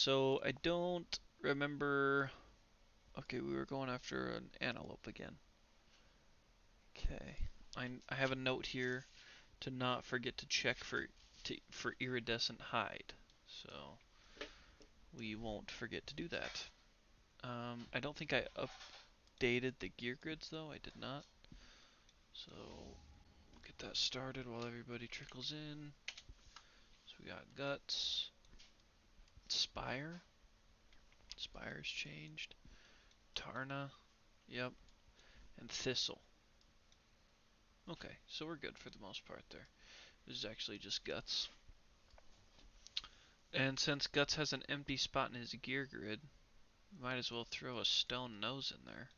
So I don't remember. Okay, we were going after an antelope again. Okay, I have a note here to not forget to check for iridescent hide. So we won't forget to do that. I don't think I updated the gear grids though. I did not. So we'll get that started while everybody trickles in. So we got guts, spire. Spire's changed. Tarna. Yep. And thistle. Okay, so we're good for the most part there. This is actually just guts. And since Guts has an empty spot in his gear grid, might as well throw a stone nose in there.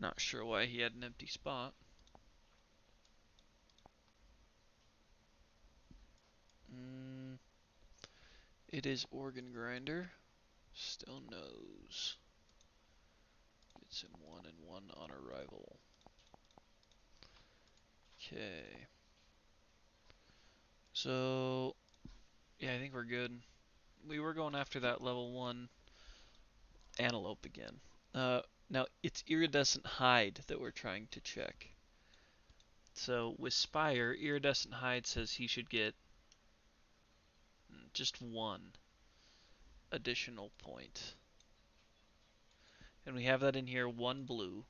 Not sure why he had an empty spot. It is organ grinder. Stone nose. Gets him 1 and 1 on arrival. Okay. So, yeah, I think we're good. We were going after that level 1 antelope again. Now, it's iridescent hide that we're trying to check. So, with Spire, iridescent hide says he should get just 1 additional point. And we have that in here, 1 blue.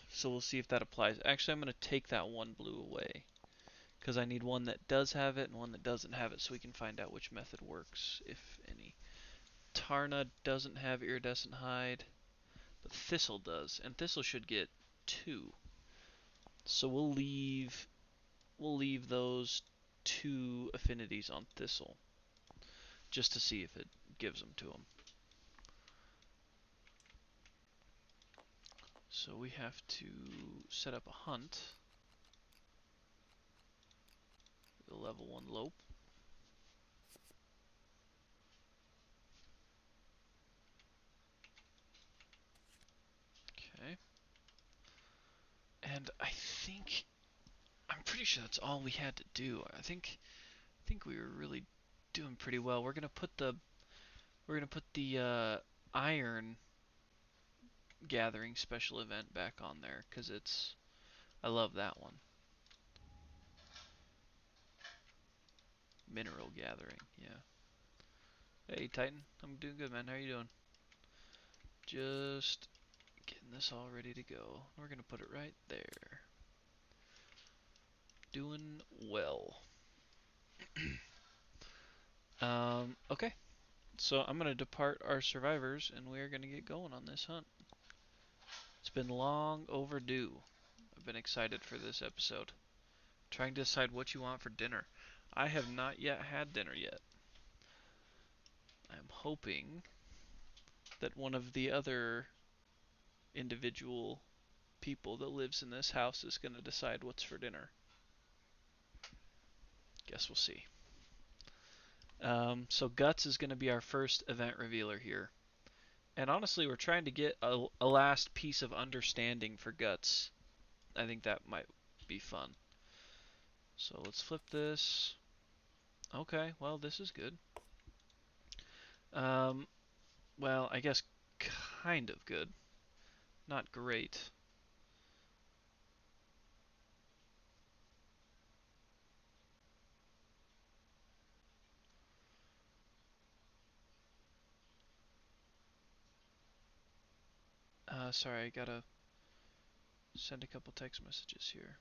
So we'll see if that applies. Actually, I'm going to take that 1 blue away, because I need one that does have it and one that doesn't have it, so we can find out which method works, if any. Tarna doesn't have iridescent hide, but Thistle does, and Thistle should get 2. So we'll leave those 2 affinities on Thistle, just to see if it gives them to him. So we have to set up a hunt. The level 1 lope. Okay. And I'm pretty sure that's all we had to do. I think we were really doing pretty well. We're gonna put the iron gathering special event back on there because I love that one. Mineral gathering, yeah. Hey Titan, I'm doing good, man. How are you doing? Just getting this all ready to go. We're gonna put it right there. Doing well. Okay. So I'm gonna depart our survivors, and we're gonna get going on this hunt. It's been long overdue. I've been excited for this episode. Trying to decide what you want for dinner. I have not yet had dinner yet. I'm hoping that one of the other individual people that lives in this house is going to decide what's for dinner. Guess we'll see. So Guts is going to be our first event revealer here. And honestly, we're trying to get a last piece of understanding for Guts. I think that might be fun. So let's flip this. Okay, well, this is good. Well, I guess kind of good. Not great. Sorry, I gotta send a couple text messages here.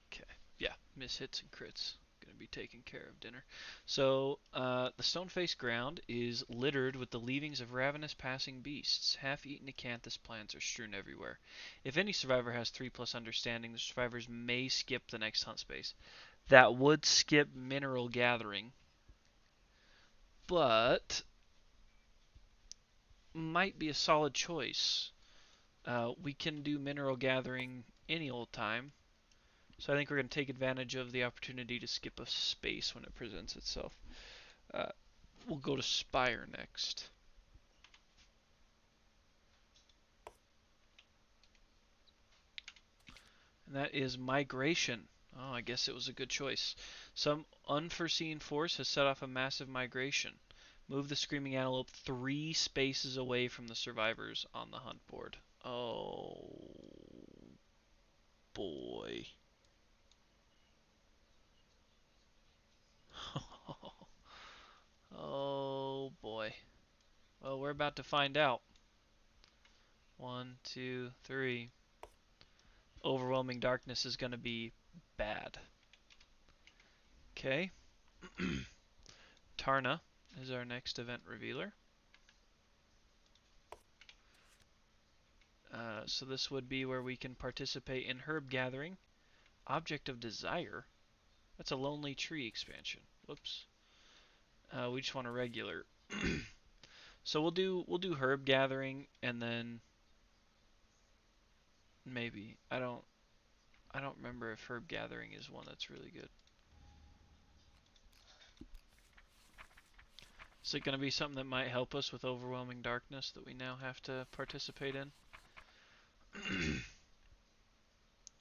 Okay, yeah, miss hits and crits. Gonna be taking care of dinner. So, the stone-faced ground is littered with the leavings of ravenous passing beasts. Half-eaten acanthus plants are strewn everywhere. If any survivor has 3+ understanding, the survivors may skip the next hunt space. That would skip mineral gathering, but might be a solid choice. We can do mineral gathering any old time. So I think we're going to take advantage of the opportunity to skip a space when it presents itself. Uh, we'll go to Spire next. And that is Migration. Oh, I guess it was a good choice. Some unforeseen force has set off a massive migration. Move the Screaming Antelope 3 spaces away from the survivors on the hunt board. Oh, boy. Oh, boy. Well, we're about to find out. 1, 2, 3. Overwhelming Darkness is going to be bad. Okay. Tarna is our next event revealer. So this would be where we can participate in Herb Gathering. Object of Desire? That's a Lonely Tree expansion. Whoops. We just want a regular. So we'll do Herb Gathering and then maybe I don't remember if Herb Gathering is one that's really good. Is it going to be something that might help us with Overwhelming Darkness that we now have to participate in?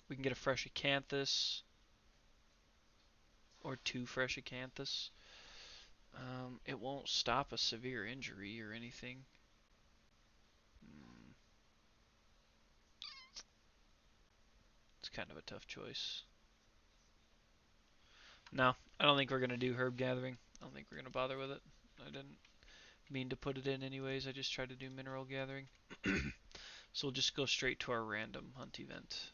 We can get a fresh Acanthus or 2 fresh Acanthus. It won't stop a severe injury or anything. It's kind of a tough choice. No, I don't think we're going to do Herb Gathering. I don't think we're going to bother with it. I didn't mean to put it in anyways. I just tried to do Mineral Gathering. So we'll just go straight to our random hunt event.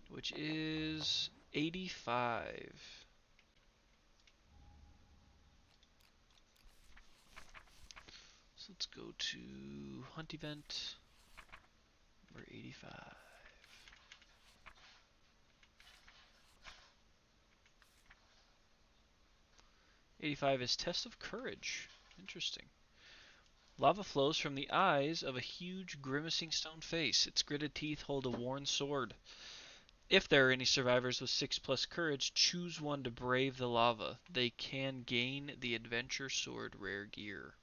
Which is 85. So let's go to hunt event number 85. 85 is Test of Courage. Interesting. Lava flows from the eyes of a huge, grimacing stone face. Its gritted teeth hold a worn sword. If there are any survivors with 6+ courage, choose one to brave the lava. They can gain the Adventure Sword rare gear.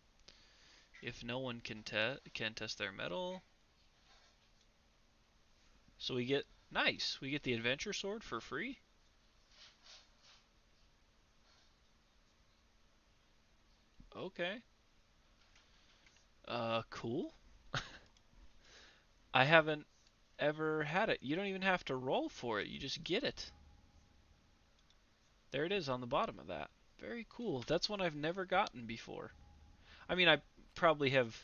If no one can test their mettle. So we get, nice, we get the Adventure Sword for free? Okay. Cool. I haven't ever had it. You don't even have to roll for it. You just get it. There it is on the bottom of that. Very cool. That's one I've never gotten before. I mean, I probably have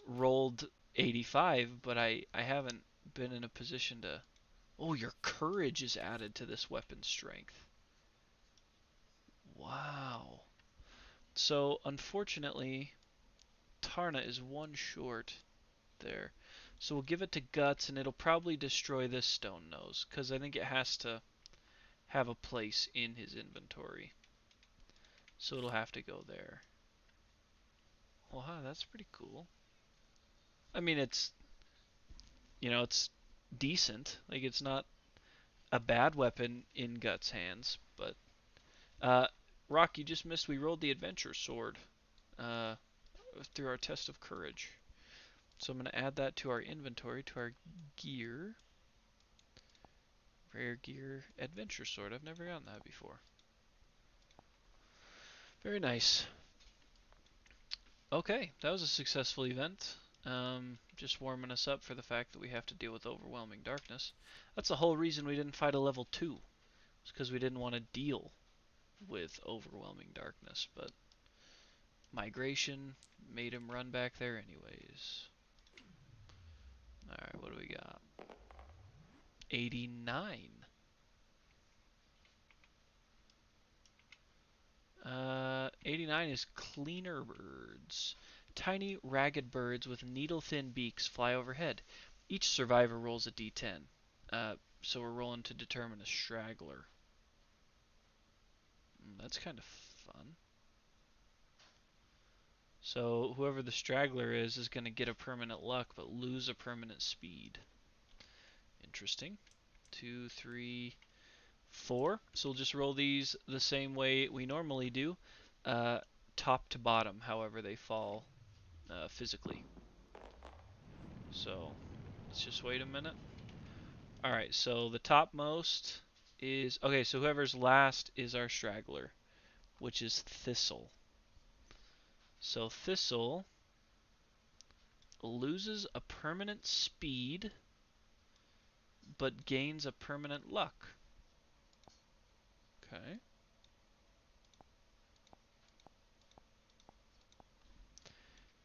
rolled 85, but I haven't been in a position to... Oh, your courage is added to this weapon strength. Wow. So, unfortunately, Tarna is 1 short there. So we'll give it to Guts, and it'll probably destroy this Stone Nose, because I think it has to have a place in his inventory. So it'll have to go there. Wow, that's pretty cool. I mean, it's, it's decent. Like, it's not a bad weapon in Guts' hands, but uh, Rock, you just missed. We rolled the Adventure Sword uh, through our test of courage. So I'm going to add that to our inventory, to our gear. Rare gear, Adventure Sword. I've never gotten that before. Very nice. Okay, that was a successful event. Just warming us up for the fact that we have to deal with Overwhelming Darkness. That's the whole reason we didn't fight a level 2. It's because we didn't want to deal with Overwhelming Darkness, but Migration made him run back there anyways. Alright, what do we got? 89. 89 is Cleaner Birds. Tiny, ragged birds with needle-thin beaks fly overhead. Each survivor rolls a d10. So we're rolling to determine a straggler. That's kind of fun. So whoever the straggler is going to get a permanent luck but lose a permanent speed. Interesting. 2, 3, 4. So we'll just roll these the same way we normally do. Uh, Top to bottom, however they fall physically. So let's just wait a minute. Alright, so the topmost is... Okay, so whoever's last is our straggler, which is Thistle. So Thistle loses a permanent speed, but gains a permanent luck. Okay.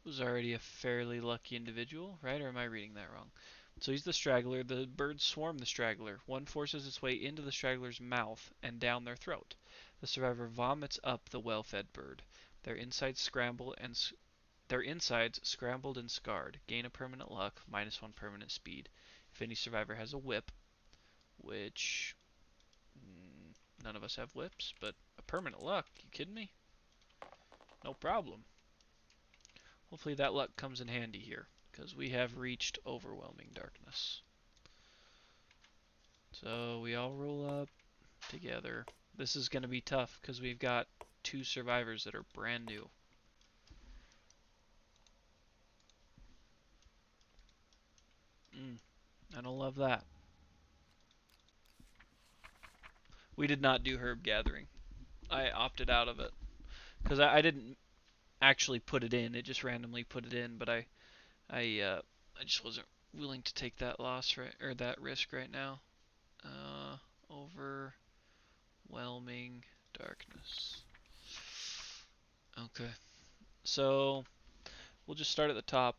Was already a fairly lucky individual, right? Or am I reading that wrong? So he's the straggler. The birds swarm the straggler. One forces its way into the straggler's mouth and down their throat. The survivor vomits up the well-fed bird. Their insides scramble and their insides scrambled and scarred. Gain a permanent luck, -1 permanent speed. If any survivor has a whip, which none of us have whips, but a permanent luck. You kidding me? No problem. Hopefully that luck comes in handy here, because we have reached overwhelming darkness. So we all roll up together. This is going to be tough, because we've got 2 survivors that are brand new. I don't love that. We did not do herb gathering. I opted out of it, because I didn't actually put it in. It just randomly put it in, but I just wasn't willing to take that loss or that risk right now. Overwhelming darkness. Okay, so we'll just start at the top.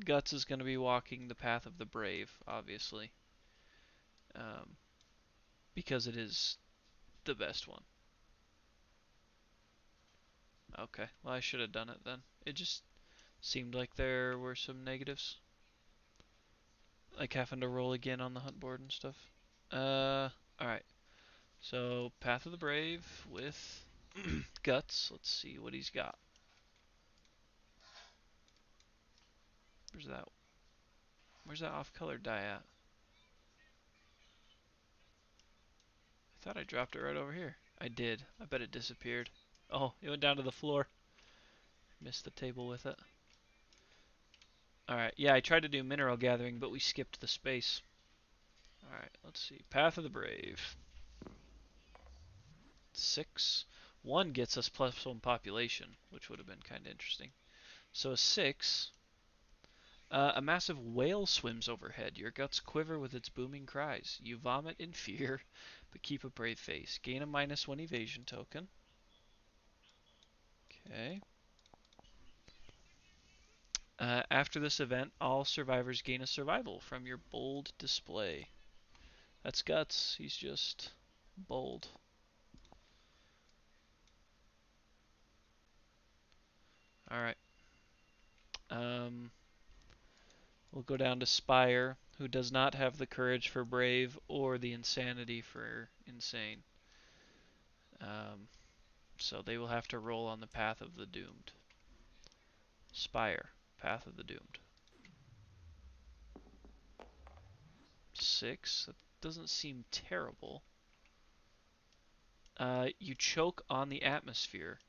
Guts is going to be walking the path of the brave, obviously, um, because it is the best one. Okay, well I should have done it then. It just seemed like there were some negatives, like having to roll again on the hunt board and stuff. Alright. So, Path of the Brave with Guts. Let's see what he's got. Where's that? Where's that off-color die at? I thought I dropped it right over here. I did. I bet it disappeared. Oh, it went down to the floor. Missed the table with it. Alright, yeah, I tried to do mineral gathering, but we skipped the space. Alright, let's see. Path of the Brave. 6. 1 gets us +1 population, which would have been kind of interesting. So a 6. A massive whale swims overhead. Your guts quiver with its booming cries. You vomit in fear, but keep a brave face. Gain a -1 evasion token. Okay. After this event, all survivors gain a survival from your bold display. That's Guts. He's just bold. Alright. We'll go down to Spire, who does not have the courage for brave or the insanity for insane. So they will have to roll on the Path of the Doomed. Spire, Path of the Doomed. 6. That doesn't seem terrible. You choke on the atmosphere.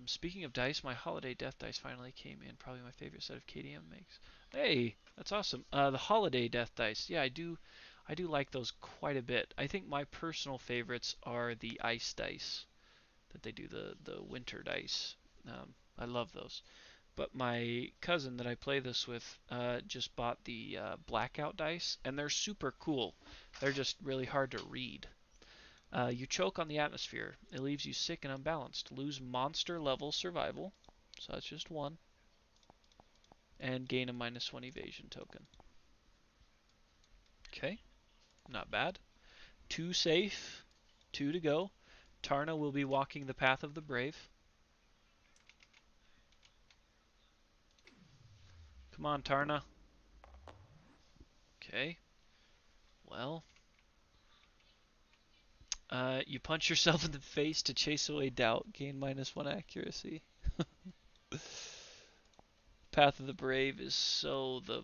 Speaking of dice, my holiday death dice finally came in. Probably my favorite set of KDM makes. Hey, that's awesome. The holiday death dice. Yeah, I do like those quite a bit. I think my personal favorites are the ice dice that they do, the winter dice. I love those. But my cousin that I play this with just bought the blackout dice, and they're super cool. They're just really hard to read. You choke on the atmosphere. It leaves you sick and unbalanced. Lose monster level survival, so that's just 1, and gain a -1 evasion token. Okay, not bad. 2 safe, 2 to go. Tarna will be walking the path of the brave. Come on, Tarna. Okay, well, you punch yourself in the face to chase away doubt. Gain -1 accuracy. Path of the Brave is so the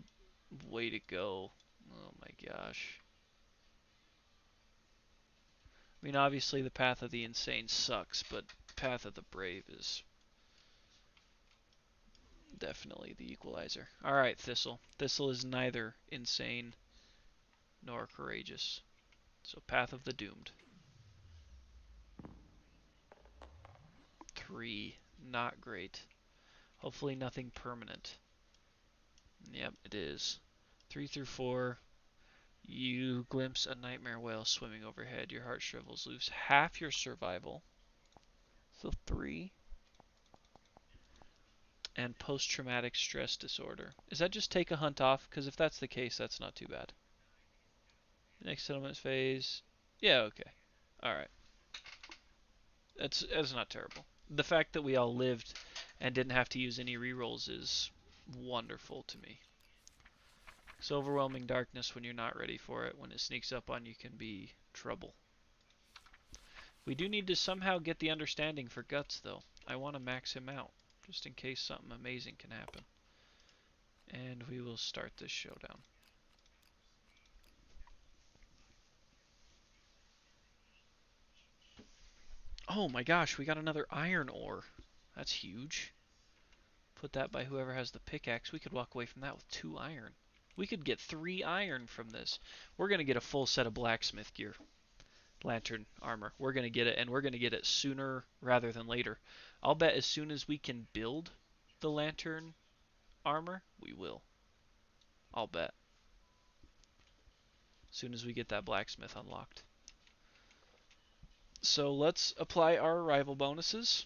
way to go. Oh my gosh. I mean, obviously the Path of the Insane sucks, but Path of the Brave is definitely the equalizer. Alright, Thistle. Thistle is neither insane nor courageous. So Path of the Doomed. 3. Not great. Hopefully nothing permanent. Yep, it is. 3 through 4. You glimpse a nightmare whale swimming overhead. Your heart shrivels loose. Half your survival. So 3. And post-traumatic stress disorder. Is that just take a hunt off? Because if that's the case, that's not too bad. Next settlement phase. Yeah, okay. Alright. That's not terrible. The fact that we all lived and didn't have to use any rerolls is wonderful to me. So overwhelming darkness when you're not ready for it, when it sneaks up on you, can be trouble. We do need to somehow get the understanding for Guts, though. I want to max him out, just in case something amazing can happen. And we will start this showdown. Oh my gosh, we got another iron ore. That's huge. Put that by whoever has the pickaxe. We could walk away from that with 2 iron. We could get 3 iron from this. We're going to get a full set of blacksmith gear. Lantern armor. We're going to get it, and we're going to get it sooner rather than later. I'll bet as soon as we can build the lantern armor, we will. I'll bet. As soon as we get that blacksmith unlocked. So let's apply our arrival bonuses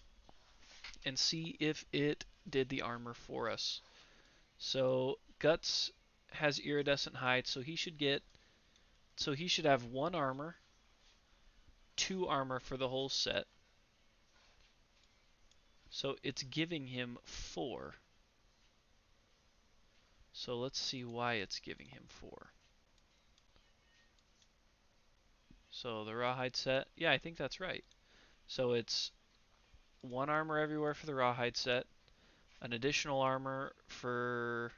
and see if it did the armor for us. So Guts has iridescent hide, so he should have 1 armor, 2 armor for the whole set. So it's giving him 4. So let's see why it's giving him 4. So the rawhide set, yeah, I think that's right. So it's 1 armor everywhere for the rawhide set, an additional armor for,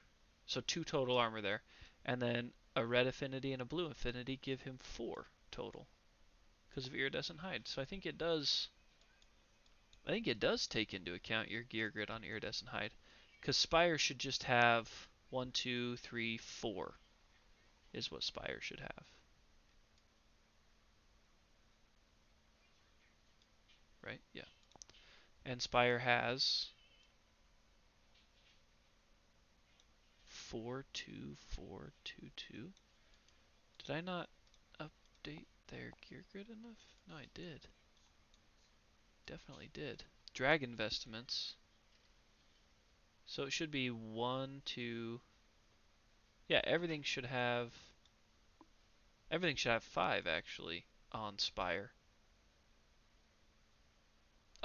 so 2 total armor there, and then a red affinity and a blue affinity give him 4 total because of iridescent hide. So I think it does take into account your gear grid on iridescent hide, because Spire should just have 1, 2, 3, 4 is what Spire should have. Right? Yeah. And Spire has 4, 2, 4, 2, 2. Did I not update their gear grid enough? No, I did. Definitely did. Dragon vestments. So it should be 1, 2. Yeah, everything should have 5 actually on Spire.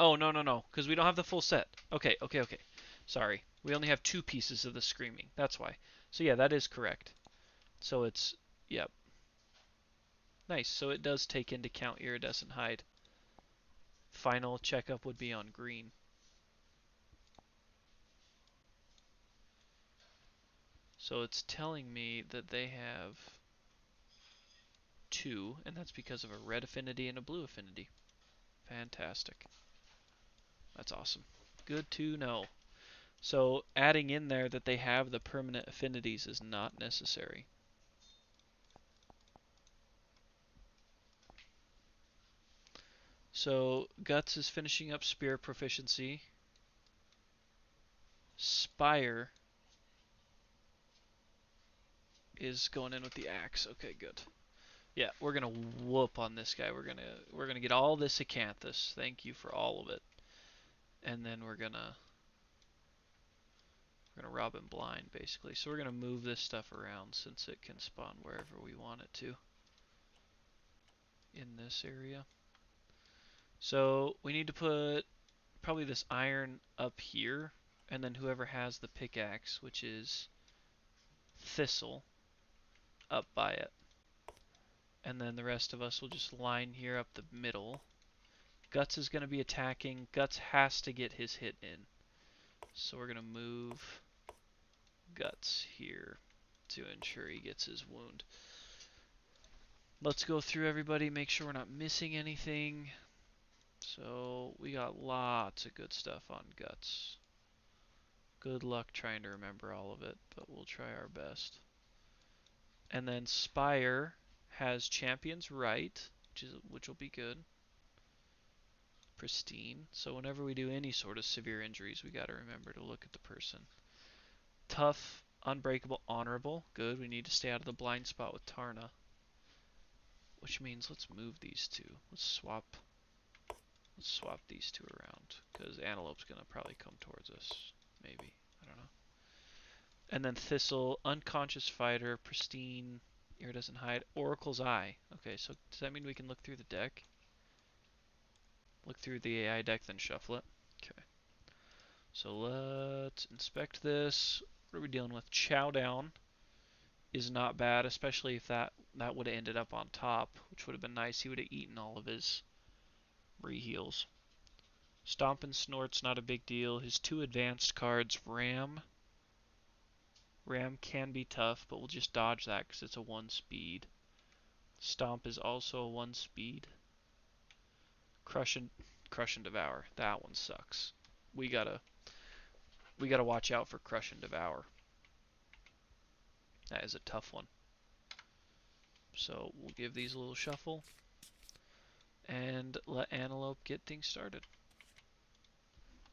Oh, no, no, no, because we don't have the full set. Okay, okay, okay. Sorry. We only have 2 pieces of the Screaming. That's why. So yeah, that is correct. So it's, yep. Nice. So it does take into account iridescent hide. Final checkup would be on green. So it's telling me that they have 2, and that's because of a red affinity and a blue affinity. Fantastic. That's awesome. Good to know. So adding in there that they have the permanent affinities is not necessary. So Guts is finishing up Spear proficiency. Spire is going in with the axe. Okay, good. Yeah, we're gonna whoop on this guy. We're gonna get all this acanthus. Thank you for all of it. And then we're gonna rob him blind, basically. So we're gonna move this stuff around since it can spawn wherever we want it to in this area. So we need to put probably this iron up here, and then whoever has the pickaxe, which is Thistle, up by it. And then the rest of us will just line here up the middle. Guts is going to be attacking. Guts has to get his hit in. So we're going to move Guts here to ensure he gets his wound. Let's go through everybody, make sure we're not missing anything. So we got lots of good stuff on Guts. Good luck trying to remember all of it, but we'll try our best. And then Spire has Champion's Right, which will be good. Pristine. So whenever we do any sort of severe injuries, we got to remember to look at the person. Tough, Unbreakable, Honorable. Good. We need to stay out of the blind spot with Tarna. Which means let's move these two. Let's swap these two around, because Antelope's gonna probably come towards us. Maybe. I don't know. And then Thistle, Unconscious Fighter, Pristine, Iridescent Hide, Oracle's Eye. Okay, so does that mean we can look through the deck? Look through the AI deck, then shuffle it? Okay. So let's inspect this. What are we dealing with? Chowdown is not bad, especially if that would have ended up on top, which would have been nice. He would have eaten all of his re-heals. Stomp and Snort's not a big deal. His two advanced cards, Ram. Ram can be tough, but we'll just dodge that because it's a 1 speed. Stomp is also a 1 speed. Crush and Devour. That one sucks. We gotta watch out for Crush and Devour. That is a tough one. So we'll give these a little shuffle and let Antelope get things started.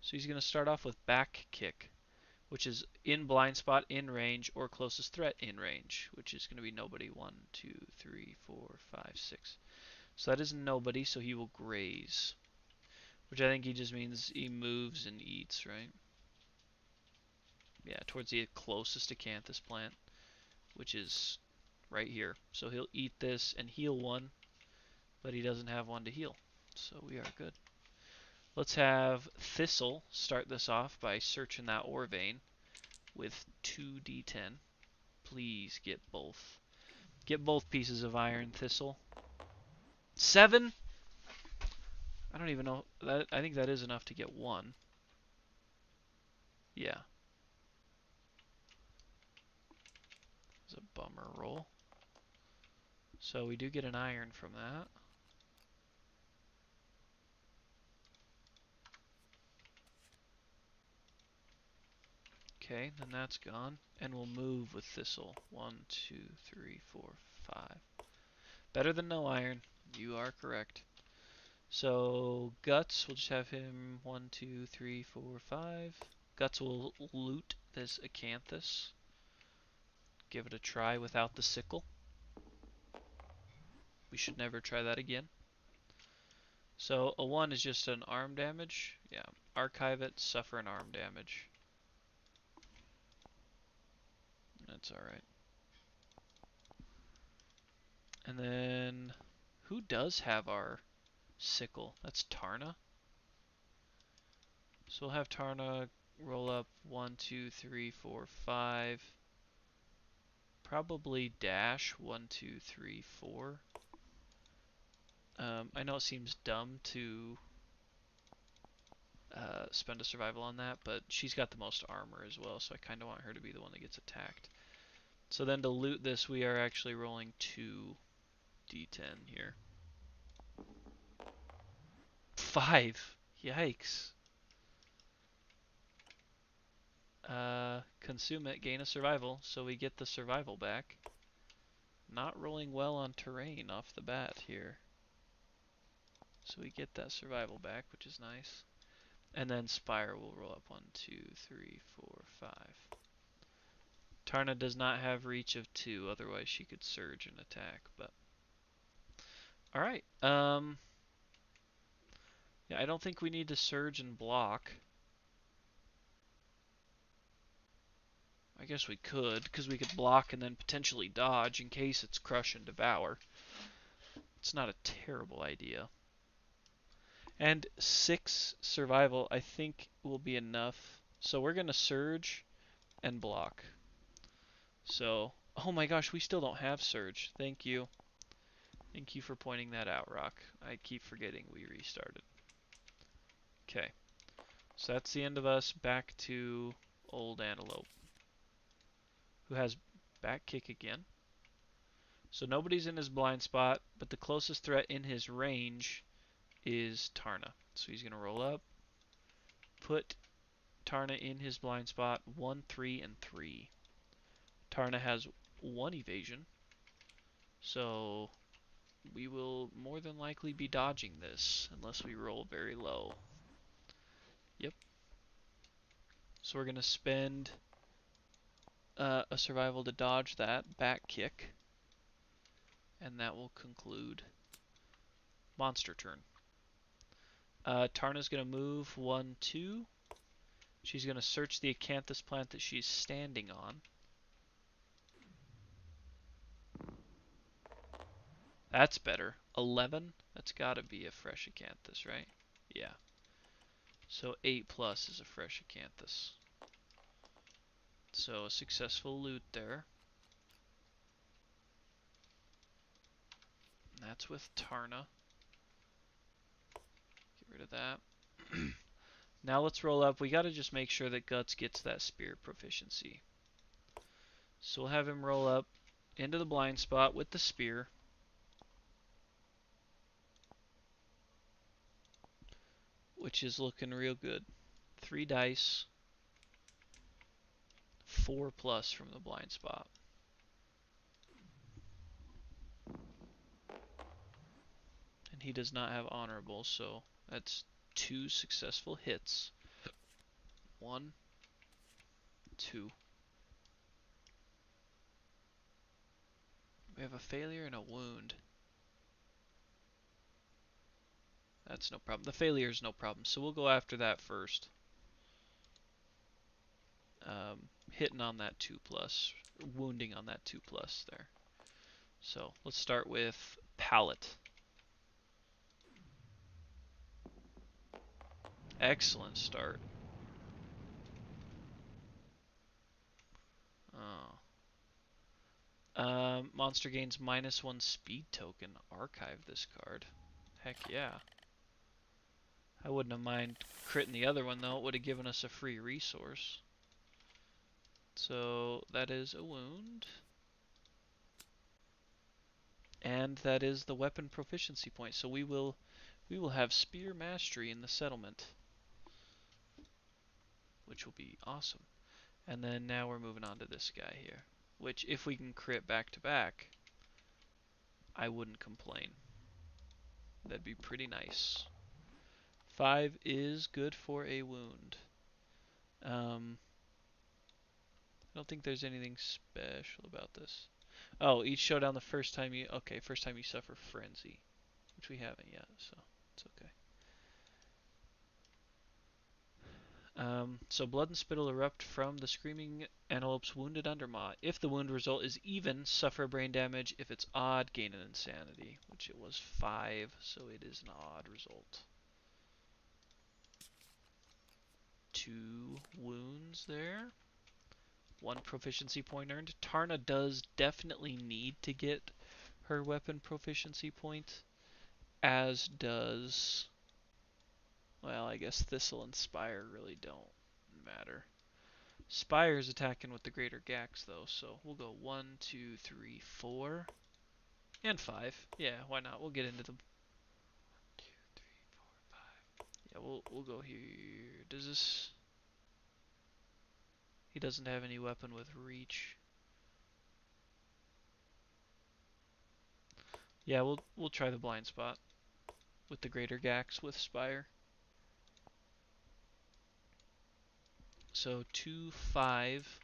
So he's going to start off with Back Kick, which is in blind spot, in range, or closest threat in range, which is going to be nobody. 1, 2, 3, 4, 5, 6. So that is nobody, so he will graze, which I think he just means he moves and eats, right? Yeah, towards the closest Acanthus plant, which is right here. So he'll eat this and heal 1, but he doesn't have 1 to heal, so we are good. Let's have Thistle start this off by searching that ore vein with 2d10. Please get both. Get both pieces of iron, Thistle. 7? I don't even know. I think that is enough to get 1. Yeah. It's a bummer roll. So we do get an iron from that. Okay, then that's gone. And we'll move with Thistle. 1, 2, 3, 4, 5. Better than no iron. You are correct. So Guts, we'll just have him 1, 2, 3, 4, 5. Guts will loot this Acanthus. Give it a try without the sickle. We should never try that again. So a 1 is just an arm damage. Yeah, archive it, suffer an arm damage. That's alright. And then, who does have our sickle? That's Tarna. So we'll have Tarna roll up 1, 2, 3, 4, 5. Probably dash 1, 2, 3, 4. I know it seems dumb to spend a survival on that, but she's got the most armor as well, so I kind of want her to be the one that gets attacked. So then to loot this, we are actually rolling 2d10 here. 5! Yikes. Consume it, gain a survival, so we get the survival back. Not rolling well on terrain off the bat here. So we get that survival back, which is nice. And then Spire will roll up 1, 2, 3, 4, 5. Tarna does not have reach of 2, otherwise she could surge and attack, but... Alright, yeah, I don't think we need to surge and block. I guess we could, because we could block and then potentially dodge in case it's Crush and Devour. It's not a terrible idea. And 6 survival, I think, will be enough. So we're going to surge and block. So, oh my gosh, we still don't have surge. Thank you. Thank you for pointing that out, Rock. I keep forgetting we restarted. Okay. So that's the end of us. Back to Old Antelope. who has back kick again. So nobody's in his blind spot, but the closest threat in his range is Tarna. So he's going to roll up, put Tarna in his blind spot, 1, 3, and 3. Tarna has 1 evasion, so we will more than likely be dodging this unless we roll very low. Yep. So we're going to spend a survival to dodge that back kick, and that will conclude monster turn. Tarna's going to move 1, 2. She's going to search the acanthus plant that she's standing on. That's better. 11? That's got to be a fresh acanthus, right? Yeah. So 8 plus is a fresh acanthus. So a successful loot there. And that's with Tarna. Get rid of that. Now let's roll up. We got to just make sure that Guts gets that spirit proficiency. So we'll have him roll up into the blind spot with the spear. Which is looking real good. 3 dice. 4 plus from the blind spot. And he does not have honorable, so that's 2 successful hits. 1, 2. We have a failure and a wound. That's no problem. The failure is no problem, so we'll go after that first. Hitting on that 2 plus, wounding on that 2 plus there. So let's start with Pallet. Excellent start. Oh. Monster gains -1 speed token. Archive this card. Heck yeah. I wouldn't have mind critting the other one though. It would have given us a free resource. So that is a wound. And that is the weapon proficiency point. So we will have spear mastery in the settlement, which will be awesome. And then now we're moving on to this guy here, which if we can crit back to back, I wouldn't complain. That'd be pretty nice. 5 is good for a wound. I don't think there's anything special about this. Oh, each showdown the first time you suffer frenzy, which we haven't yet, so it's okay. So blood and spit will erupt from the screaming antelope's wounded undermaw. If the wound result is even, suffer brain damage. If it's odd, gain an insanity, which it was 5, so it is an odd result. 2 wounds there. 1 proficiency point earned. Tarna does definitely need to get her weapon proficiency point, as does... Well, I guess Thistle and Spire really don't matter. Spire's attacking with the Greater Gax, though, so we'll go 1, 2, 3, 4, and 5. Yeah, why not? We'll get into them. 1, 2, 3, 4, 5. Yeah, we'll go here. Does this... He doesn't have any weapon with reach. Yeah, we'll try the blind spot with the Greater Gax with Spire. So 2, 5.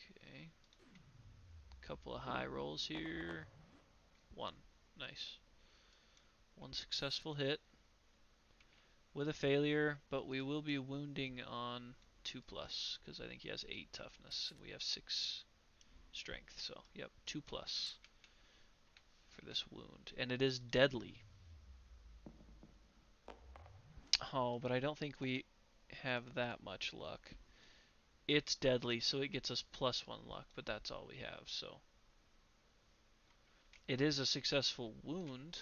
Okay. Couple of high rolls here. 1. Nice. 1 successful hit with a failure, but we will be wounding on 2 plus because I think he has 8 toughness and we have 6 strength. So, yep, 2 plus for this wound. And it is deadly. Oh, but I don't think we have that much luck. It's deadly, so it gets us +1 luck, but that's all we have, so. It is a successful wound,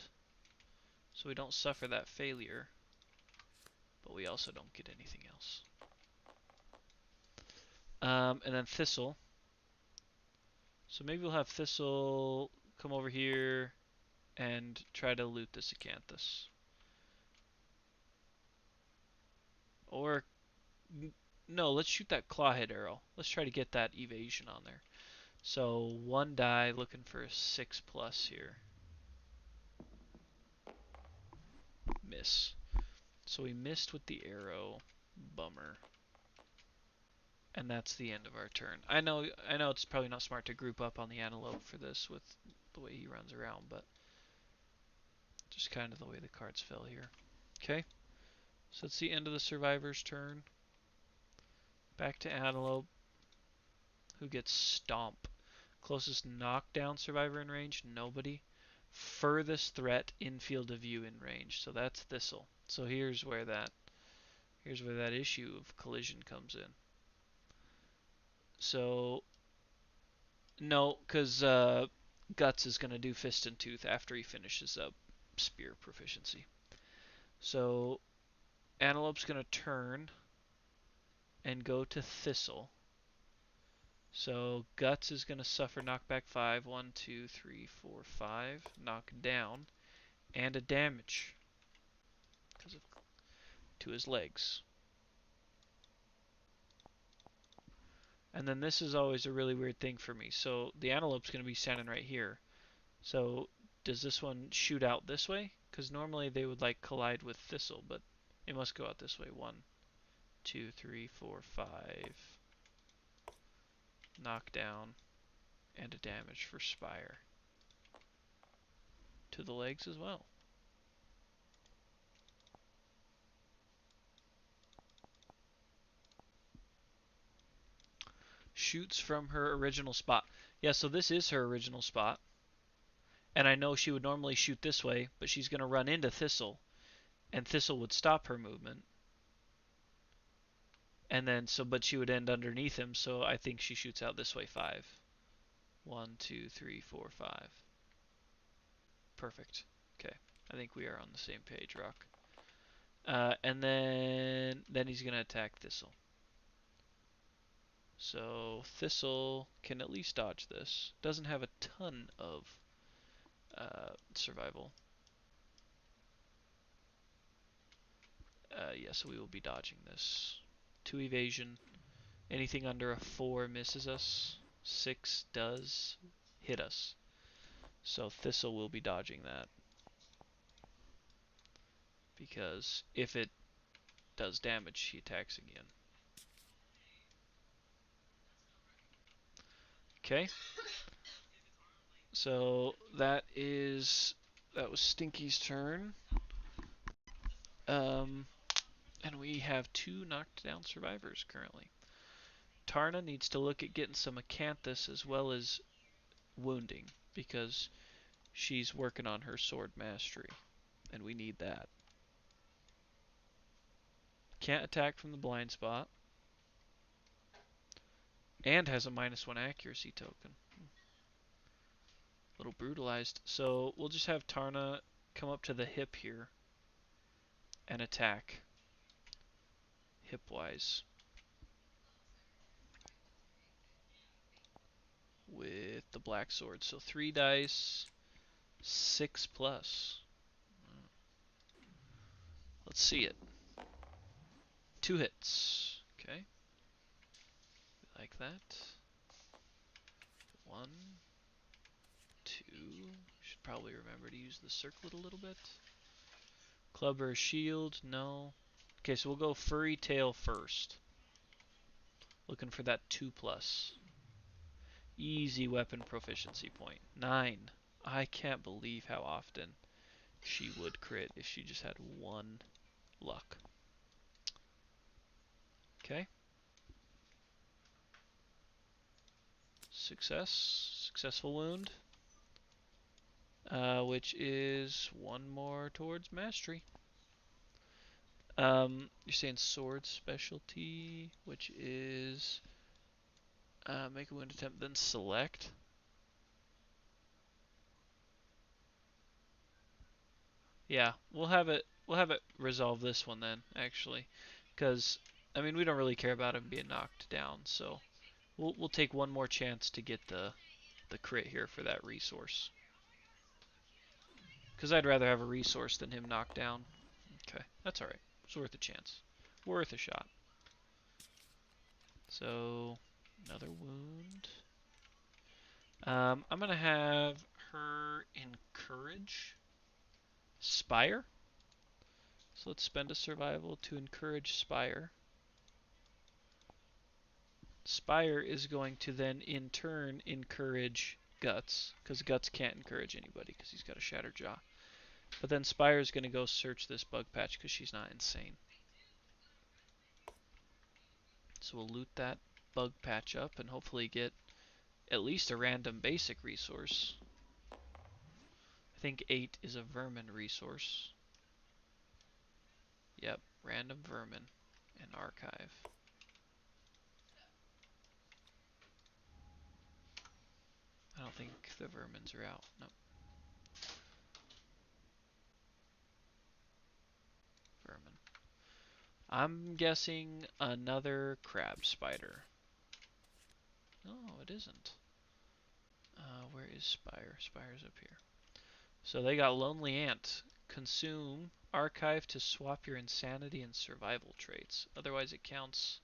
so we don't suffer that failure, but we also don't get anything else. And then Thistle. So maybe we'll have Thistle come over here and try to loot this Acanthus. Or, no, let's shoot that Clawhead arrow. Let's try to get that evasion on there. So, one die, looking for a 6+ here. Miss. So we missed with the arrow. Bummer. And that's the end of our turn. I know it's probably not smart to group up on the Antelope for this with the way he runs around, but just kind of the way the cards fell here. Okay, so that's the end of the Survivor's turn. Back to Antelope, who gets Stomp. Closest knockdown survivor in range, nobody. Furthest threat in field of view in range, so that's Thistle. So here's where that issue of collision comes in. So no, because Guts is going to do Fist and Tooth after he finishes up Spear proficiency. So Antelope's going to turn and go to Thistle. So Guts is going to suffer knockback 5. 1, 2, 3, 4, 5. Knock down. And a damage because of to his legs. And then this is always a really weird thing for me. So the Antelope's going to be standing right here. So does this one shoot out this way? Because normally they would like collide with Thistle, but it must go out this way. 1, 2, 3, 4, 5. Knockdown and a damage for Spire. To the legs as well. Shoots from her original spot. Yeah, so this is her original spot. And I know she would normally shoot this way, but she's going to run into Thistle. And Thistle would stop her movement. And then, but she would end underneath him, so I think she shoots out this way 5. 1, 2, 3, 4, 5. Perfect. Okay, I think we are on the same page, Rock. And then he's going to attack Thistle. So Thistle can at least dodge this. Doesn't have a ton of survival. Yeah, so we will be dodging this. 2 evasion. Anything under a 4 misses us. 6 does hit us. So Thistle will be dodging that. Because if it does damage, he attacks again. Okay. So that was Stinky's turn. And we have 2 knocked down survivors currently. Tarna needs to look at getting some Acanthus as well as wounding, because she's working on her sword mastery, and we need that. Can't attack from the blind spot, and has a -1 accuracy token. A little brutalized. So we'll just have Tarna come up to the hip here and attack hip-wise with the black sword. So 3 dice, 6+. Let's see it. 2 hits. Okay. Like that. 1, 2. Should probably remember to use the circlet a little bit. Club or shield? No. Okay, so we'll go Furry Tail first. Looking for that 2+. Easy weapon proficiency point. 9. I can't believe how often she would crit if she just had 1 luck. Okay. Successful wound. Which is 1 more towards mastery. You're saying sword specialty, which is make a wound attempt, then select. Yeah, we'll have it resolve this one then, actually, because I mean we don't really care about him being knocked down, so we'll take 1 more chance to get the the crit here for that resource. Because I'd rather have a resource than him knocked down. Okay, that's alright. It's worth a chance. Worth a shot. So, another wound. I'm going to have her encourage Spire. So let's spend a survival to encourage Spire. Spire is going to then, in turn, encourage Guts, because Guts can't encourage anybody because he's got a Shattered Jaw. But then Spire is going to go search this bug patch because she's not insane. So we'll loot that bug patch up and hopefully get at least a random basic resource. I think 8 is a vermin resource. Yep, random vermin and archive. I don't think the vermins are out. Nope. Vermin. I'm guessing another crab spider. No, it isn't. Where is Spire? Spire's up here. So they got Lonely Ant. Consume archive to swap your insanity and survival traits. Otherwise it counts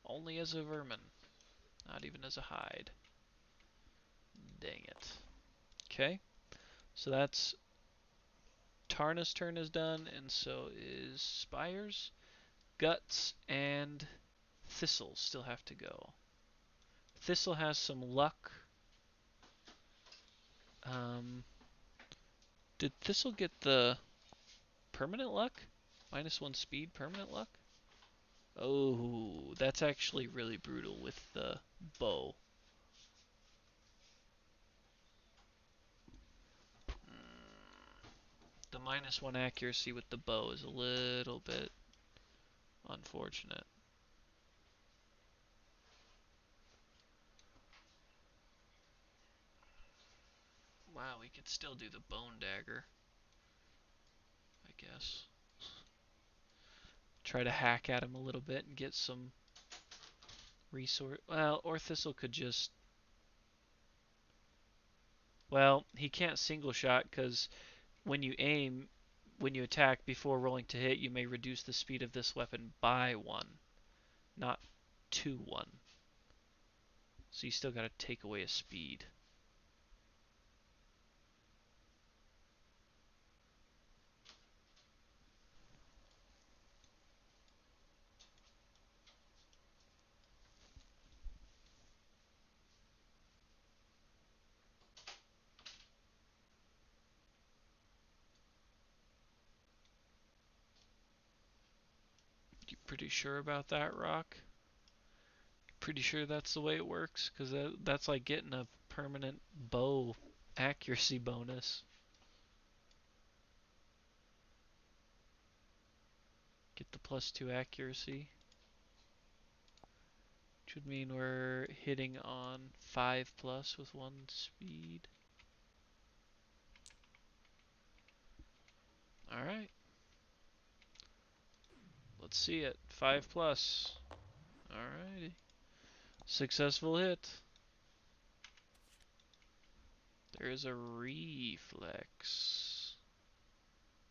only as a vermin, not even as a hide. Dang it. Okay, so that's Tarna's turn is done, and so is Spire's. Guts and Thistle still have to go. Thistle has some luck. Did Thistle get the permanent luck? -1 speed, permanent luck? Oh, that's actually really brutal with the bow. The -1 accuracy with the bow is a little bit unfortunate. Wow, we could still do the bone dagger, I guess. Try to hack at him a little bit and get some resource. Well, or Thistle could just. Well, he can't single shot because when you aim, when you attack before rolling to hit, you may reduce the speed of this weapon by 1, not to 1. So you still got to take away a speed. You pretty sure about that, Rock? Pretty sure that's the way it works? Because that's like getting a permanent bow accuracy bonus. Get the +2 accuracy. Which would mean we're hitting on 5+ with 1 speed. Alright. Let's see it. 5+. Alrighty. Successful hit. There is a reflex.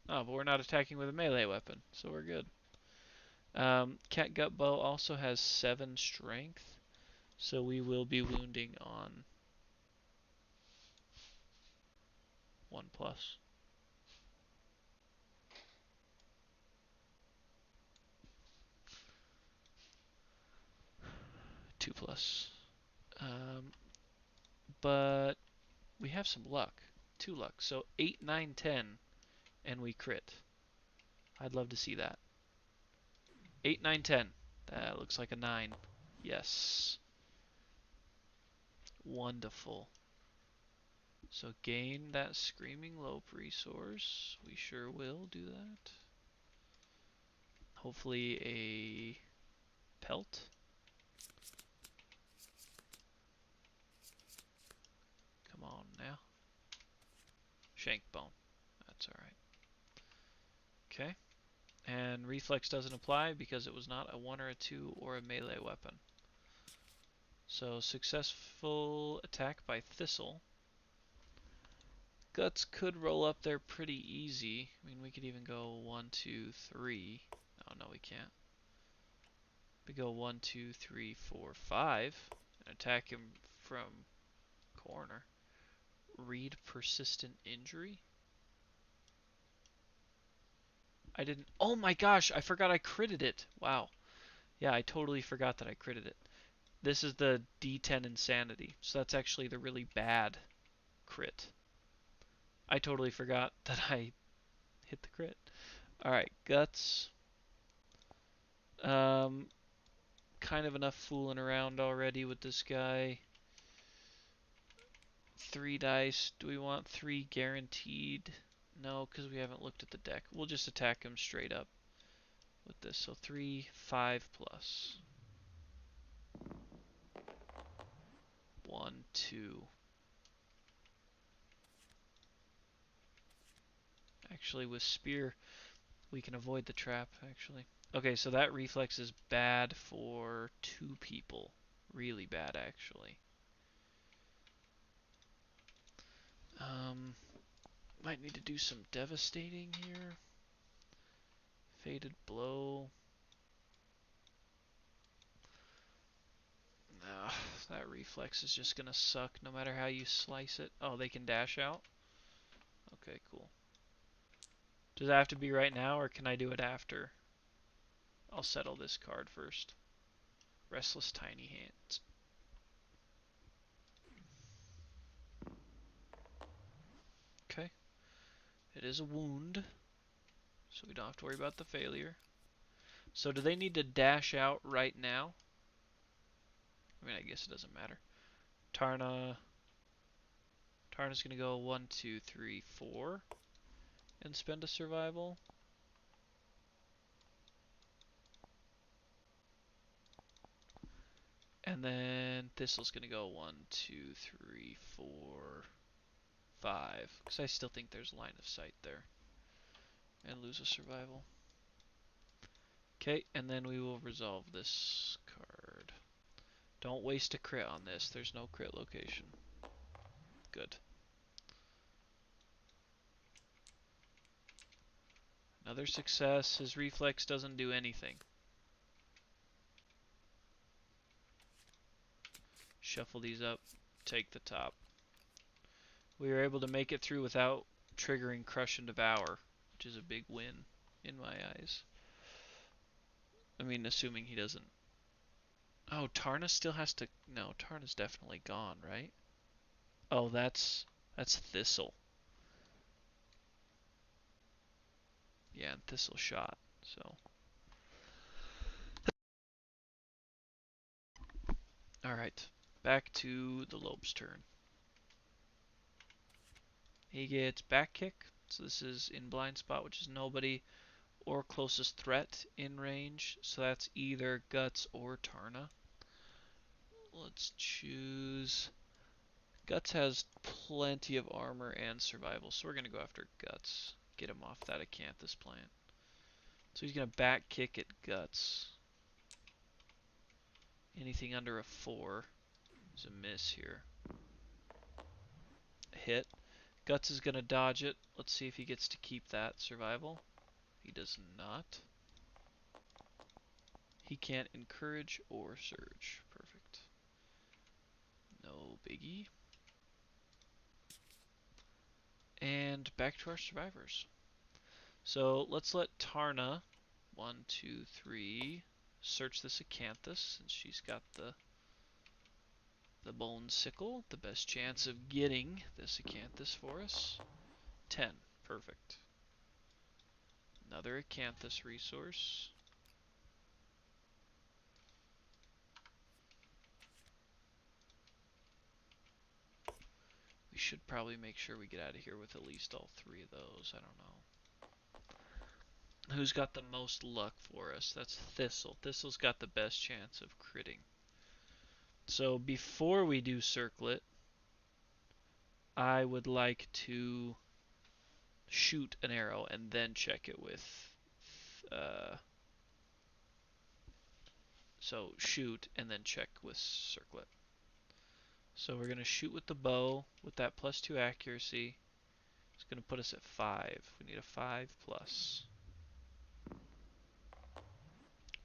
Oh, but we're not attacking with a melee weapon, so we're good. Catgut Bow also has 7 strength, so we will be wounding on 1+. 2+. But we have some luck. 2 luck. So 8, 9, 10, and we crit. I'd love to see that. 8, 9, 10. That looks like a 9. Yes. Wonderful. So gain that Screaming Lope resource. We sure will do that. Hopefully a pelt. Come on now. Shank bone. That's alright. Okay. And reflex doesn't apply because it was not a 1 or a 2 or a melee weapon. So successful attack by Thistle. Guts could roll up there pretty easy. I mean, we could even go 1, 2, 3. Oh, no, we can't. We go 1, 2, 3, 4, 5, and attack him from corner. Read persistent injury? I didn't. Oh my gosh, I forgot I critted it. Wow. Yeah, I totally forgot that I critted it. This is the D10 insanity, so that's actually the really bad crit. I totally forgot that I hit the crit. Alright, guts. Um, kind of enough fooling around already with this guy. 3 dice. Do we want 3 guaranteed? No, because we haven't looked at the deck. We'll just attack him straight up with this. So 3, 5 plus. 1, 2. Actually, with spear, we can avoid the trap, actually. Okay, so that reflex is bad for 2 people. Really bad, actually. Might need to do some devastating here. Fated blow. Nah, that reflex is just gonna suck no matter how you slice it. Oh, they can dash out? Okay, cool. Does that have to be right now, or can I do it after? I'll settle this card first. Restless Tiny Hands. Okay. It is a wound, so we don't have to worry about the failure. So do they need to dash out right now? I mean, I guess it doesn't matter. Tarna's gonna go 1, 2, 3, 4 and spend a survival. And then Thistle's gonna go 1, 2, 3, 4, 5. Because I still think there's line of sight there. And lose a survival. Okay, and then we will resolve this card. Don't waste a crit on this. There's no crit location. Good. Another success. His reflex doesn't do anything. Shuffle these up. Take the top. We were able to make it through without triggering Crush and Devour, which is a big win in my eyes. I mean, assuming he doesn't. Oh, Tarna still has to. No, Tarna's definitely gone, right? Oh, that's Thistle. Yeah, and Thistle shot. So, all right, back to the Lope's turn. He gets back kick. So this is in blind spot, which is nobody, or closest threat in range. So that's either Guts or Tarna. Let's choose. Guts has plenty of armor and survival, so we're going to go after Guts. Get him off that Acanthus plant. So he's going to back kick at Guts. Anything under a 4 is a miss here. A hit. Guts is going to dodge it. Let's see if he gets to keep that survival. He does not. He can't encourage or surge. Perfect. No biggie. And back to our survivors. So let's let Tarna, 1, 2, 3, search this Acanthus, since she's got the bone sickle. The best chance of getting this Acanthus for us. 10. Perfect. Another Acanthus resource. We should probably make sure we get out of here with at least all 3 of those. I don't know. Who's got the most luck for us? That's Thistle. Thistle's got the best chance of critting. So before we do Circlet, I would like to shoot an arrow and then check it with so shoot and then check with Circlet. So we're going to shoot with the bow with that +2 accuracy. It's going to put us at 5. We need a 5 plus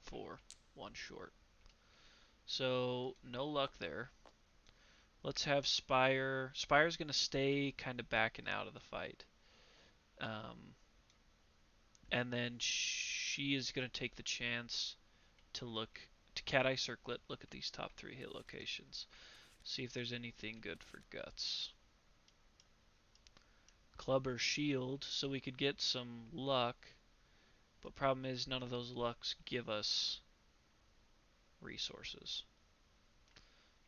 4. 1 short. So no luck there. Let's have Spire. Spire's going to stay kind of backing out of the fight. And then she is going to take the chance to look to Cat Eye Circlet, look at these top 3 hit locations. See if there's anything good for Guts. Club or Shield, so we could get some luck. But problem is none of those lucks give us resources.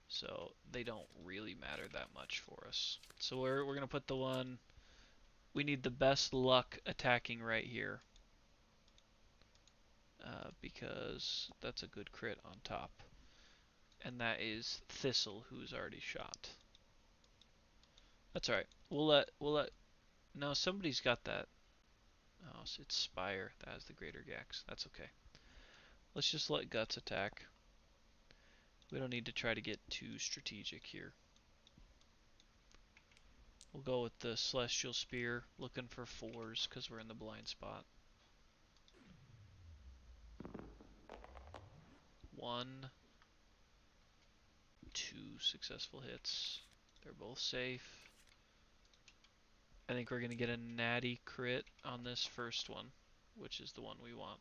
So they don't really matter that much for us. So we're going to put the one, we need the best luck attacking right here. Because that's a good crit on top. And that is Thistle, who's already shot. That's alright. We'll let, no, somebody's got that. Oh, so it's Spire that has the greater Gax. That's okay. Let's just let Guts attack. We don't need to try to get too strategic here. We'll go with the Celestial Spear, looking for 4s because we're in the blind spot. 1, 2 successful hits. They're both safe. I think we're going to get a natty crit on this first one, which is the one we want.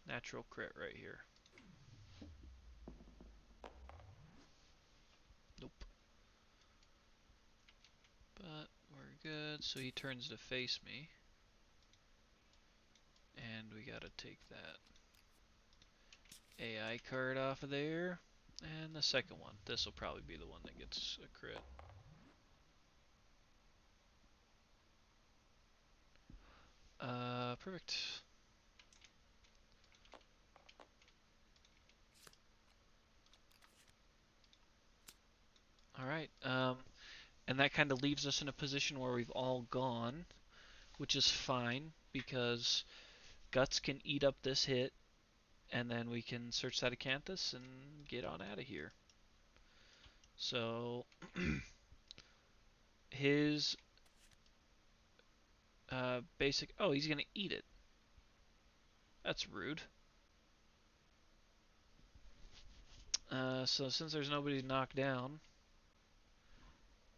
Natural crit right here. Nope. But we're good. So he turns to face me. And we gotta take that AI card off of there. And the second one. This will probably be the one that gets a crit. Perfect. Alright, and that kind of leaves us in a position where we've all gone, which is fine, because Guts can eat up this hit, and then we can search that Acanthus and get on out of here. So, his basic... Oh, he's going to eat it. That's rude. So since there's nobody to knock down...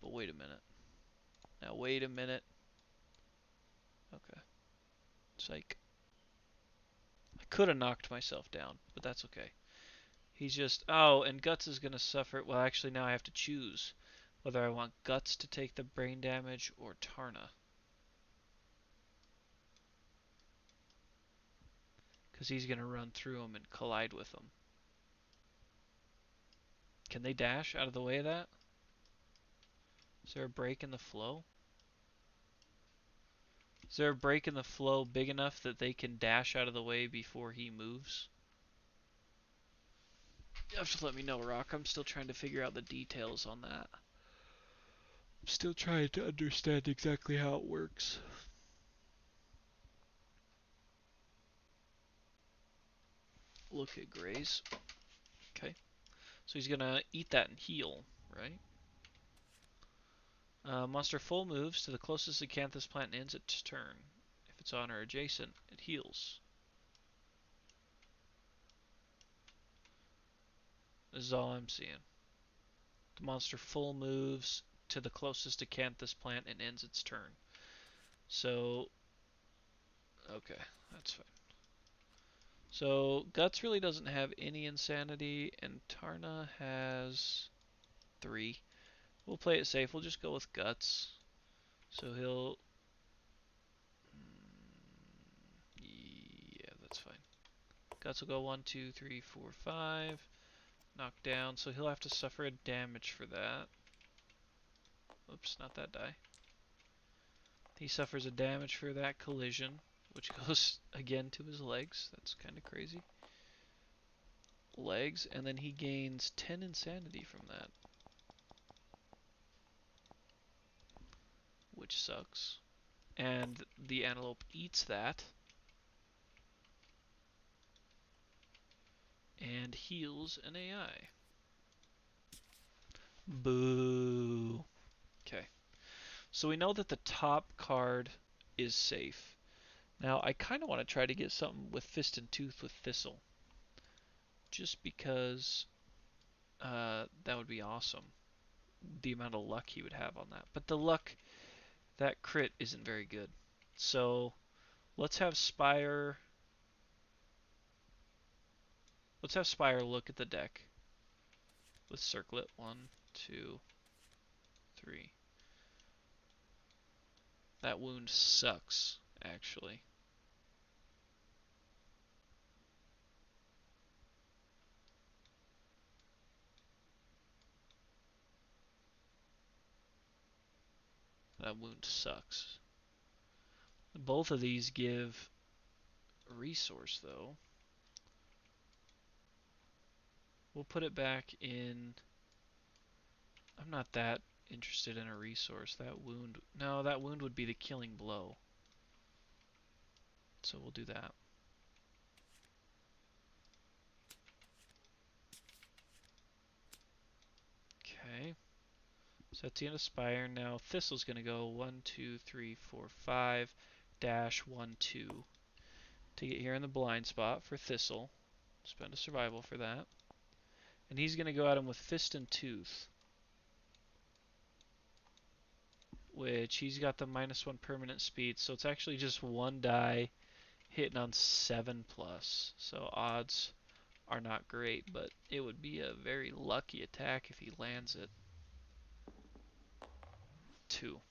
But wait a minute. Now wait a minute. Okay. Psych. I could have knocked myself down, but that's okay. He's just... Oh, and Guts is going to suffer... Well, actually now I have to choose whether I want Guts to take the brain damage or Tarna. Because he's going to run through him and collide with him. Can they dash out of the way of that? Is there a break in the flow? Is there a break in the flow big enough that they can dash out of the way before he moves? You have to let me know, Rock. I'm still trying to figure out the details on that. I'm still trying to understand exactly how it works. Look at Graze. Okay. So he's gonna eat that and heal, right? Monster full moves to the closest Acanthus plant and ends its turn. If it's on or adjacent, it heals. This is all I'm seeing. The monster full moves to the closest Acanthus plant and ends its turn. So, okay, that's fine. So, Guts really doesn't have any insanity, and Tarna has 3. We'll play it safe. We'll just go with Guts. So he'll... Yeah, that's fine. Guts will go 1, 2, 3, 4, 5. Knock down. So he'll have to suffer a damage for that. Oops, not that die. He suffers a damage for that collision, which goes again to his legs. That's kind of crazy. Legs, and then he gains 10 insanity from that. Which sucks. And the antelope eats that. And heals an AI. Boo. Okay. So we know that the top card is safe. Now I kind of want to try to get something with Fist and Tooth with Thistle. Just because that would be awesome. The amount of luck he would have on that. But the luck, that crit isn't very good. So let's have Spire. Let's have Spire look at the deck. Let's circle it. 1, 2, 3. That wound sucks, actually. That wound sucks. Both of these give a resource, though. We'll put it back in. I'm not that interested in a resource. That wound. No, that wound would be the killing blow. So we'll do that. Okay. So that's the end of Spire. Now Thistle's going to go 1, 2, 3, 4, 5, dash 1, 2. To get here in the blind spot for Thistle. Spend a survival for that. And he's going to go at him with Fist and Tooth. Which he's got the -1 permanent speed. So it's actually just one die hitting on 7+. So odds are not great, but it would be a very lucky attack if he lands it. 2.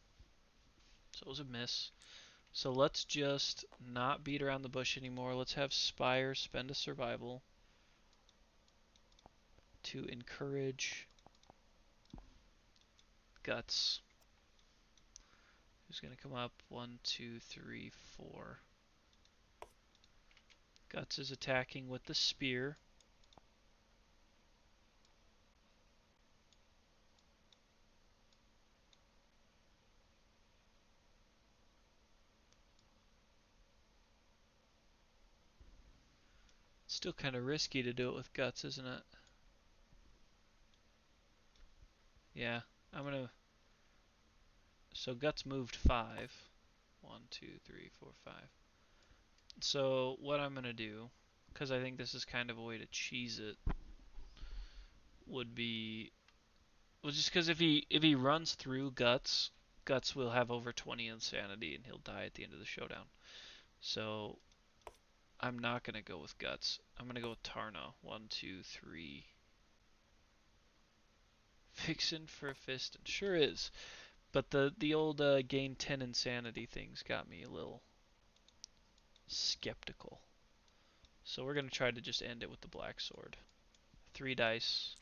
So it was a miss. So let's just not beat around the bush anymore. Let's have Spire spend a survival to encourage Guts. Who's going to come up? 1, 2, 3, 4. Guts is attacking with the spear. Still kind of risky to do it with Guts, isn't it? Yeah, I'm going to... So Guts moved 5. 1, 2, 3, 4, 5. So what I'm going to do, because I think this is kind of a way to cheese it, would be... Well, just because if he runs through Guts, Guts will have over 20 insanity and he'll die at the end of the showdown. So I'm not going to go with Guts. I'm going to go with Tarna. 1, 2, 3. Vixen for a fist. And sure is. But the old gain 10 insanity things got me a little skeptical. So we're going to try to just end it with the black sword. 3 dice.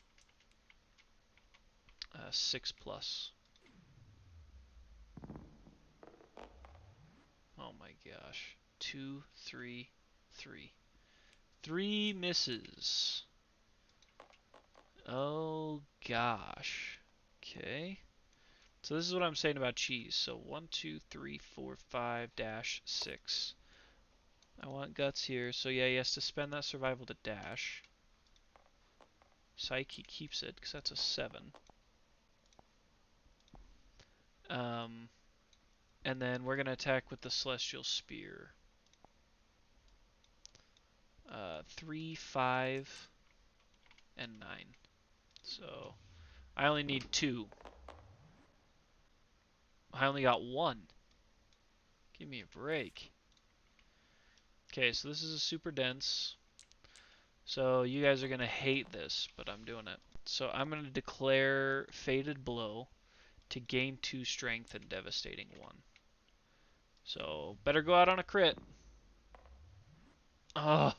6+. Oh my gosh. 2, 3, 3. 3 misses. Oh gosh. Okay. So this is what I'm saying about cheese. So 1, 2, 3, 4, 5, dash 6. I want Guts here. So yeah, he has to spend that survival to dash. Psych, he keeps it because that's a 7. And then we're going to attack with the Celestial Spear. 3, 5, and 9. So I only need 2. I only got 1. Give me a break. Okay, so this is a super dense. So you guys are going to hate this, but I'm doing it. So I'm going to declare Fated Blow to gain 2 strength and devastating 1. So better go out on a crit. Oh,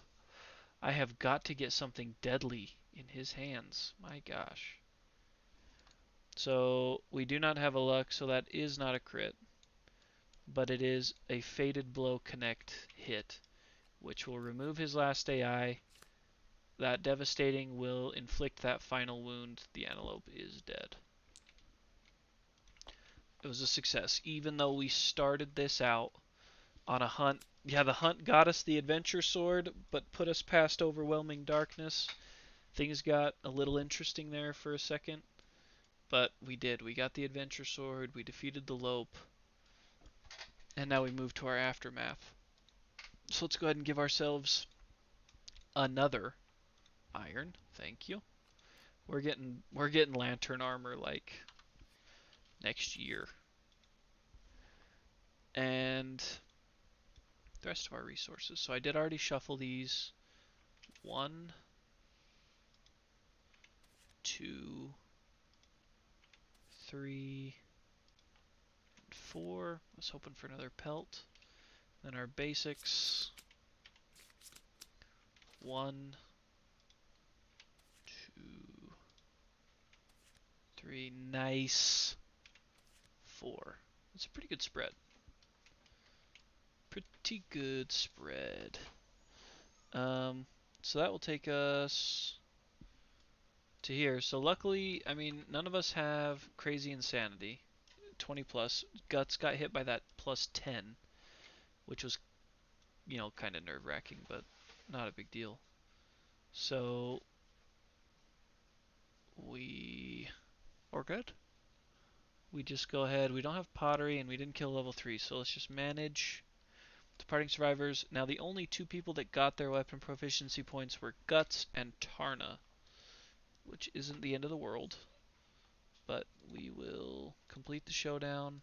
I have got to get something deadly in his hands. My gosh. So we do not have a luck, so that is not a crit. But it is a Fated Blow Connect hit, which will remove his last AI. That devastating will inflict that final wound. The antelope is dead. It was a success, even though we started this out on a hunt. Yeah, the hunt got us the adventure sword, but put us past overwhelming darkness. Things got a little interesting there for a second. But we did. We got the adventure sword, we defeated the Lope, and now we move to our aftermath. So let's go ahead and give ourselves another iron. Thank you. We're getting lantern armor like next year. And the rest of our resources. So I did already shuffle these. 1, 2, 3, 4. I was hoping for another pelt. Then our basics. 1, 2, 3. Nice. 4. It's a pretty good spread. Pretty good spread. So that will take us to here. So luckily, I mean, none of us have crazy insanity. 20 plus. Guts got hit by that plus 10, which was, kind of nerve-wracking, but not a big deal. So we're good. We just go ahead. We don't have pottery, and we didn't kill level 3, so let's just manage departing survivors. Now, the only 2 people that got their weapon proficiency points were Guts and Tarna, which isn't the end of the world. But we will complete the showdown.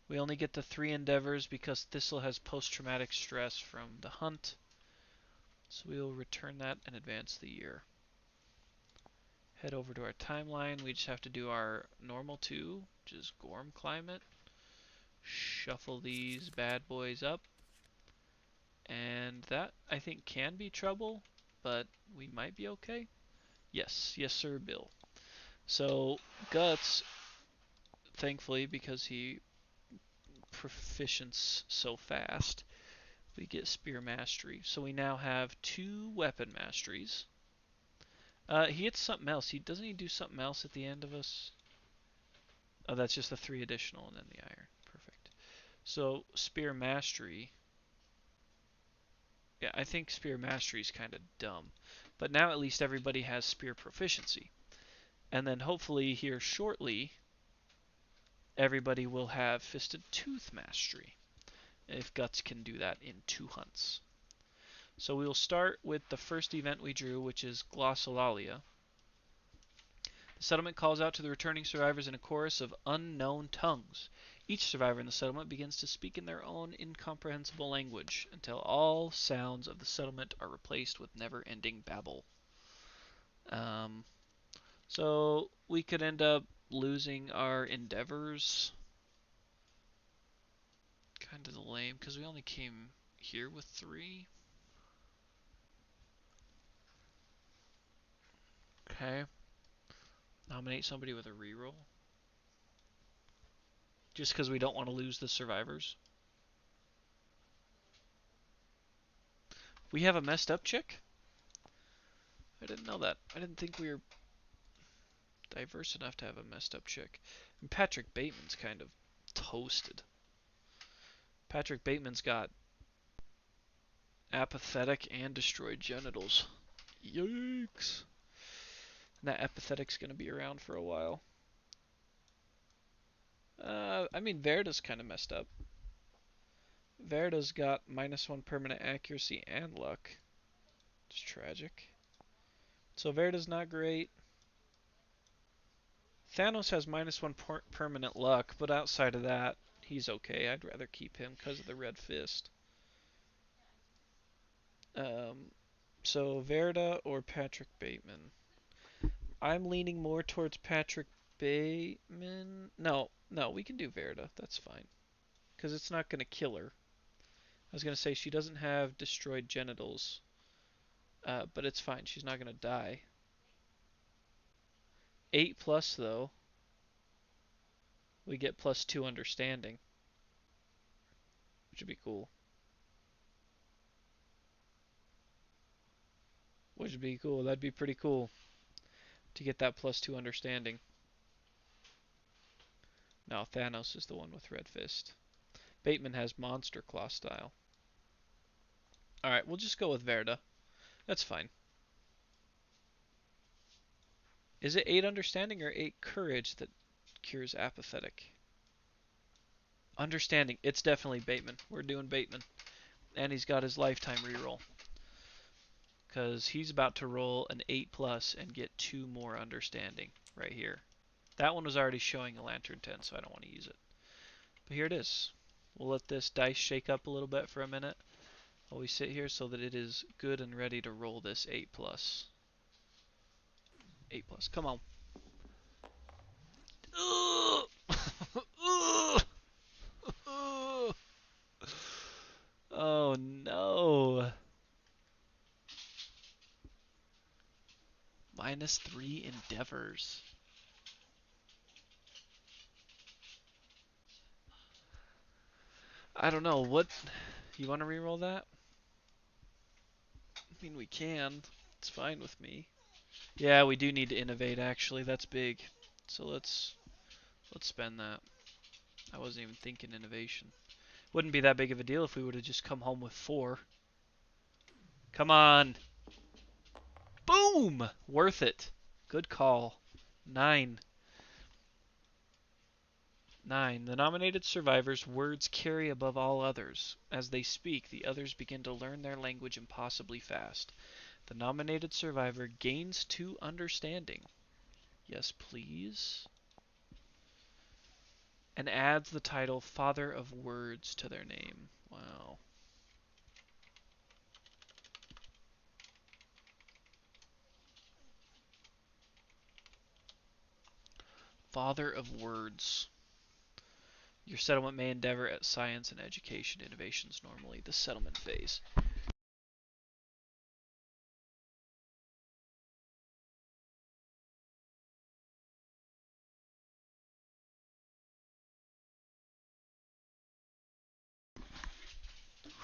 We only get the 3 endeavors because Thistle has post-traumatic stress from the hunt. So we will return that and advance the year. Head over to our timeline. We just have to do our normal 2, which is Gorm Climate. Shuffle these bad boys up. And that, I think, can be trouble, but we might be okay. Yes, yes sir, Bill. So, Guts, thankfully, because he proficients so fast, we get Spear Mastery. So we now have 2 Weapon Masteries. He gets something else. Doesn't he do something else at the end of us? Oh, that's just the 3 additional and then the iron. Perfect. So Spear Mastery. Yeah, I think Spear Mastery is kind of dumb. But now at least everybody has Spear Proficiency. And then hopefully here shortly, everybody will have Fisted Tooth Mastery. If Guts can do that in 2 hunts. So we will start with the first event we drew, which is Glossolalia. The settlement calls out to the returning survivors in a chorus of unknown tongues. Each survivor in the settlement begins to speak in their own incomprehensible language until all sounds of the settlement are replaced with never-ending babble. So we could end up losing our endeavors. Kind of lame, because we only came here with 3. Okay. Nominate somebody with a reroll. Just because we don't want to lose the survivors. We have a messed up chick? I didn't know that. I didn't think we were diverse enough to have a messed up chick. And Patrick Bateman's kind of toasted. Patrick Bateman's got apathetic and destroyed genitals. Yikes. And that apathetic's going to be around for a while. I mean, Verda's kind of messed up. Verda's got -1 permanent accuracy and luck. It's tragic. So Verda's not great. Thanos has -1 permanent luck, but outside of that, he's okay. I'd rather keep him because of the red fist. So Verda or Patrick Bateman? I'm leaning more towards Patrick Bateman. No, we can do Verda. That's fine. Because it's not going to kill her. I was going to say she doesn't have destroyed genitals. But it's fine. She's not going to die. 8 plus, though. We get +2 understanding. Which would be cool. Which would be cool. That'd be pretty cool. To get that +2 understanding. No, Thanos is the one with red fist. Bateman has monster claw style. Alright, we'll just go with Verda. That's fine. Is it 8 understanding or 8 courage that cures apathetic? Understanding. It's definitely Bateman. We're doing Bateman. And he's got his lifetime reroll. Because he's about to roll an 8 plus and get 2 more understanding right here. That one was already showing a Lantern 10, so I don't want to use it. But here it is. We'll let this dice shake up a little bit for a minute while we sit here so that it is good and ready to roll this 8 plus. 8 plus. Come on. Oh no. -3 endeavors. I don't know. What? You want to reroll that? I mean, we can. It's fine with me. Yeah, we do need to innovate, actually. That's big. So let's spend that. I wasn't even thinking innovation. Wouldn't be that big of a deal if we would have just come home with 4. Come on. Boom! Worth it. Good call. 9. 9. The nominated survivor's words carry above all others. As they speak, the others begin to learn their language impossibly fast. The nominated survivor gains 2 understanding. Yes, please. And adds the title Father of Words to their name. Wow. Father of Words. Your settlement may endeavor at science and education innovations normally. The settlement phase.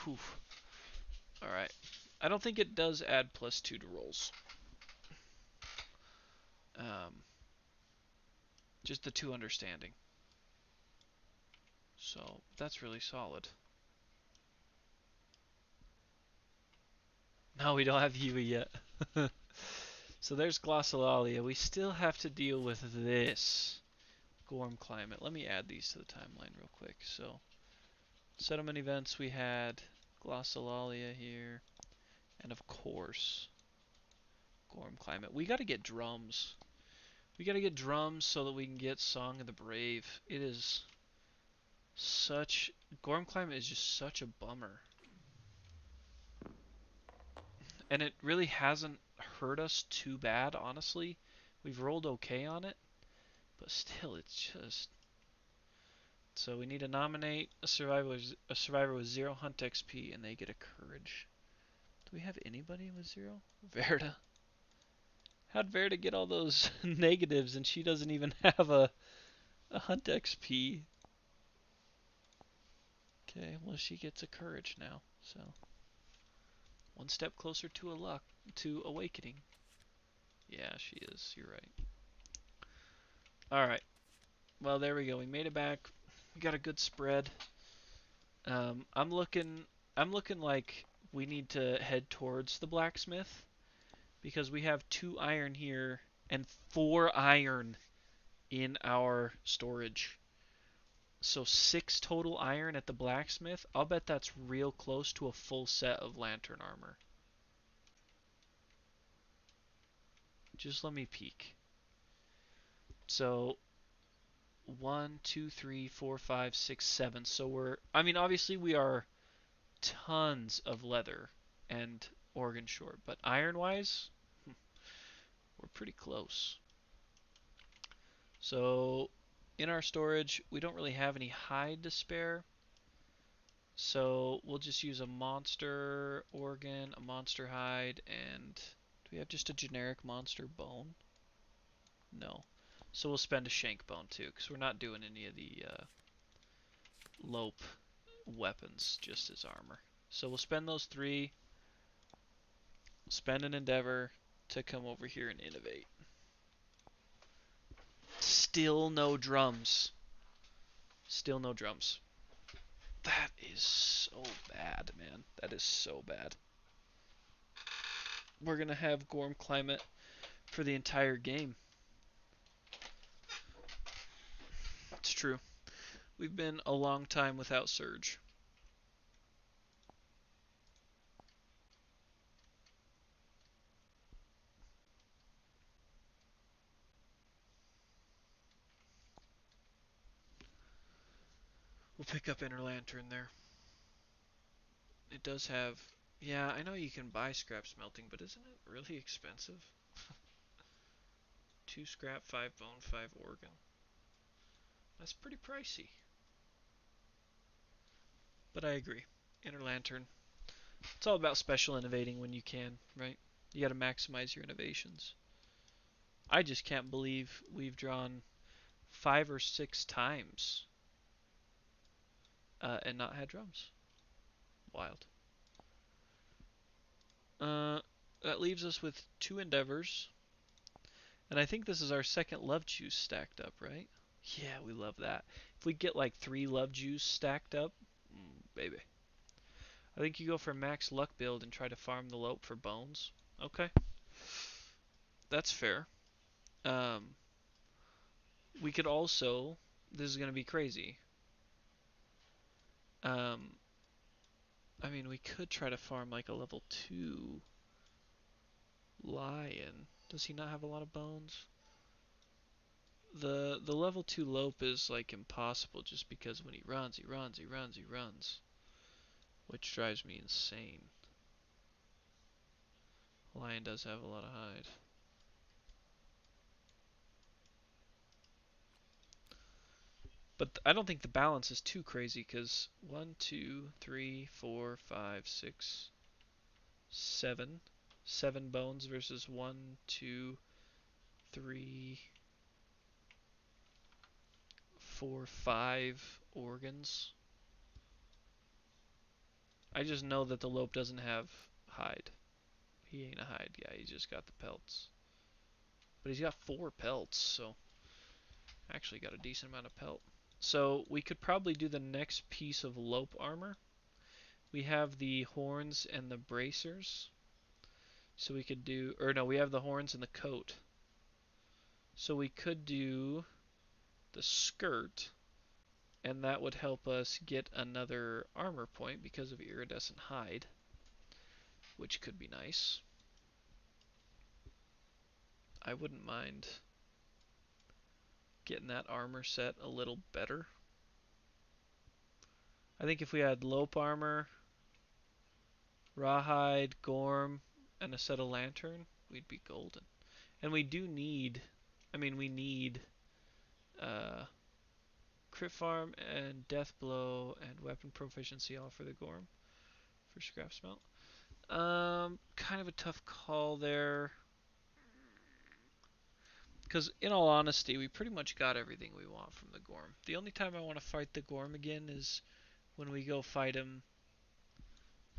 Whew. Alright. I don't think it does add +2 to rolls. Just the 2 understanding. So, that's really solid. No, we don't have Yui yet. So there's Glossolalia. We still have to deal with this. Gorm Climate. Let me add these to the timeline real quick. So, settlement events, we had Glossolalia here. And of course, Gorm Climate. We gotta get drums. We gotta get drums so that we can get Song of the Brave. It is such... Gorm Climate is just such a bummer. And it really hasn't hurt us too bad, honestly. We've rolled okay on it. But still, it's just... So we need to nominate a survivor with 0 hunt XP, and they get a courage. Do we have anybody with 0? Verda. How'd Verda get all those negatives and she doesn't even have a hunt XP? Okay, well she gets a courage now, so 1 step closer to awakening. Yeah, she is. You're right. All right. Well, there we go. We made it back. We got a good spread. I'm looking like we need to head towards the blacksmith because we have 2 iron here and 4 iron in our storage. So 6 total iron at the blacksmith. I'll bet that's real close to a full set of lantern armor. Just let me peek. So 1, 2, 3, 4, 5, 6, 7. So we're, I mean, obviously we are tons of leather and organ short, but iron wise, we're pretty close. So in our storage, we don't really have any hide to spare. So we'll just use a monster organ, a monster hide, and do we have just a generic monster bone? No. So we'll spend a shank bone too, because we're not doing any of the lope weapons, just as armor. So we'll spend those 3, spend an endeavor to come over here and innovate. Still no drums. Still no drums. That is so bad, man. That is so bad. We're going to have Gorm Climate for the entire game. It's true. We've been a long time without Surge. We'll pick up Inner Lantern there. It does have... Yeah, I know you can buy scrap smelting, but isn't it really expensive? 2 scrap, 5 bone, 5 organ. That's pretty pricey. But I agree. Inner Lantern. It's all about special innovating when you can, right? You gotta maximize your innovations. I just can't believe we've drawn 5 or 6 times and not had drums. Wild. Uh, that leaves us with 2 endeavors. And I think this is our second love juice stacked up, right? Yeah, we love that. If we get like 3 love juice stacked up, baby. I think you go for a max luck build and try to farm the lope for bones. Okay, that's fair. Um, we could also, this is going to be crazy. Um, I mean, we could try to farm like a level 2 lion. Does he not have a lot of bones? The level 2 lope is like impossible just because when he runs, he runs, which drives me insane. Lion does have a lot of hide. But I don't think the balance is too crazy because 1, 2, 3, 4, 5, 6, 7. 7 bones versus 1, 2, 3, 4, 5 organs. I just know that the lope doesn't have hide. He ain't a hide guy, he's just got the pelts. But he's got 4 pelts, so actually got a decent amount of pelt. So we could probably do the next piece of lope armor. We have the horns and the bracers. So we could do, or no, we have the horns and the coat. So we could do the skirt, and that would help us get another armor point because of iridescent hide, which could be nice. I wouldn't mind getting that armor set a little better. I think if we had lope armor, rawhide, gorm, and a set of lantern, we'd be golden. And we do need, I mean, we need uh, crit farm and death blow and weapon proficiency all for the gorm for scrap smelt. Kind of a tough call there. Because in all honesty, we pretty much got everything we want from the Gorm. The only time I want to fight the Gorm again is when we go fight him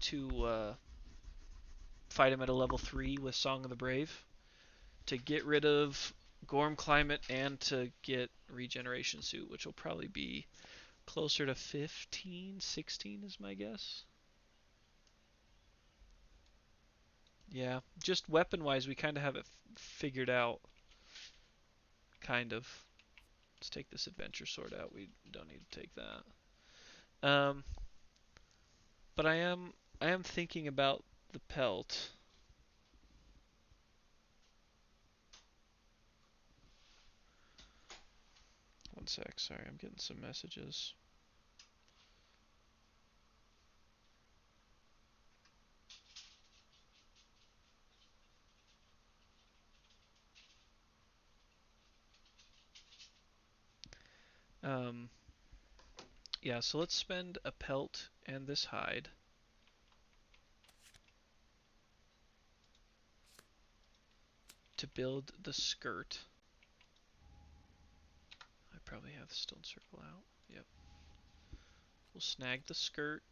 to fight him at a level 3 with Song of the Brave to get rid of Gorm Climate and to get Regeneration Suit, which will probably be closer to 15, 16 is my guess. Yeah, just weapon-wise, we kind of have it figured out. Kind of. Let's take this adventure sword out. We don't need to take that. But I am thinking about the pelt. One sec, sorry, I'm getting some messages. Um, yeah, so let's spend a pelt and this hide. To build the skirt. I probably have the stone circle out. Yep. We'll snag the skirt.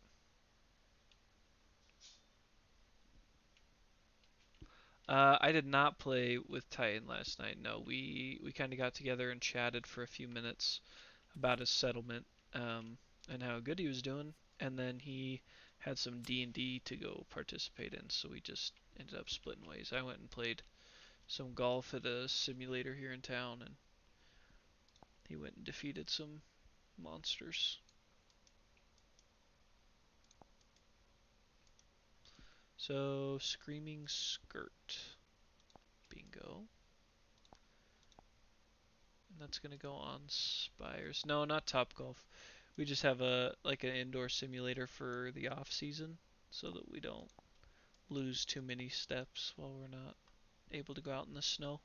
I did not play with Titan last night. No, we kind of got together and chatted for a few minutes about his settlement and how good he was doing, and then he had some D&D to go participate in, so we just ended up splitting ways. I went and played some golf at a simulator here in town, and he went and defeated some monsters. So, Screaming Skirt. Bingo. And that's gonna go on Spires. No, not Topgolf. We just have like an indoor simulator for the off season, so that we don't lose too many steps while we're not able to go out in the snow.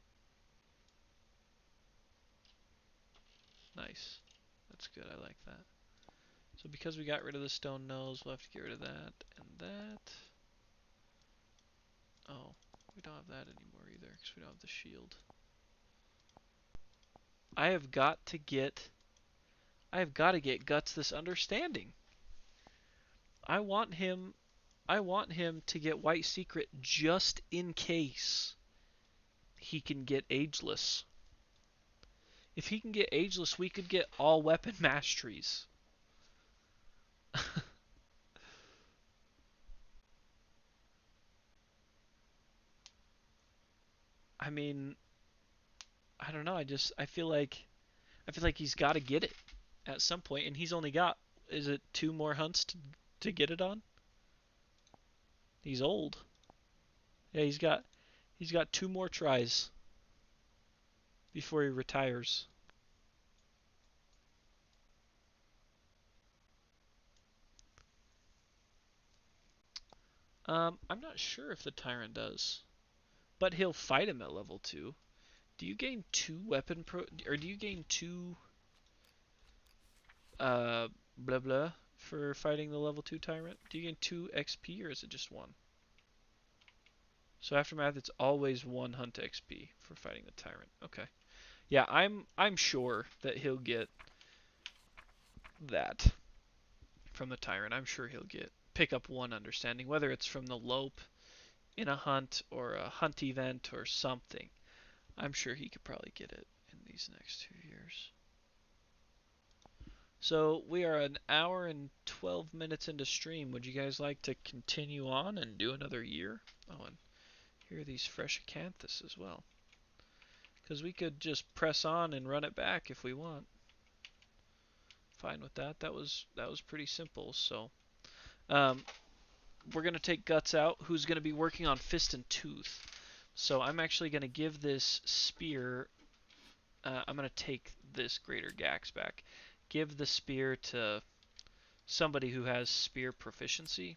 Nice. That's good. I like that. So because we got rid of the stone nose, we'll have to get rid of that and that. Oh, we don't have that anymore either because we don't have the shield. I have got to get Guts this understanding. I want him to get White Secret just in case he can get Ageless. If he can get Ageless, we could get all weapon masteries. I mean, I don't know. I feel like he's got to get it at some point, and he's only got, is it 2 more hunts to get it on? He's old. Yeah, he's got 2 more tries before he retires. I'm not sure if the Tyrant does, but he'll fight him at level 2. Do you gain 2 weapon or do you gain 2 blah blah for fighting the level 2 Tyrant? Do you gain 2 XP or is it just 1? So Aftermath, it's always 1 hunt XP for fighting the Tyrant. Okay. Yeah, I'm sure that he'll get that from the Tyrant. I'm sure he'll pick up 1 understanding, whether it's from the Lope in a hunt or a hunt event or something. I'm sure he could probably get it in these next 2 years. So we are an hour and 12 minutes into stream. Would you guys like to continue on and do another year? Oh, and here are these fresh acanthus as well. Because we could just press on and run it back if we want. Fine with that. That was pretty simple. So we're going to take Guts out, who's going to be working on Fist and Tooth. So I'm actually going to give this spear, I'm going to take this Greater Gax back. Give the spear to somebody who has spear proficiency.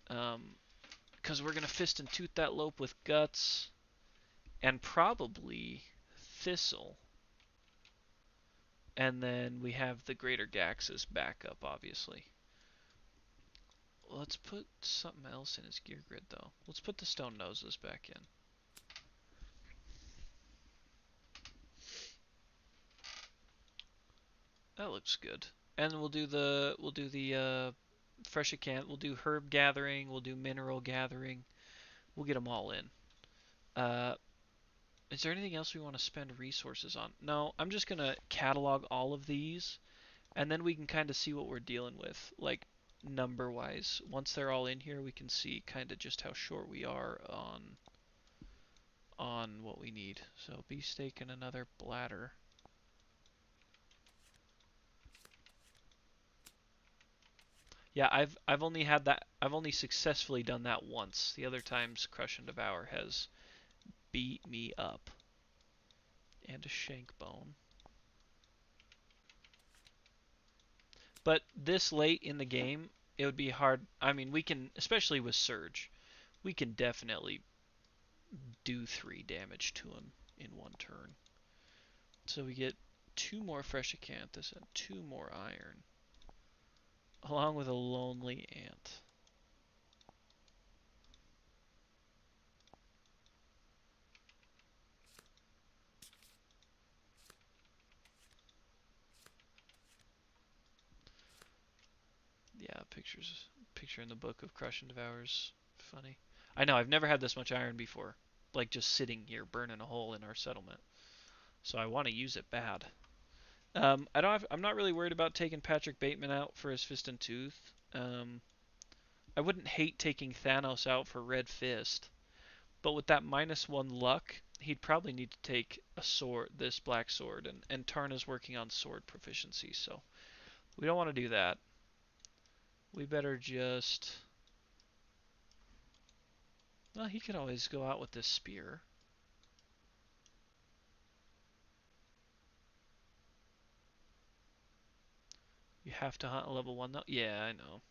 Because we're going to Fist and Tooth that Lope with Guts and probably Thistle. And then we have the Greater Gax as backup, obviously. Let's put something else in his gear grid, though. Let's put the Stone Noses back in. That looks good. And we'll do the fresh account. We'll do herb gathering. We'll do mineral gathering. We'll get them all in. Is there anything else we want to spend resources on? No, I'm just gonna catalog all of these, and then we can kind of see what we're dealing with, like number-wise. Once they're all in here, we can see kind of just how short we are on what we need. So beefsteak and another bladder. Yeah, I've only had that. I've only successfully done that once. The other times, Crush and Devour has beat me up. And a shank bone. But this late in the game, it would be hard. I mean, we can, especially with Surge, we can definitely do 3 damage to him in 1 turn. So we get 2 more fresh acanthus and 2 more iron, along with a lonely ant. Yeah, picture in the book of Crush and Devour's funny. I know, I've never had this much iron before. Like just sitting here burning a hole in our settlement. So I want to use it bad. I'm not really worried about taking Patrick Bateman out for his Fist and Tooth. I wouldn't hate taking Thanos out for Red Fist. But with that -1 luck, he'd probably need to take a sword, this black sword, and Tarna's working on sword proficiency, so we don't want to do that. We better just... Well, he could always go out with this spear. You have to hunt a level 1 though? Yeah, I know.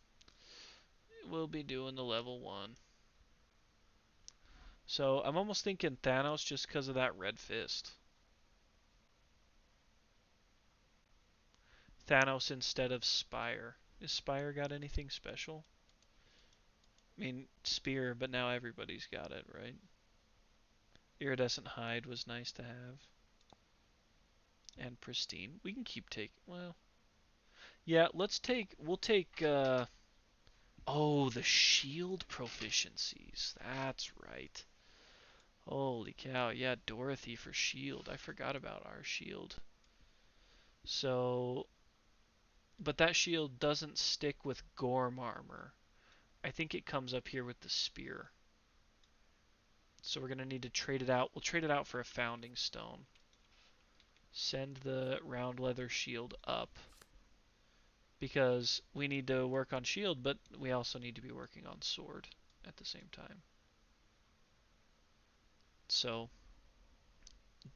We'll be doing the level 1. So I'm almost thinking Thanos just because of that red fist. Thanos instead of Spire. Is Spire got anything special? I mean, Spear, but now everybody's got it, right? Iridescent Hide was nice to have. And Pristine. We can keep taking... Well... Yeah, we'll take, oh, the shield proficiencies. That's right. Holy cow, yeah, Dorothy for shield. I forgot about our shield. So... But that shield doesn't stick with Gorm armor. I think it comes up here with the spear. So we're going to need to trade it out. We'll trade it out for a founding stone. Send the round leather shield up. Because we need to work on shield, but we also need to be working on sword at the same time. So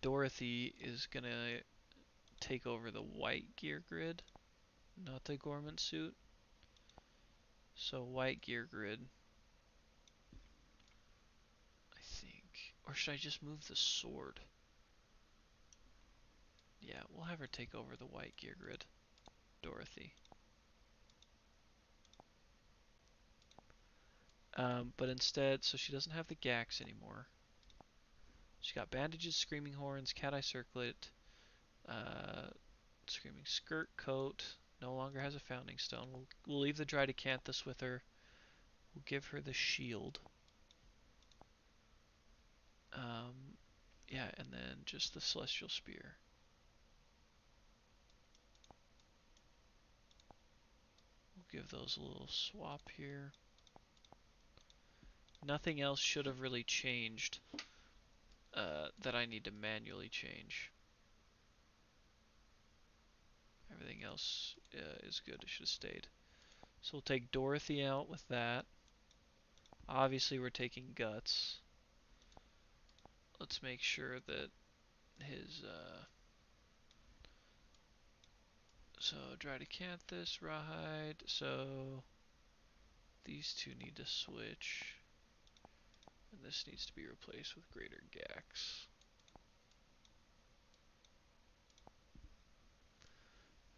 Dorothy is going to take over the white gear grid, not the Gorman suit. So white gear grid, I think. Or should I just move the sword? Yeah, we'll have her take over the white gear grid. Dorothy. But instead, so she doesn't have the Gax anymore. She got bandages, screaming horns, cat eye circlet, screaming skirt, coat. No longer has a founding stone. We'll leave the dried acanthus with her. We'll give her the shield. Yeah, and then just the celestial spear. We'll give those a little swap here. Nothing else should have really changed that I need to manually change. Everything else is good. It should have stayed. So we'll take Dorothy out with that. Obviously we're taking Guts. Let's make sure that his... so dried acanthus, rawhide. So these two need to switch. And this needs to be replaced with greater Gax.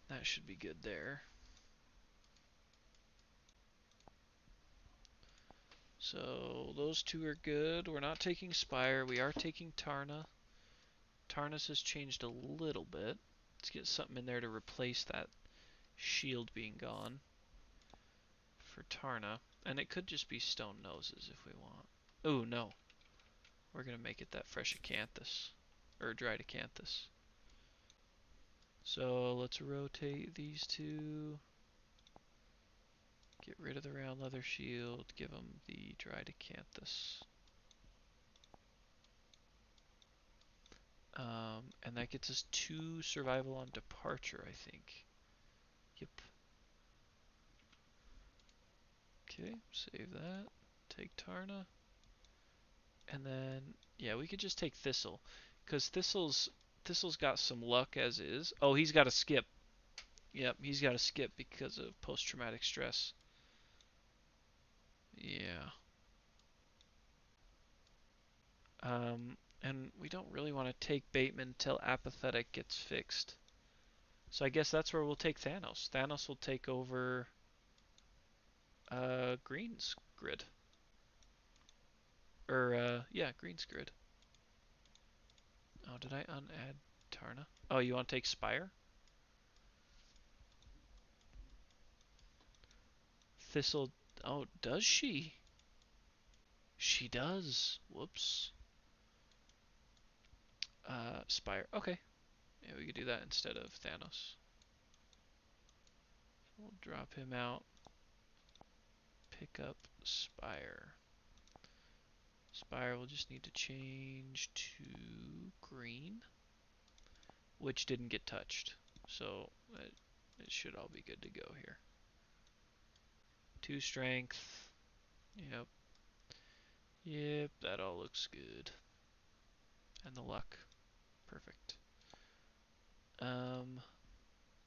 That should be good there. So those two are good. We're not taking Spire. We are taking Tarna. Tarna's has changed a little bit. Let's get something in there to replace that shield being gone for Tarna. And it could just be stone noses if we want. Oh, no. We're going to make it that fresh acanthus. Or dried acanthus. So let's rotate these two. Get rid of the round leather shield. Give them the dried acanthus. And that gets us 2 survival on departure, I think. Yep. Okay, save that. Take Tarna. And then, yeah, we could just take Thistle. Because Thistle's got some luck as is. Oh, he's got to skip. Yep, he's got to skip because of post-traumatic stress. Yeah. And we don't really want to take Bateman till Apathetic gets fixed. So I guess that's where we'll take Thanos. Thanos will take over Green's grid. Or, yeah, Green's grid. Oh, did I unadd Tarna? Oh, you want to take Spire? Thistle... Oh, does she? She does. Whoops. Spire. Okay. Yeah, we could do that instead of Thanos. We'll drop him out. Pick up Spire. Spire will just need to change to green, which didn't get touched. So it should all be good to go here. 2 strength. Yep. Yep, that all looks good. And the luck. Perfect.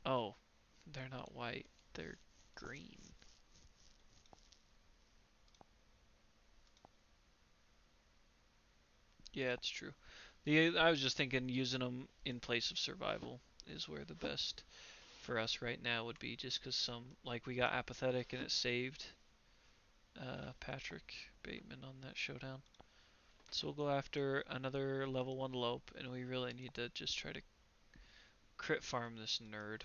Oh, they're not white. They're green. Yeah, it's true. I was just thinking using them in place of survival is where the best for us right now would be, just because like we got apathetic and it saved Patrick Bateman on that showdown. So we'll go after another level 1 Lope, and we really need to just try to crit farm this nerd.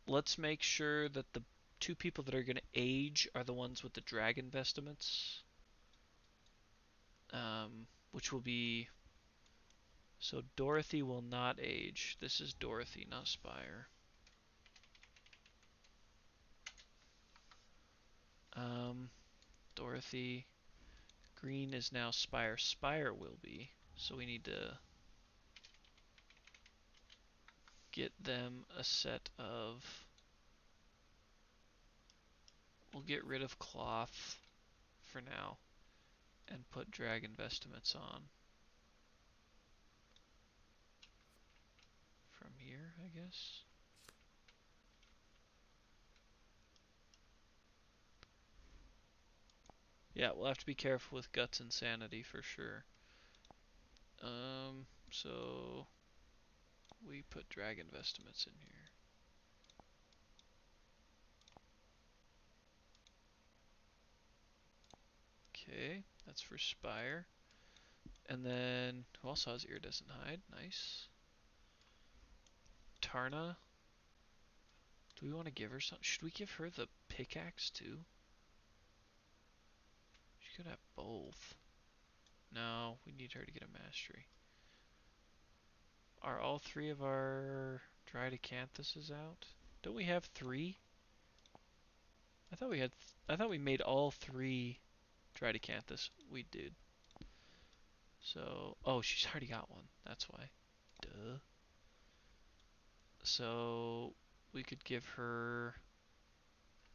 Let's make sure that the 2 people that are going to age are the ones with the dragon vestments. Which will be... So Dorothy will not age. This is Dorothy, not Spire. Dorothy. Green is now Spire. Spire will be. So we need to get them a set of... We'll get rid of cloth for now and put dragon vestments on. From here, I guess. Yeah, we'll have to be careful with Guts and Sanity for sure. So we put dragon vestments in here. Okay, that's for Spire. And then, who also has Iridescent Hide? Nice. Tarna. Do we want to give her some? Should we give her the pickaxe too? She could have both. No, we need her to get a mastery. Are all 3 of our Dried Acanthuses out? Don't we have 3? I thought we had. I thought we made all 3 Dried Acanthus. We did. So, oh, she's already got one. That's why. Duh. So we could give her.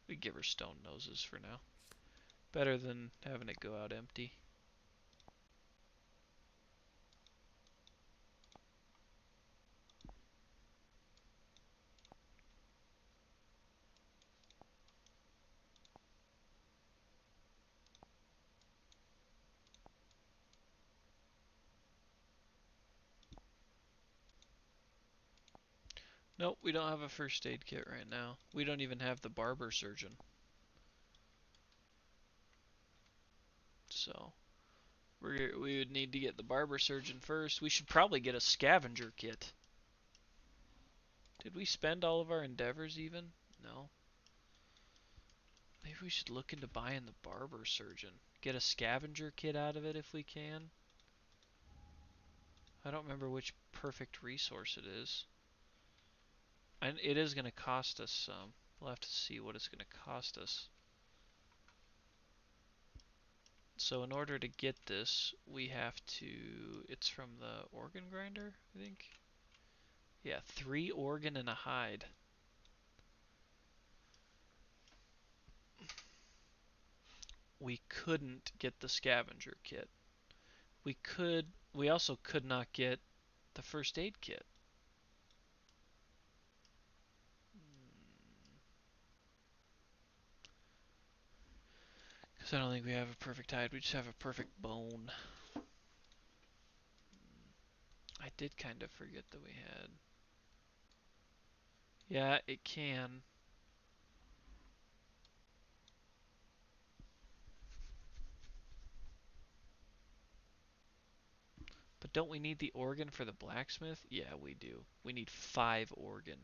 We give her stone noses for now. Better than having it go out empty. Nope, we don't have a first aid kit right now. We don't even have the barber surgeon. So we would need to get the barber surgeon first. We should probably get a scavenger kit. Did we spend all of our endeavors even? No. Maybe we should look into buying the barber surgeon. Get a scavenger kit out of it if we can. I don't remember which perfect resource it is. And it is going to cost us some. We'll have to see what it's going to cost us. So in order to get this, we have to... It's from the organ grinder, I think? Yeah, 3 organ and a hide. We couldn't get the scavenger kit. We also could not get the first aid kit. Because I don't think we have a perfect hide, we just have a perfect bone. I did kind of forget that we had. Yeah, it can. But don't we need the organ for the blacksmith? Yeah, we do. We need 5 organ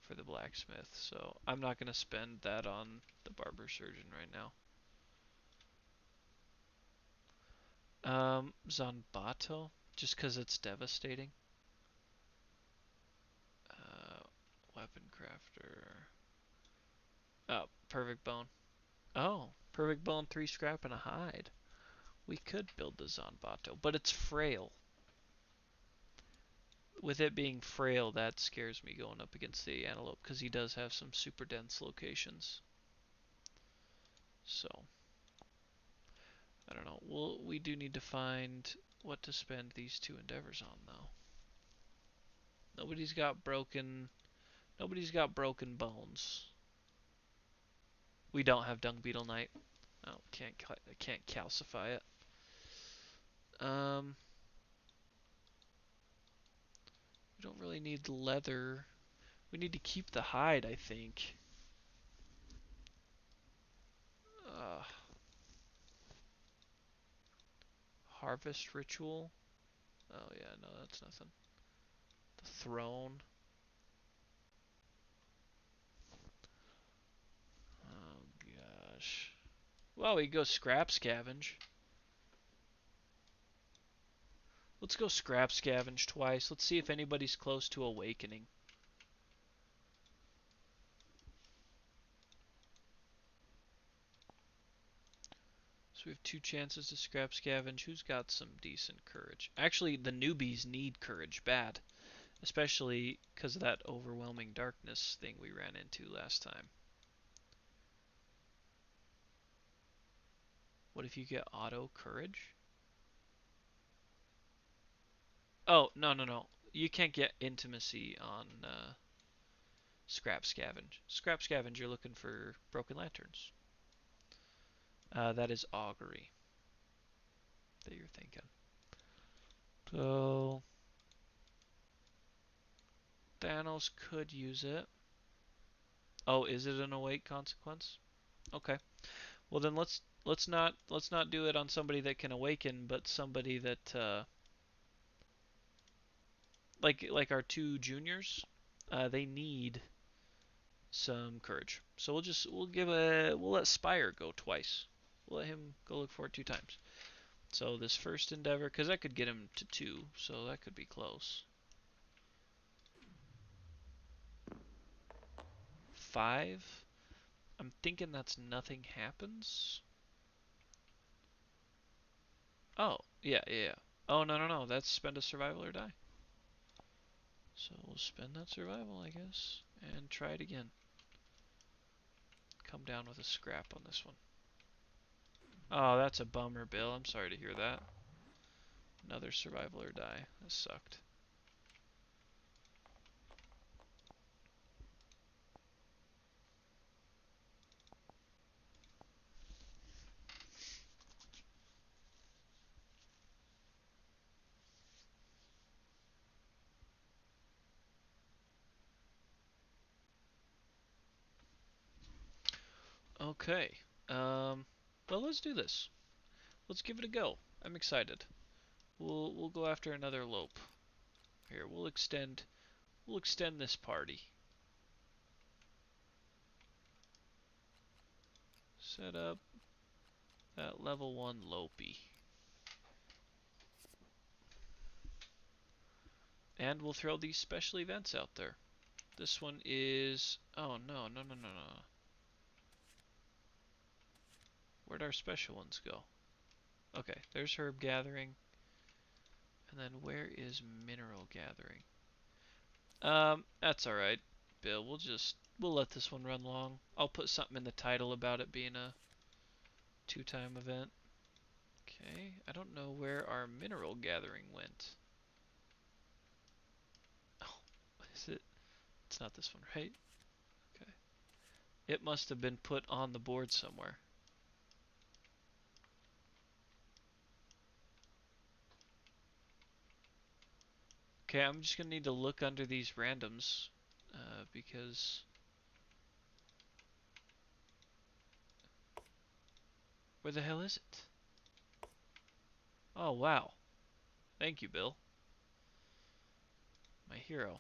for the blacksmith. So I'm not going to spend that on the barber surgeon right now. Zanbato, just because it's devastating. Weapon crafter. Oh, perfect bone. Oh, Perfect bone, 3 scrap, and a hide. We could build the Zanbato, but it's frail. With it being frail, that scares me going up against the antelope, because he does have some super dense locations. So, I don't know. We do need to find what to spend these 2 endeavors on, though. Nobody's got broken bones. We don't have dung beetle night. Oh, can't calcify it. We don't really need leather. We need to keep the hide, I think. Uh, harvest ritual. Oh yeah, no, that's nothing. The throne. Oh gosh. Well, we go scrap scavenge. Let's go scrap scavenge twice. Let's see if anybody's close to awakening. So we have 2 chances to scrap scavenge. Who's got some decent courage? Actually, the newbies need courage bad. Especially because of that overwhelming darkness thing we ran into last time. What if you get auto courage? Oh, no. You can't get intimacy on scrap scavenge. Scrap scavenge, you're looking for broken lanterns. That is augury that you're thinking. So Thanos could use it. Oh, is it an awake consequence? Okay. Well then let's not do it on somebody that can awaken, but somebody that like our 2 juniors, they need some courage. So we'll let Spire go twice. We'll let him go look for it 2 times. So this first endeavor, because that could get him to 2, so that could be close. 5. I'm thinking that's nothing happens. Oh, yeah. Oh, no. That's spend a survival or die. So we'll spend that survival, I guess, and try it again. Come down with a scrap on this one. Oh, that's a bummer, Bill. I'm sorry to hear that. Another survival or die. That sucked. Okay. Well, let's do this. Let's give it a go. I'm excited. We'll go after another lope. Here, we'll extend this party. Set up that level 1 Lopey. And we'll throw these special events out there. This one is... Oh, no. Where'd our special ones go? Okay, there's herb gathering. And then where is mineral gathering? That's alright, Bill. We'll let this one run long. I'll put something in the title about it being a 2-time event. Okay, I don't know where our mineral gathering went. Oh, is it? It's not this one, right? Okay. It must have been put on the board somewhere. Okay, I'm just gonna need to look under these randoms, because... Where the hell is it? Oh, wow. Thank you, Bill. My hero.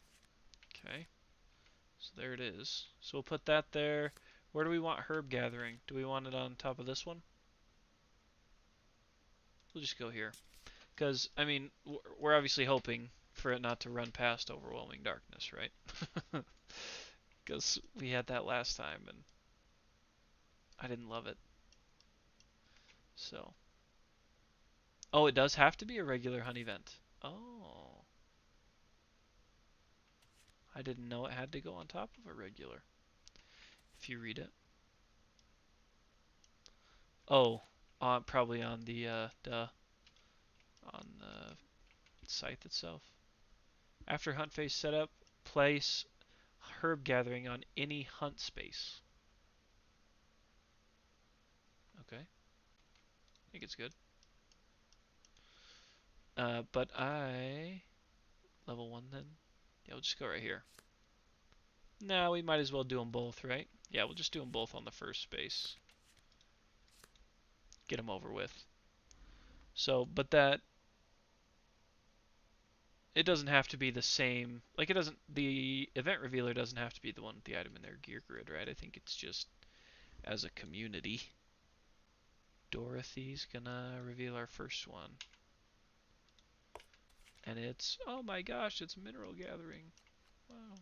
Okay. So there it is. So we'll put that there. Where do we want herb gathering? Do we want it on top of this one? We'll just go here. Because, I mean, we're obviously hoping for it not to run past overwhelming darkness, right? Because we had that last time, and I didn't love it. So, oh, it does have to be a regular honey vent. Oh, I didn't know it had to go on top of a regular. If you read it. Oh, probably on the on the scythe itself. After hunt phase setup, place herb gathering on any hunt space. Okay, I think it's good. But I level 1 then. Yeah, we'll just go right here. Now we might as well do them both, right? Yeah, we'll just do them both on the first space. Get them over with. So, but that it doesn't have to be the same. Like it doesn't. The event revealer doesn't have to be the one with the item in their gear grid, right? I think it's just as a community. Dorothy's gonna reveal our first one. And it's, oh my gosh, it's mineral gathering. Wow.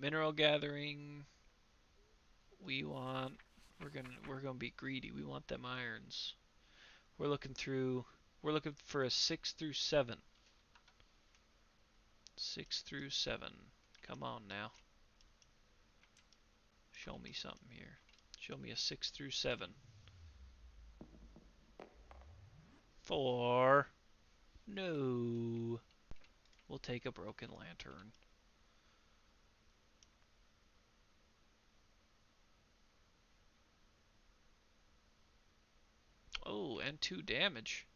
Mineral gathering. We're gonna be greedy. We want them irons. We're looking through we're looking for a 6 through 7. 6 through 7. Come on now. Show me something here. Show me a 6 through 7. 4. No. We'll take a broken lantern. Oh, and 2 damage.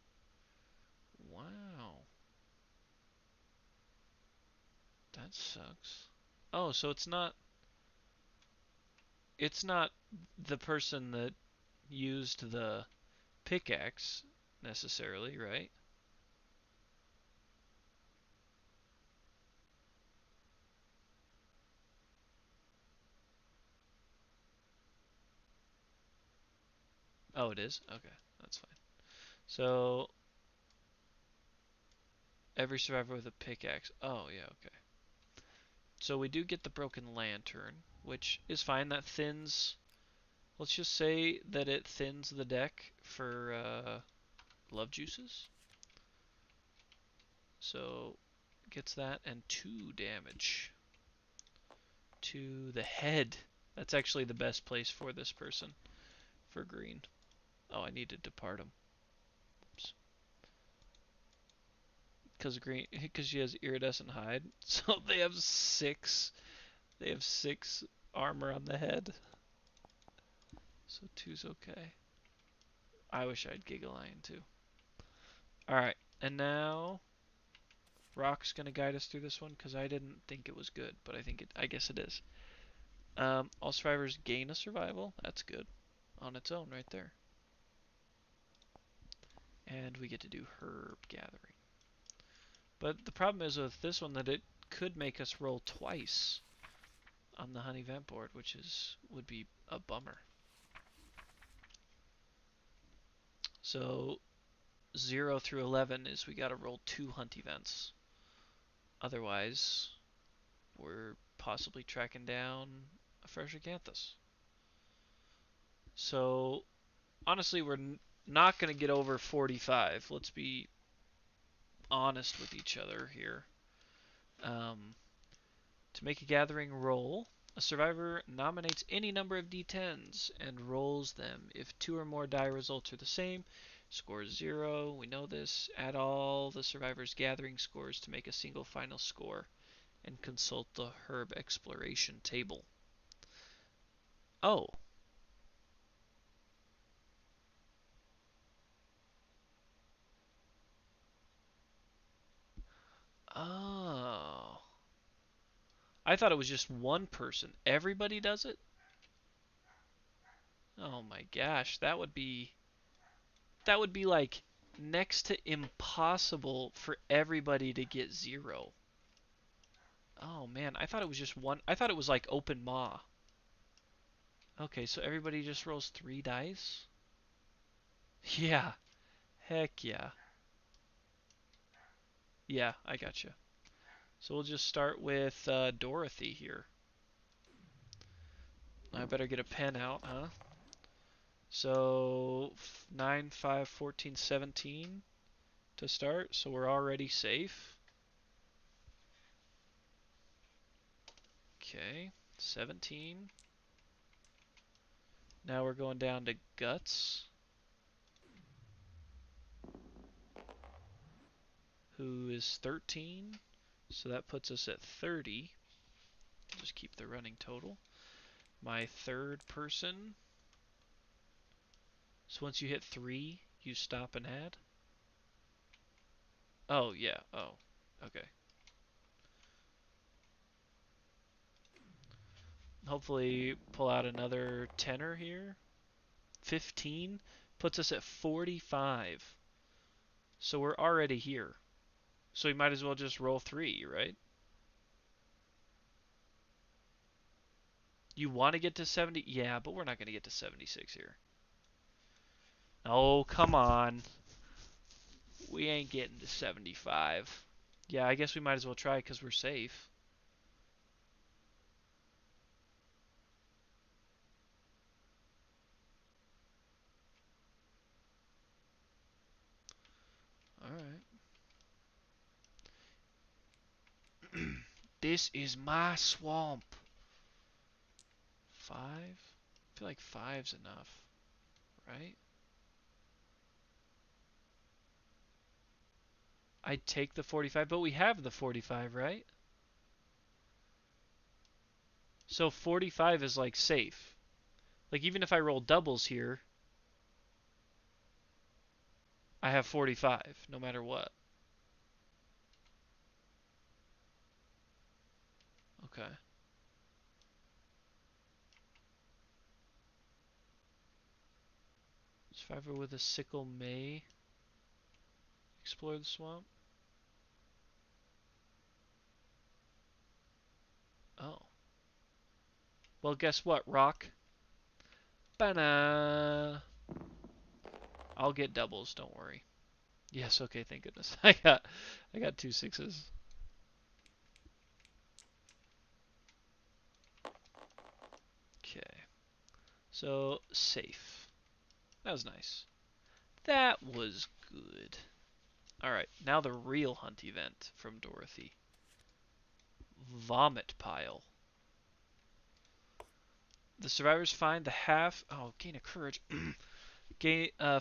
Wow. That sucks. Oh, so it's not the person that used the pickaxe necessarily, right? Oh, it is? Okay, that's fine. So, every survivor with a pickaxe. Oh, yeah, okay. So we do get the broken lantern, which is fine. That thins. Let's just say that it thins the deck for love juices. So, gets that and 2 damage to the head. That's actually the best place for this person for green. Oh, I need to depart him. Oops. Because she has iridescent hide. So they have 6. They have 6 armor on the head. So 2's okay. I wish I had Giga Lion too. Alright, and now Rock's gonna guide us through this one because I didn't think it was good, but I guess it is. All survivors gain a survival. That's good on its own right there. And we get to do herb gathering. But the problem is with this one that it could make us roll twice on the honey vent board, which would be a bummer. So 0 through 11 is we got to roll 2 hunt events. Otherwise, we're possibly tracking down a fresh acanthus. So honestly, we're not going to get over 45. Let's be honest with each other here. To make a gathering roll, a survivor nominates any number of d10s and rolls them. If 2 or more die results are the same, score is 0. We know this. Add all the survivor's gathering scores to make a single final score and consult the herb exploration table. Oh. Oh. I thought it was just one person. Everybody does it? Oh my gosh, that would be like next to impossible for everybody to get 0. Oh man, I thought it was just one. I thought it was like open maw. Okay, so everybody just rolls 3 dice? Yeah. Heck yeah. Yeah, I gotcha. So we'll just start with Dorothy here. I better get a pen out, huh? So 9, 5, 14, 17 to start. So we're already safe. Okay, 17. Now we're going down to Guts, who is 13. So that puts us at 30. Just keep the running total. My third person. So once you hit 3, you stop and add. Oh, yeah. Oh, okay. Hopefully pull out another tenner here. 15 puts us at 45. So we're already here. So we might as well just roll 3, right? You want to get to 70? Yeah, but we're not going to get to 76 here. Oh, come on. We ain't getting to 75. Yeah, I guess we might as well try because we're safe. Alright. This is my swamp. 5? I feel like 5's enough, right? I'd take the 45, but we have the 45, right? So 45 is like safe. Like even if I roll doubles here, I have 45 no matter what. Okay. Survivor with a sickle may explore the swamp. Oh. Well, guess what, Rock? Ba-na! I'll get doubles, don't worry. Yes, okay, thank goodness. I got 2 6s. Okay. So, safe. That was nice. That was good. Alright, now the real hunt event from Dorothy. Vomit pile. The survivors find the half... Oh, gain a courage.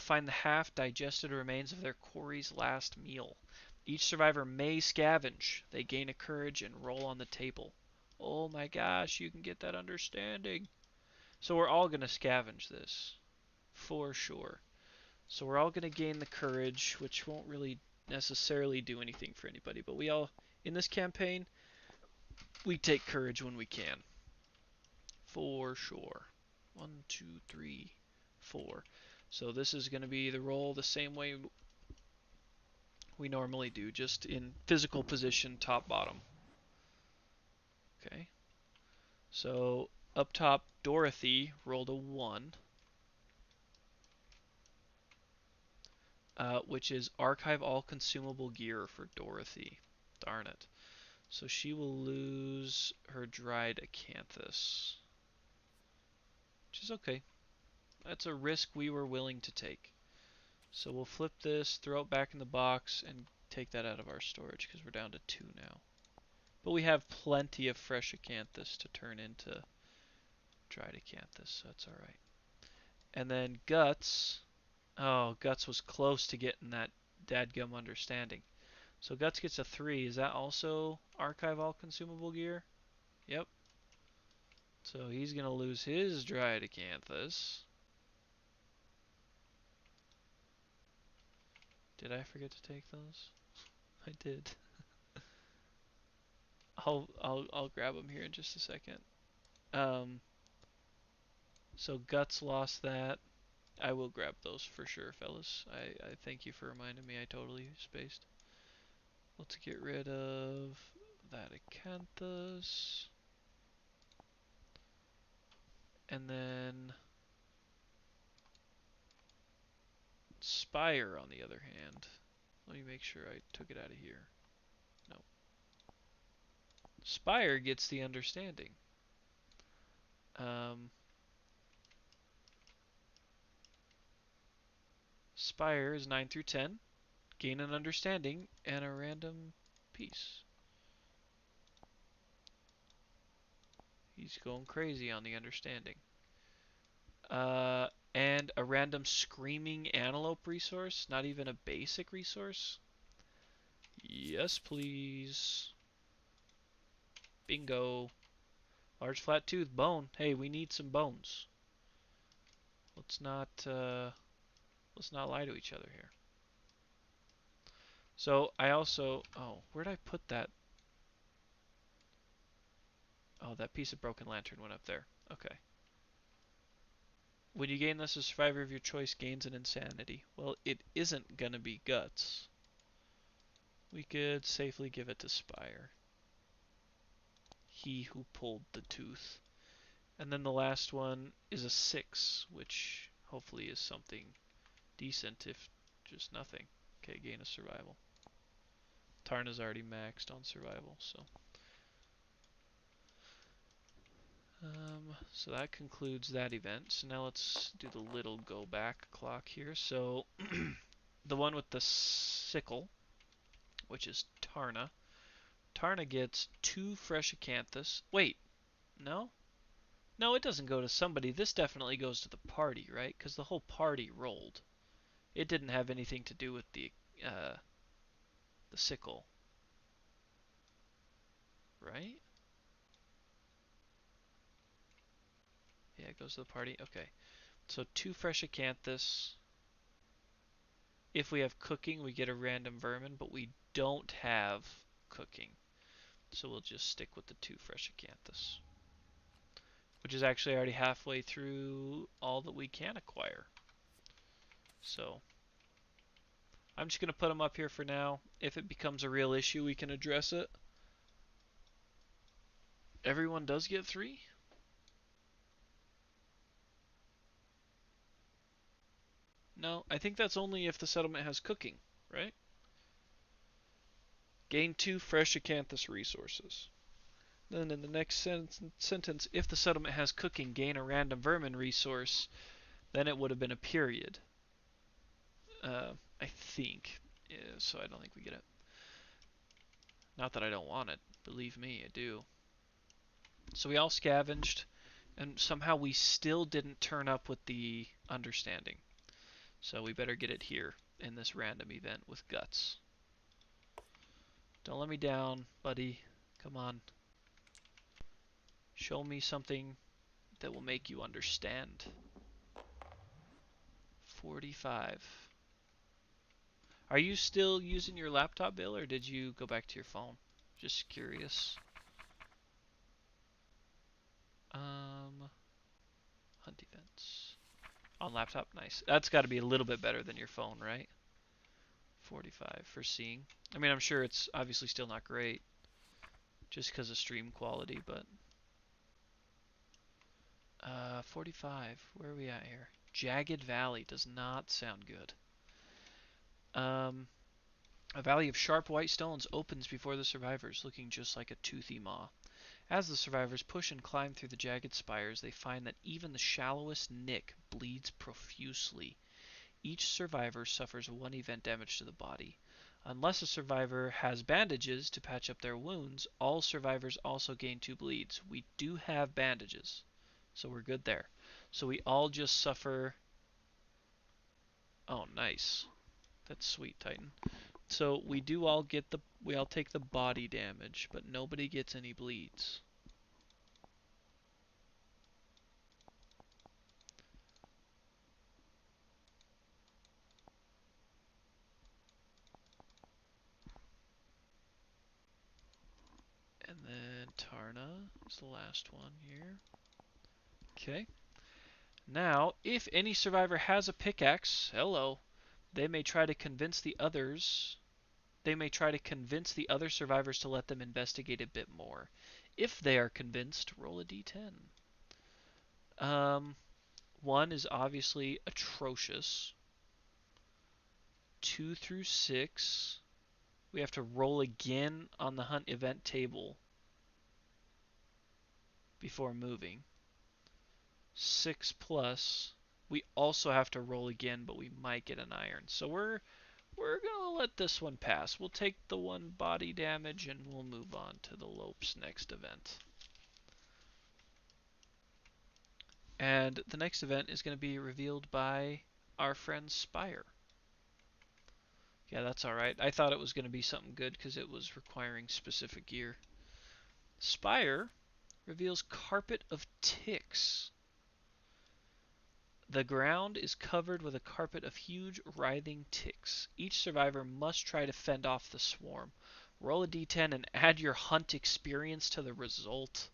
Find the half digested remains of their quarry's last meal. Each survivor may scavenge. They gain a courage and roll on the table. Oh my gosh, you can get that understanding. So we're all going to scavenge this. For sure. So we're all going to gain the courage, which won't really necessarily do anything for anybody. But we all, in this campaign, we take courage when we can. For sure. 1, 2, 3, 4. So this is going to be the roll the same way we normally do, just in physical position, top, bottom. Okay. So up top, Dorothy rolled a 1, which is archive all consumable gear for Dorothy. Darn it. So she will lose her dried acanthus, which is okay. That's a risk we were willing to take. So we'll flip this, throw it back in the box, and take that out of our storage because we're down to 2 now. But we have plenty of fresh acanthus to turn into dried acanthus, so that's alright. And then Guts. Oh, Guts was close to getting that dadgum understanding. So Guts gets a 3. Is that also archive all consumable gear? Yep. So he's going to lose his dried acanthus. Did I forget to take those? I did. I'll grab them here in just a second. So Guts lost that. I will grab those for sure, fellas. I thank you for reminding me. I totally spaced. Let's get rid of that acanthus. And then Spire, on the other hand. Let me make sure I took it out of here. No. Spire gets the understanding. Spire is 9 through 10. Gain an understanding and a random piece. He's going crazy on the understanding. And a random screaming antelope resource, not even a basic resource. Yes, please. Bingo. Large flat tooth bone. Hey, we need some bones. Let's not lie to each other here. So I also, oh, where'd I put that? Oh, that piece of broken lantern went up there. Okay. When you gain this, a survivor of your choice gains an insanity. Well, it isn't gonna be guts. We could safely give it to Spire. He who pulled the tooth. And then the last one is a 6, which hopefully is something decent, if just nothing. Okay, gain a survival. Tarna's already maxed on survival, so. So that concludes that event. So now let's do the little go back clock here. So the one with the sickle, which is Tarna. Tarna gets 2 fresh acanthus. Wait, no? No, it doesn't go to somebody. This definitely goes to the party, right? Because the whole party rolled. It didn't have anything to do with the sickle, right? Yeah, it goes to the party. Okay. So 2 fresh acanthus. If we have cooking, we get a random vermin, but we don't have cooking. So we'll just stick with the 2 fresh acanthus, which is actually already halfway through all that we can acquire. So I'm just going to put them up here for now. If it becomes a real issue, we can address it. Everyone does get 3? No, I think that's only if the settlement has cooking, right? Gain 2 fresh acanthus resources. Then in the next sentence, if the settlement has cooking, gain a random vermin resource. Then it would have been a period. I think. Yeah, so I don't think we get it. Not that I don't want it. Believe me, I do. So we all scavenged, and somehow we still didn't turn up with the understanding. So we better get it here in this random event with guts. Don't let me down, buddy. Come on. Show me something that will make you understand. 45. Are you still using your laptop, Bill, or did you go back to your phone? Just curious. Hunt events. On laptop, nice. That's got to be a little bit better than your phone, right? 45 for seeing. I mean, I'm sure it's obviously still not great, just because of stream quality, but 45. Where are we at here? Jagged Valley does not sound good. A valley of sharp white stones opens before the survivors, looking just like a toothy maw. As the survivors push and climb through the jagged spires, they find that even the shallowest nick bleeds profusely. Each survivor suffers 1 event damage to the body. Unless a survivor has bandages to patch up their wounds, all survivors also gain 2 bleeds. We do have bandages, so we're good there. So we all just suffer... Oh, nice. That's sweet, Titan. So we do all get the... We all take the body damage, but nobody gets any bleeds. And then Tarna is the last one here. Okay. Now, if any survivor has a pickaxe, hello, they may try to convince the others. They may try to convince the other survivors to let them investigate a bit more. If they are convinced, roll a d10. 1 is obviously atrocious. 2 through 6, we have to roll again on the hunt event table before moving. 6 plus We also have to roll again, but we might get an iron. So we're gonna let this one pass. We'll take the 1 body damage and we'll move on to the Lopes next event. And the next event is going to be revealed by our friend Spire. Yeah, that's alright. I thought it was going to be something good because it was requiring specific gear. Spire reveals Carpet of Ticks. The ground is covered with a carpet of huge, writhing ticks. Each survivor must try to fend off the swarm. Roll a d10 and add your hunt experience to the result.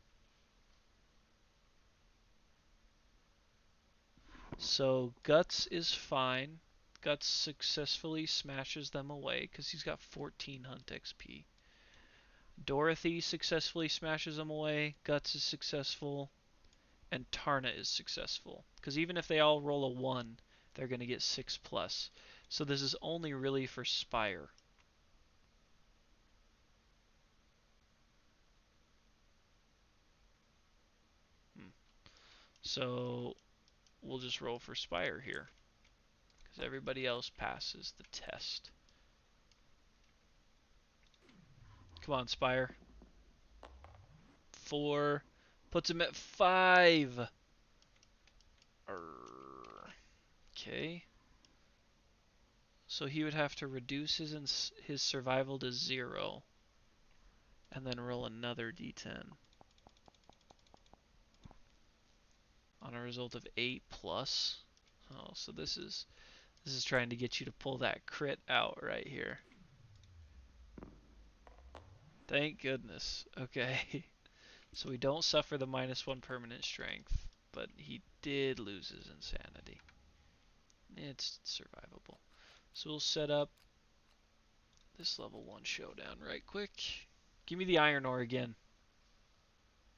So Guts is fine. Guts successfully smashes them away because he's got 14 hunt XP. Dorothy successfully smashes them away. Guts is successful. And Tarna is successful. Because even if they all roll a 1, they're going to get 6 plus. So this is only really for Spire. So we'll just roll for Spire here. Because everybody else passes the test. Come on, Spire. 4. Puts him at 5. Okay. So he would have to reduce his survival to 0. And then roll another d10. On a result of 8 plus. Oh, so this is trying to get you to pull that crit out right here. Thank goodness. Okay. So we don't suffer the -1 permanent strength, but he did lose his insanity. It's survivable. So we'll set up this level 1 showdown right quick. Give me the iron ore again.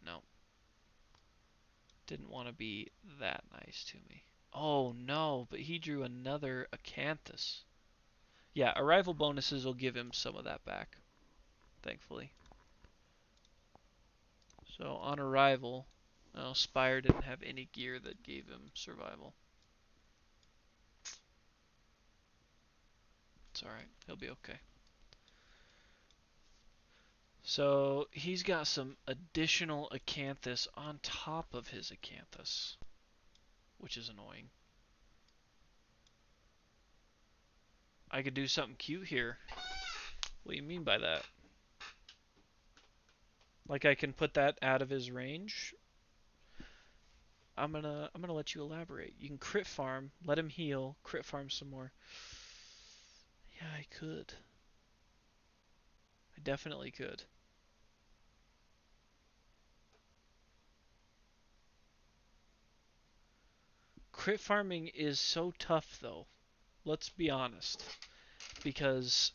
No. Didn't want to be that nice to me. Oh no, but he drew another Acanthus. Yeah, arrival bonuses will give him some of that back, thankfully. So on arrival, Spire didn't have any gear that gave him survival. It's alright, he'll be okay. So he's got some additional Acanthus on top of his Acanthus, which is annoying. I could do something cute here. What do you mean by that? Like I can put that out of his range? I'm gonna let you elaborate. You can crit farm, let him heal, crit farm some more. Yeah, I could. I definitely could. Crit farming is so tough though. Let's be honest. Because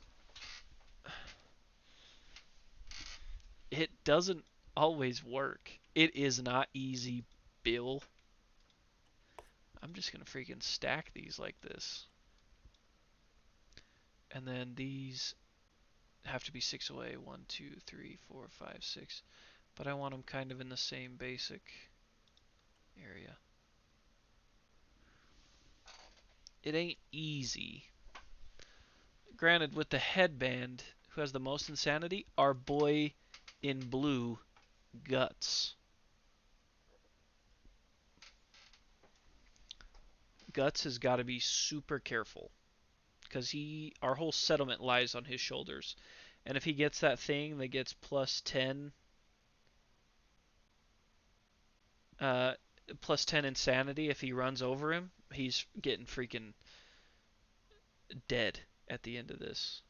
it doesn't always work. It is not easy, Bill. I'm just gonna freaking stack these like this. And then these have to be 6 away. 1, 2, 3, 4, 5, 6. But I want them kind of in the same basic area. It ain't easy. Granted, with the headband, who has the most insanity? Our boy in blue, Guts. Guts has got to be super careful. Because our whole settlement lies on his shoulders. And if he gets that thing that gets plus 10, plus 10 insanity, if he runs over him, he's getting freaking dead at the end of this.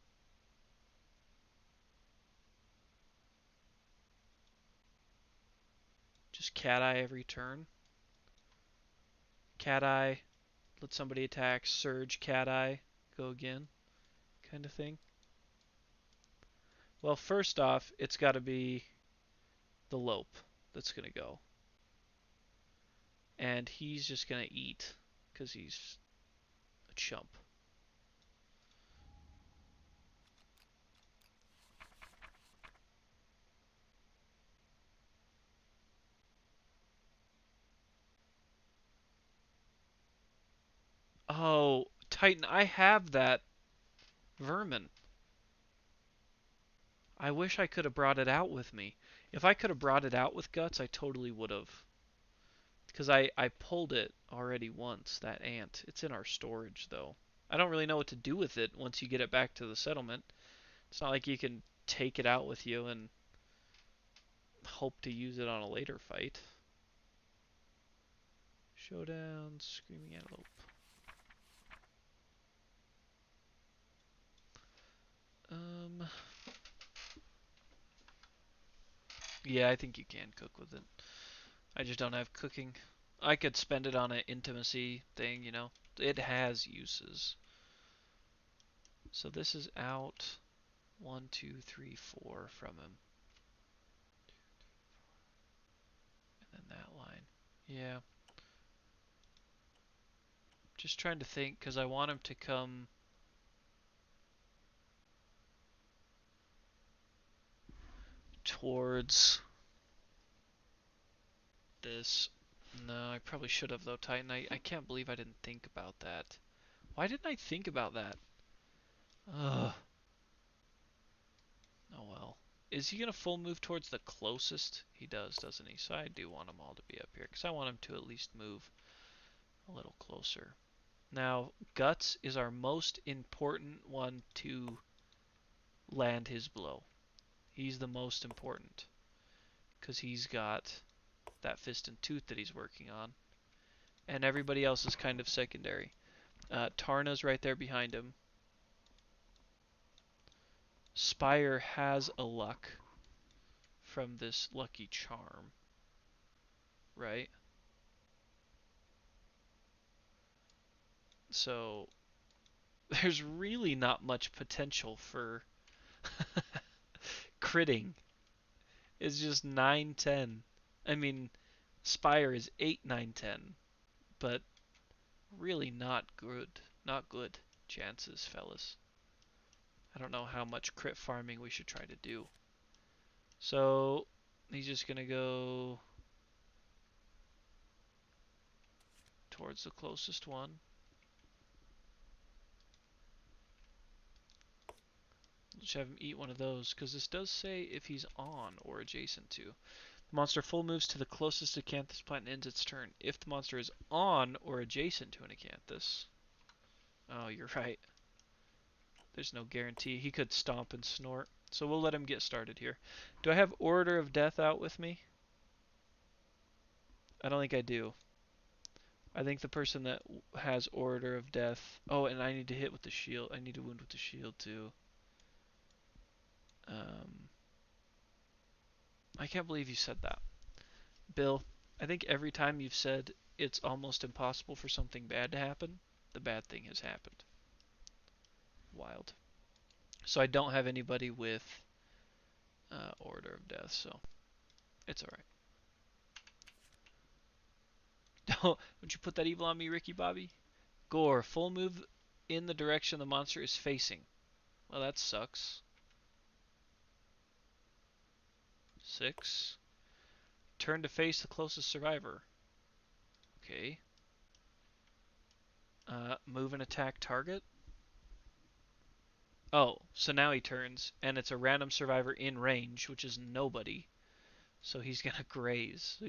Just cat eye every turn. Cat eye, let somebody attack, surge, cat eye, go again, kind of thing. Well, first off, it's got to be the Lope that's going to go. And he's just going to eat because he's a chump. Oh, Titan, I have that vermin. I wish I could have brought it out with me. If I could have brought it out with guts, I totally would have. Because I pulled it already once, that ant. It's in our storage, though. I don't really know what to do with it once you get it back to the settlement. It's not like you can take it out with you and hope to use it on a later fight. Showdown, Screaming Antelope. Um, yeah, I think you can cook with it. I just don't have cooking. I could spend it on an intimacy thing, you know. It has uses. So this is out 1, 2, 3, 4 from him. And then that line. Yeah. Just trying to think, because I want him to come towards this. No, I probably should have, though, Titan. I can't believe I didn't think about that. Why didn't I think about that? Ugh. Oh well. Is he going to full move towards the closest? He does, doesn't he? So I do want them all to be up here, because I want him to at least move a little closer. Now, Guts is our most important one to land his blow. He's the most important, because he's got that fist and tooth that he's working on, and everybody else is kind of secondary. Tarna's right there behind him. Spire has a luck from this lucky charm, right? So there's really not much potential for critting. It's just 9, 10. I mean, Spire is 8, 9, 10, but really not good. Not good chances, fellas. I don't know how much crit farming we should try to do. So he's just going to go towards the closest one. Let's have him eat one of those, because this does say if he's on or adjacent to. The monster full moves to the closest acanthus plant and ends its turn. If the monster is on or adjacent to an acanthus. Oh, you're right. There's no guarantee. He could stomp and snort. So we'll let him get started here. Do I have Order of Death out with me? I don't think I do. I think the person that has Order of Death... Oh, and I need to hit with the shield. I need to wound with the shield, too. I can't believe you said that. Bill, I think every time you've said it's almost impossible for something bad to happen, the bad thing has happened. Wild. So I don't have anybody with Order of Death, so it's alright. Don't you put that evil on me, Ricky Bobby? Gore, full move in the direction the monster is facing. Well, that sucks. 6. Turn to face the closest survivor. Okay. Move and attack target. Oh, so now he turns, and it's a random survivor in range, which is nobody. So he's gonna graze. So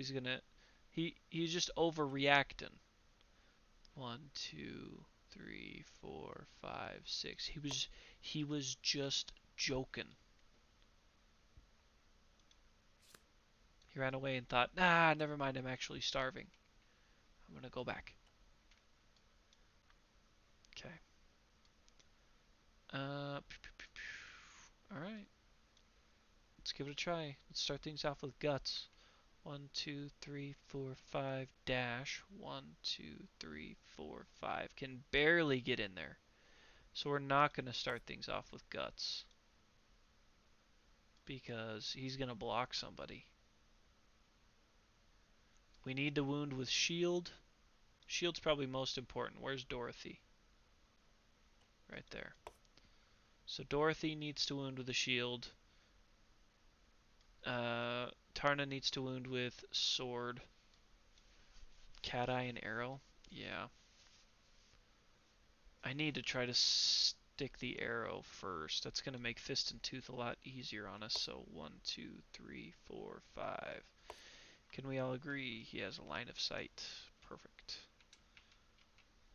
he's just overreacting. 1, 2, 3, 4, 5, 6. He was just joking. He ran away and thought, nah, never mind, I'm actually starving. I'm gonna go back. Okay. Alright. Let's give it a try. Let's start things off with guts. 1, 2, 3, 4, 5, dash. 1, 2, 3, 4, 5. Can barely get in there. So we're not going to start things off with guts. Because he's going to block somebody. We need to wound with shield. Shield's probably most important. Where's Dorothy? Right there. So Dorothy needs to wound with a shield. Tarna needs to wound with sword. Cat Eye and arrow. Yeah. I need to try to stick the arrow first. That's going to make Fist and Tooth a lot easier on us. So 1, 2, 3, 4, 5. Can we all agree he has a line of sight? Perfect.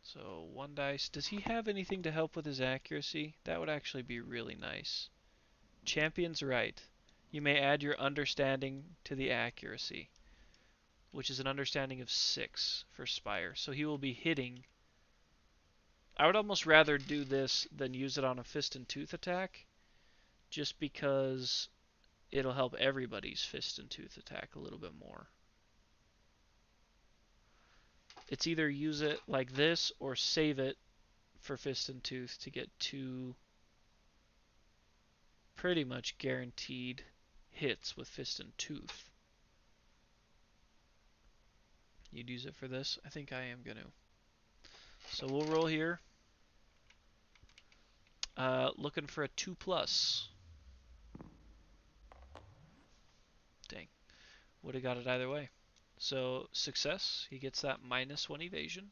So 1 dice. Does he have anything to help with his accuracy? That would actually be really nice. Champion's right. You may add your understanding to the accuracy, which is an understanding of 6 for Spire. So he will be hitting. I would almost rather do this than use it on a Fist and Tooth attack, just because it'll help everybody's Fist and Tooth attack a little bit more. It's either use it like this or save it for Fist and Tooth to get 2 pretty much guaranteed hits with Fist and Tooth. You'd use it for this? I think I am going to. So we'll roll here. Looking for a 2+. Dang. Would have got it either way. So success. He gets that -1 evasion,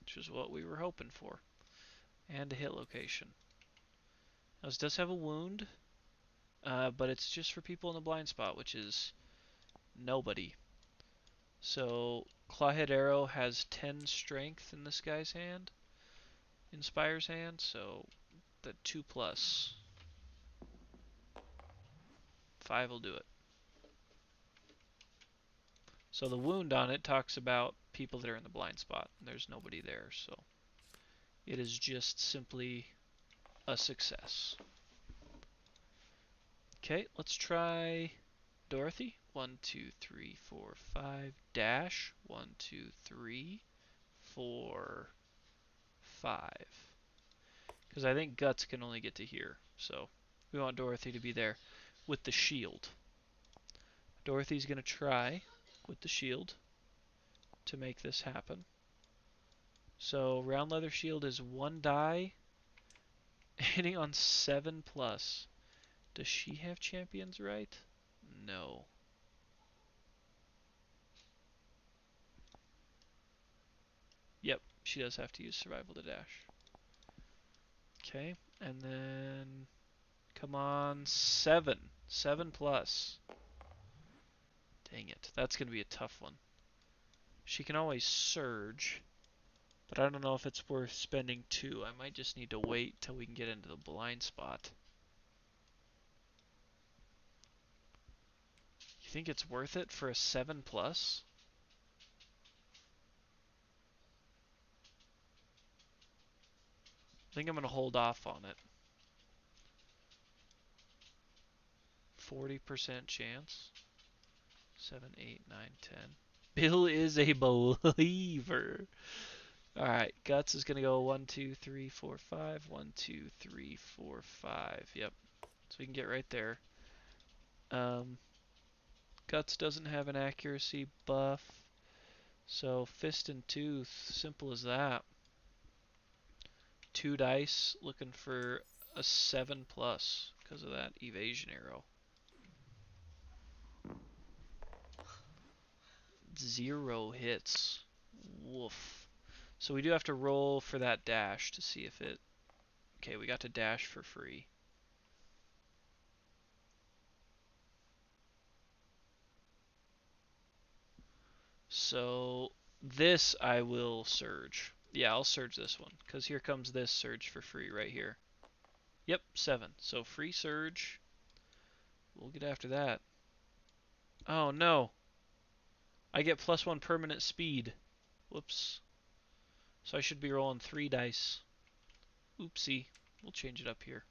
which is what we were hoping for. And a hit location. Now this does have a wound, but it's just for people in the blind spot, which is nobody. So Clawhead Arrow has 10 strength in this guy's hand, in Spire's hand, so the 2+. 5 will do it. So the wound on it talks about people that are in the blind spot, and there's nobody there, so it is just simply a success. Okay, let's try Dorothy. 1, 2, 3, 4, 5, dash. 1, 2, 3, 4, 5. Because I think Guts can only get to here, so we want Dorothy to be there with the shield. Dorothy's going to try with the shield to make this happen. So round leather shield is 1 die, hitting on 7+. Does she have Champion's Right? No. Yep, she does have to use survival to dash. Okay, and then come on, 7. 7+. Dang it, that's going to be a tough one. She can always surge, but I don't know if it's worth spending 2. I might just need to wait till we can get into the blind spot. You think it's worth it for a 7+? I think I'm going to hold off on it. 40% chance. 7, 8, 9, 10. Bill is a believer. Alright, Guts is going to go 1, 2, 3, 4, 5. 1, 2, 3, 4, 5. Yep. So we can get right there. Guts doesn't have an accuracy buff. So Fist and Tooth, simple as that. 2 dice, looking for a 7+ because of that evasion arrow. 0 hits. Woof. So we do have to roll for that dash to see if it... Okay, we got to dash for free. So this I will surge. Yeah, I'll surge this one, because here comes this surge for free right here. Yep, 7. So free surge. We'll get after that. Oh no. I get +1 permanent speed. Whoops. So I should be rolling 3 dice. Oopsie. We'll change it up here.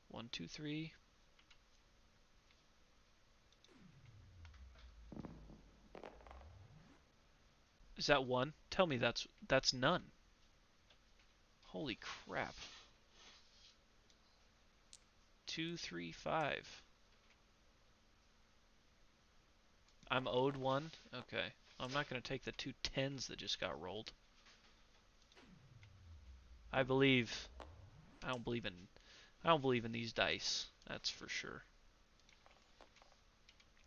1, 2, 3. Is that 1? Tell me that's none. Holy crap. 2, 3, 5. I'm owed 1? Okay. I'm not going to take the 2 10s that just got rolled. I believe. I don't believe in these dice. That's for sure.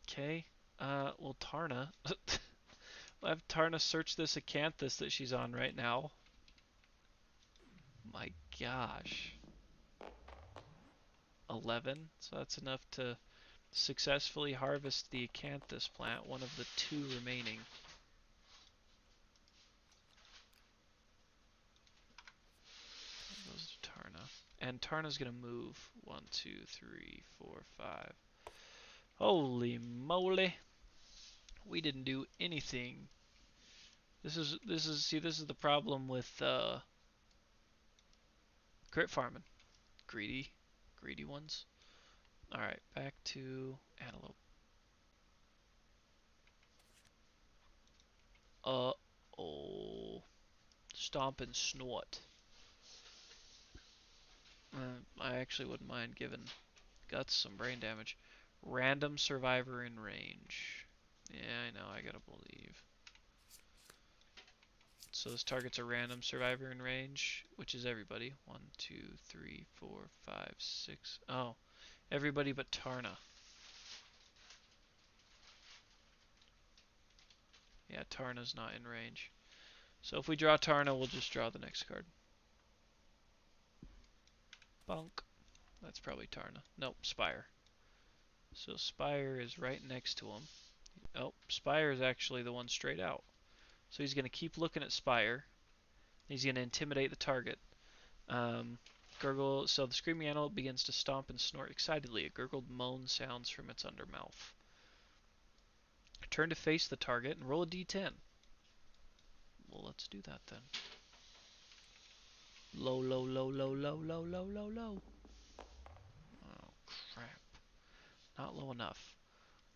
Okay. Well, Tarna. I'll have Tarna search this Acanthus that she's on right now. My gosh. 11. So that's enough to successfully harvest the Acanthus plant, one of the 2 remaining. Goes to Tarna. And Tarna's gonna move. 1, 2, 3, 4, 5. Holy moly. We didn't do anything. This is the problem with crit farming. Greedy ones. Alright, back to antelope. Uh-oh. Stomp and snort. I actually wouldn't mind giving Guts some brain damage. Random survivor in range. Yeah, I know, I gotta believe. So this target's a random survivor in range, which is everybody. 1, 2, 3, 4, 5, 6. Oh, everybody but Tarna. Yeah, Tarna's not in range. So if we draw Tarna, we'll just draw the next card. Bonk. That's probably Tarna. Nope, Spire. So Spire is right next to him. Oh, Spire is actually the one straight out. So he's going to keep looking at Spire. He's going to intimidate the target. Gurgle. So the screaming antelope begins to stomp and snort excitedly. A gurgled moan sounds from its undermouth. Turn to face the target and roll a d10. Well, let's do that then. Low, low, low, low, low, low, low, low, low. Oh, crap. Not low enough.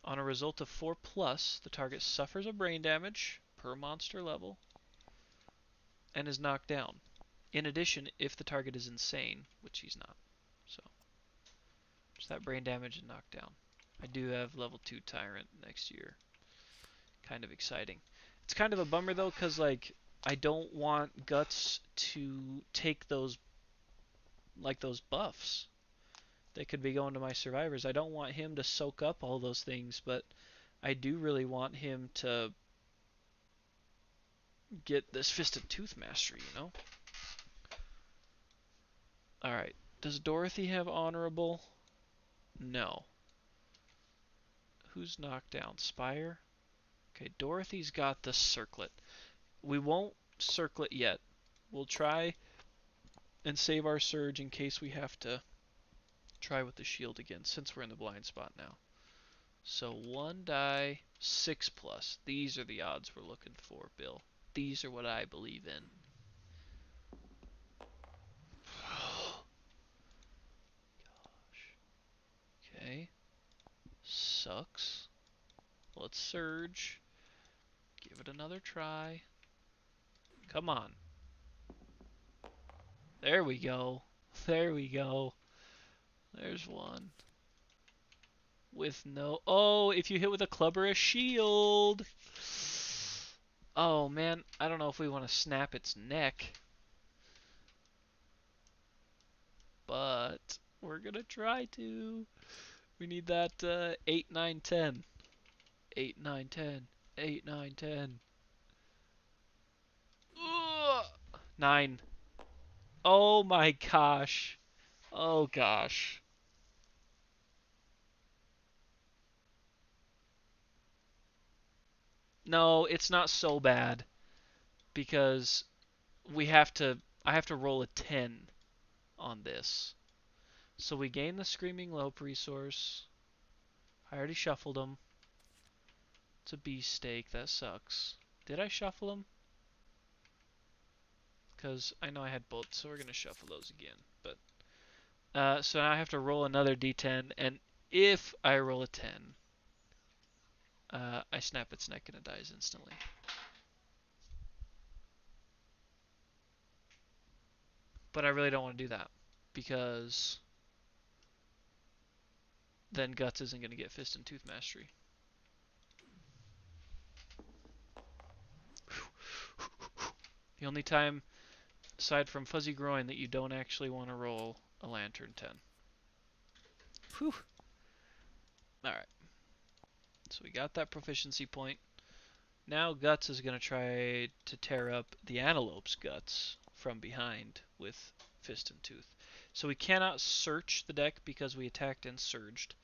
On a result of 4+, the target suffers a brain damage per monster level and is knocked down. In addition, if the target is insane, which he's not. So, just that brain damage and knockdown. I do have level 2 Tyrant next year. Kind of exciting. It's kind of a bummer though, because like I don't want Guts to take those buffs that could be going to my survivors. I don't want him to soak up all those things, but I do really want him to get this Fisted Tooth Mastery, you know? Alright. Does Dorothy have Honorable? No. Who's knocked down? Spire? Okay, Dorothy's got the Circlet. We won't Circlet yet. We'll try and save our Surge in case we have to try with the shield again, since we're in the blind spot now. So 1 die, 6+. These are the odds we're looking for, Bill. These are what I believe in. Gosh. Okay. Sucks. Let's Surge. Give it another try. Come on. There we go. There we go. There's one. With no... Oh, if you hit with a club or a shield. Oh, man. I don't know if we want to snap its neck. But we're going to try to. We need that 8, 9, 10. 8, 9, 10. 8, 9, 10. Ugh. 9. Oh my gosh. Oh gosh. No, it's not so bad. Because I have to roll a 10 on this. So we gain the Screaming Lope resource. I already shuffled them. It's a beefsteak. That sucks. Did I shuffle them? Because I know I had both, so we're going to shuffle those again. But so now I have to roll another d10, and if I roll a 10, I snap its neck and it dies instantly. But I really don't want to do that, because then Guts isn't going to get Fist and Tooth Mastery. The only time, aside from Fuzzy Groin, that you don't actually want to roll a Lantern 10. Whew. Alright. So we got that proficiency point. Now Guts is going to try to tear up the Antelope's guts from behind with Fist and Tooth. So we cannot search the deck because we attacked and surged.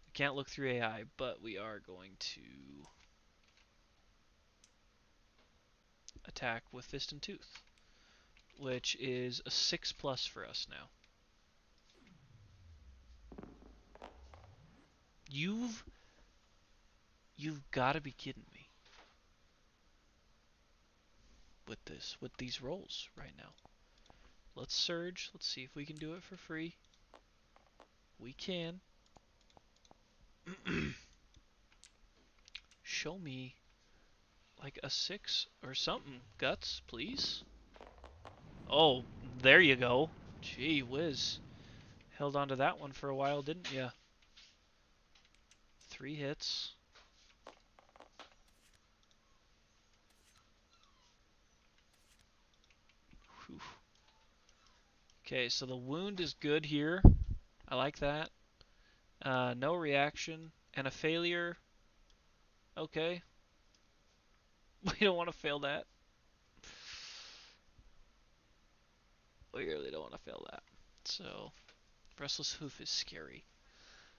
We can't look through AI, but we are going to attack with Fist and Tooth, which is a 6+ for us now. You've got to be kidding me with these rolls right now. Let's surge. Let's see if we can do it for free. We can. Show me like a 6 or something. Guts, please. Oh, there you go. Gee whiz. Held on to that one for a while, didn't ya? 3 hits. Whew. Okay, so the wound is good here. I like that. No reaction. And a failure. Okay. We don't want to fail that. We really don't want to fail that. So, Restless Hoof is scary.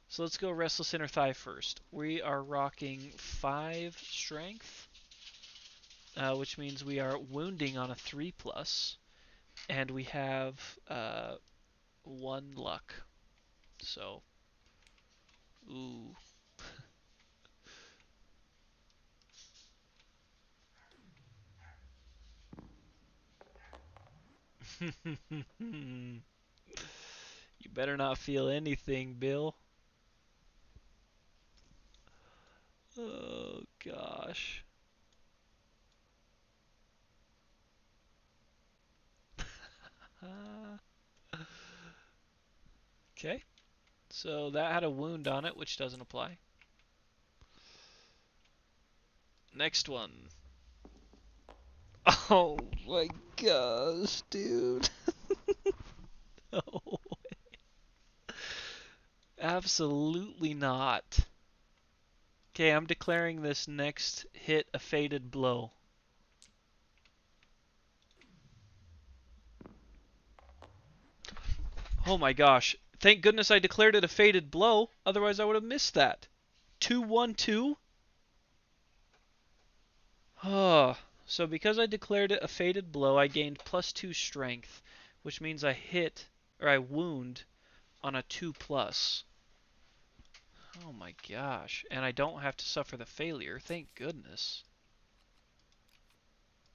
So let's go Restless Inner Thigh first. We are rocking 5 strength, which means we are wounding on a 3+, and we have 1 luck. So, ooh. You better not feel anything, Bill. Oh, gosh. Okay. So that had a wound on it, which doesn't apply. Next one. Oh my gosh, dude. No way. Absolutely not. Okay, I'm declaring this next hit a Fated Blow. Oh my gosh. Thank goodness I declared it a Fated Blow, otherwise I would have missed that. 2-1-2? Oh, so because I declared it a Fated Blow, I gained +2 strength, which means I wound on a 2+. Oh my gosh. And I don't have to suffer the failure, thank goodness.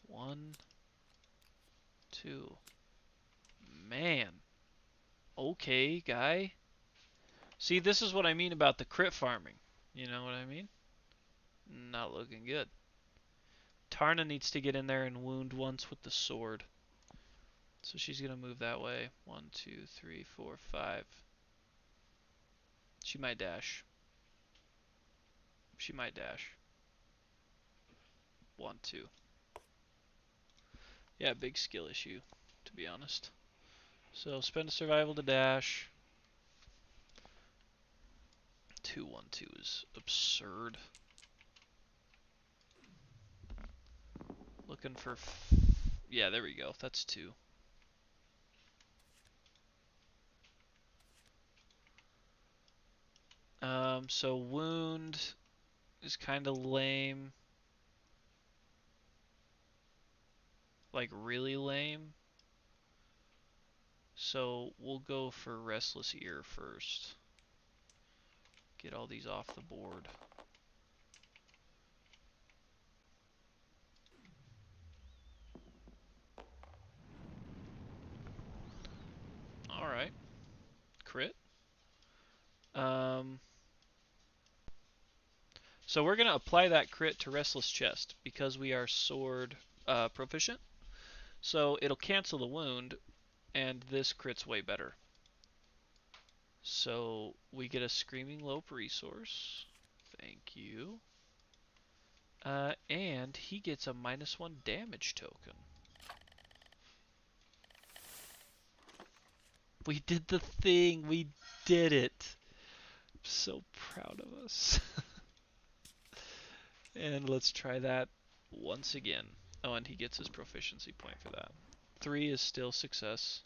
1, 2. Man. Okay, guy. See, this is what I mean about the crit farming. You know what I mean? Not looking good. Tarna needs to get in there and wound once with the sword. So she's going to move that way. 1, 2, 3, 4, 5. She might dash. She might dash. 1, 2. Yeah, big skill issue, to be honest. So spend a survival to dash. 2, 1, 2 is absurd. Looking for... yeah, there we go. That's 2. So wound is kind of lame. Like, really lame. So we'll go for Restless Ear first. Get all these off the board. Alright. Crit. So we're going to apply that crit to Restless Chest because we are sword proficient. So it'll cancel the wound, and this crit's way better. So we get a Screaming Lope resource. Thank you. And he gets a -1 damage token. We did the thing. We did it. I'm so proud of us. And let's try that once again. Oh, and he gets his proficiency point for that. 3 is still success.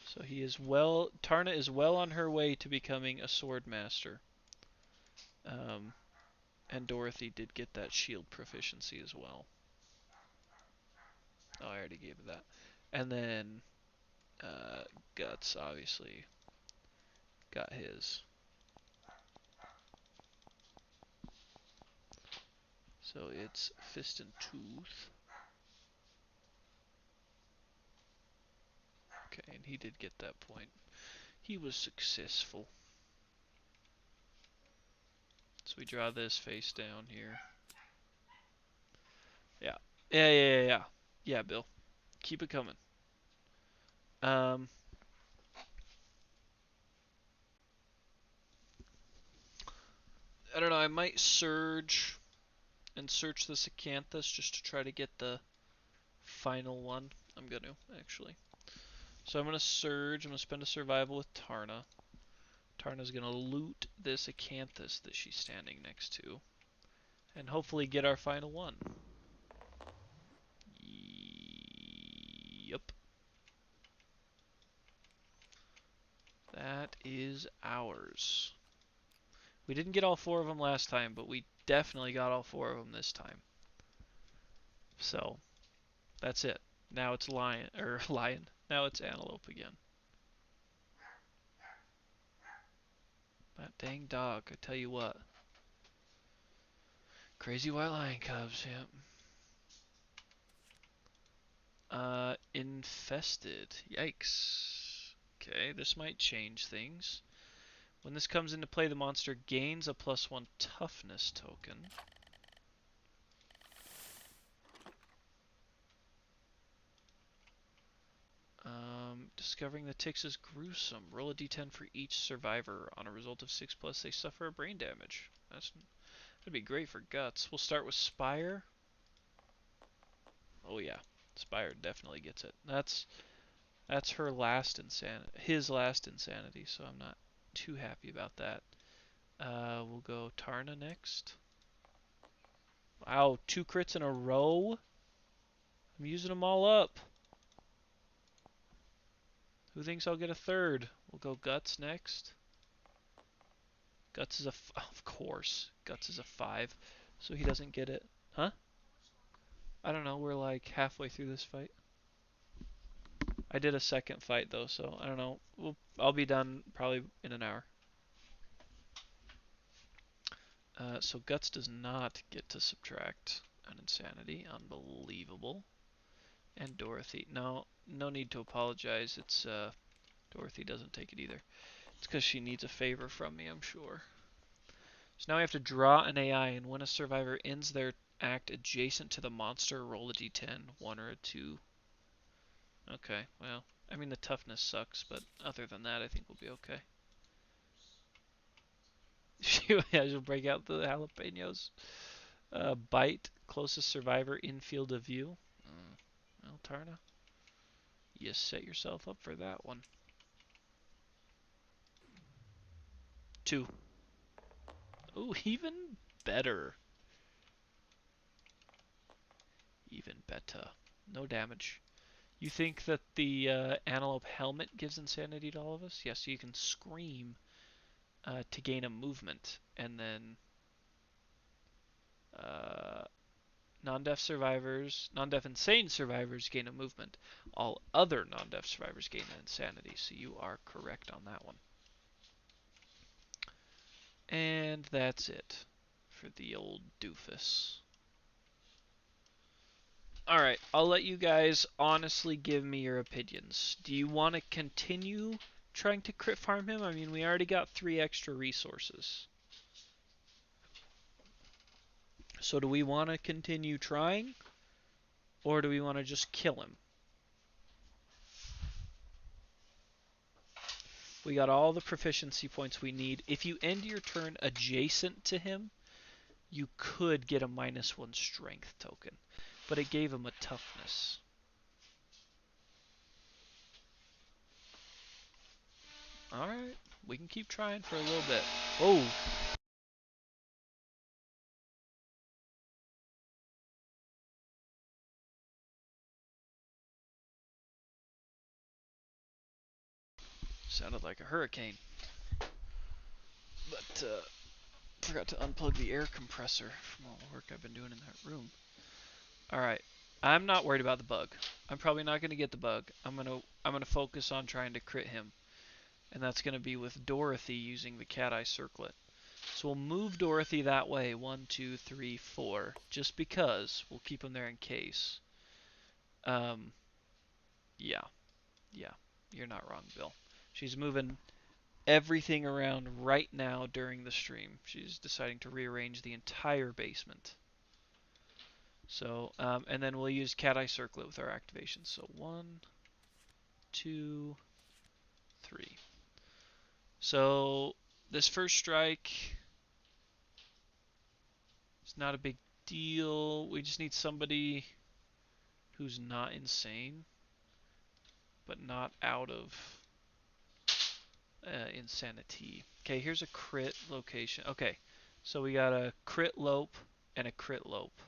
So he is well. Tarna is well on her way to becoming a sword master. And Dorothy did get that shield proficiency as well. Oh, I already gave her that. And then Guts obviously got his. So it's Fist and Tooth. Okay, and he did get that point. He was successful. So we draw this face down here. Yeah. Yeah. Yeah, Bill. Keep it coming. I don't know, I might surge and search this Acanthus just to try to get the final one. I'm gonna, actually. So I'm gonna surge, I'm gonna spend a survival with Tarna. Tarna's gonna loot this Acanthus that she's standing next to. And hopefully get our final one. Yep. That is ours. We didn't get all 4 of them last time, but we definitely got all 4 of them this time. So, that's it. Now it's lion. Now it's antelope again. That dang dog, I tell you what. Crazy white lion cubs, yep. Infested. Yikes. Okay, this might change things. When this comes into play, the monster gains a +1 toughness token. Discovering the ticks is gruesome. Roll a d10 for each survivor. On a result of 6+, they suffer a brain damage. That'd be great for Guts. We'll start with Spire. Oh yeah, Spire definitely gets it. That's her last insanity, his last insanity. So I'm not too happy about that. We'll go Tarna next. Wow, 2 crits in a row. I'm using them all up. Who thinks I'll get a third? We'll go Guts next. Guts is of course. Guts is a 5, so he doesn't get it. Huh? I don't know. We're like halfway through this fight. I did a second fight though, so I don't know. I'll be done probably in an hour. So Guts does not get to subtract an insanity. Unbelievable. And Dorothy. No need to apologize. It's Dorothy doesn't take it either. It's because she needs a favor from me, I'm sure. So now we have to draw an AI, and when a survivor ends their act adjacent to the monster, roll a d10, 1 or a 2. Okay, well, I mean the toughness sucks, but other than that, I think we'll be okay. She'll break out the jalapenos. Bite, closest survivor in field of view. Well, Tarna, you set yourself up for that one. 2. Ooh, even better. Even better. No damage. You think that the antelope helmet gives insanity to all of us? Yes, so you can scream to gain a movement, and then non-deaf insane survivors gain a movement. All other non-deaf survivors gain an insanity, so you are correct on that one. And that's it for the old doofus. Alright, I'll let you guys honestly give me your opinions. Do you want to continue trying to crit farm him? I mean, we already got 3 extra resources. So do we want to continue trying? Or do we want to just kill him? We got all the proficiency points we need. If you end your turn adjacent to him, you could get a -1 strength token. But it gave him a toughness. Alright, we can keep trying for a little bit. Oh! Sounded like a hurricane. But forgot to unplug the air compressor from all the work I've been doing in that room. Alright. I'm not worried about the bug. I'm probably not going to get the bug. I'm gonna focus on trying to crit him. And that's going to be with Dorothy using the cat eye circlet. So we'll move Dorothy that way. 1, 2, 3, 4. Just because. We'll keep him there in case. Yeah. Yeah. You're not wrong, Bill. She's moving everything around right now during the stream. She's deciding to rearrange the entire basement. So, and then we'll use cat eye circlet with our activation. So 1, 2, 3. So this first strike is not a big deal. We just need somebody who's not insane, but not out of insanity. Okay, here's a crit location. Okay, so we got a crit lope and a crit lope.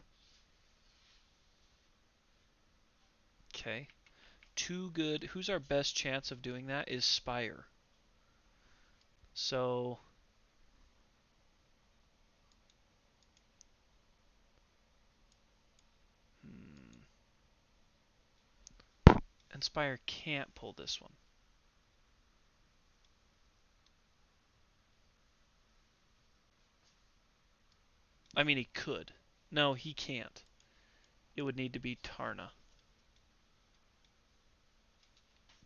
Okay, too good. Who's our best chance of doing that is Spire. So and Spire can't pull this one. I mean, he could. No, he can't. It would need to be Tarna.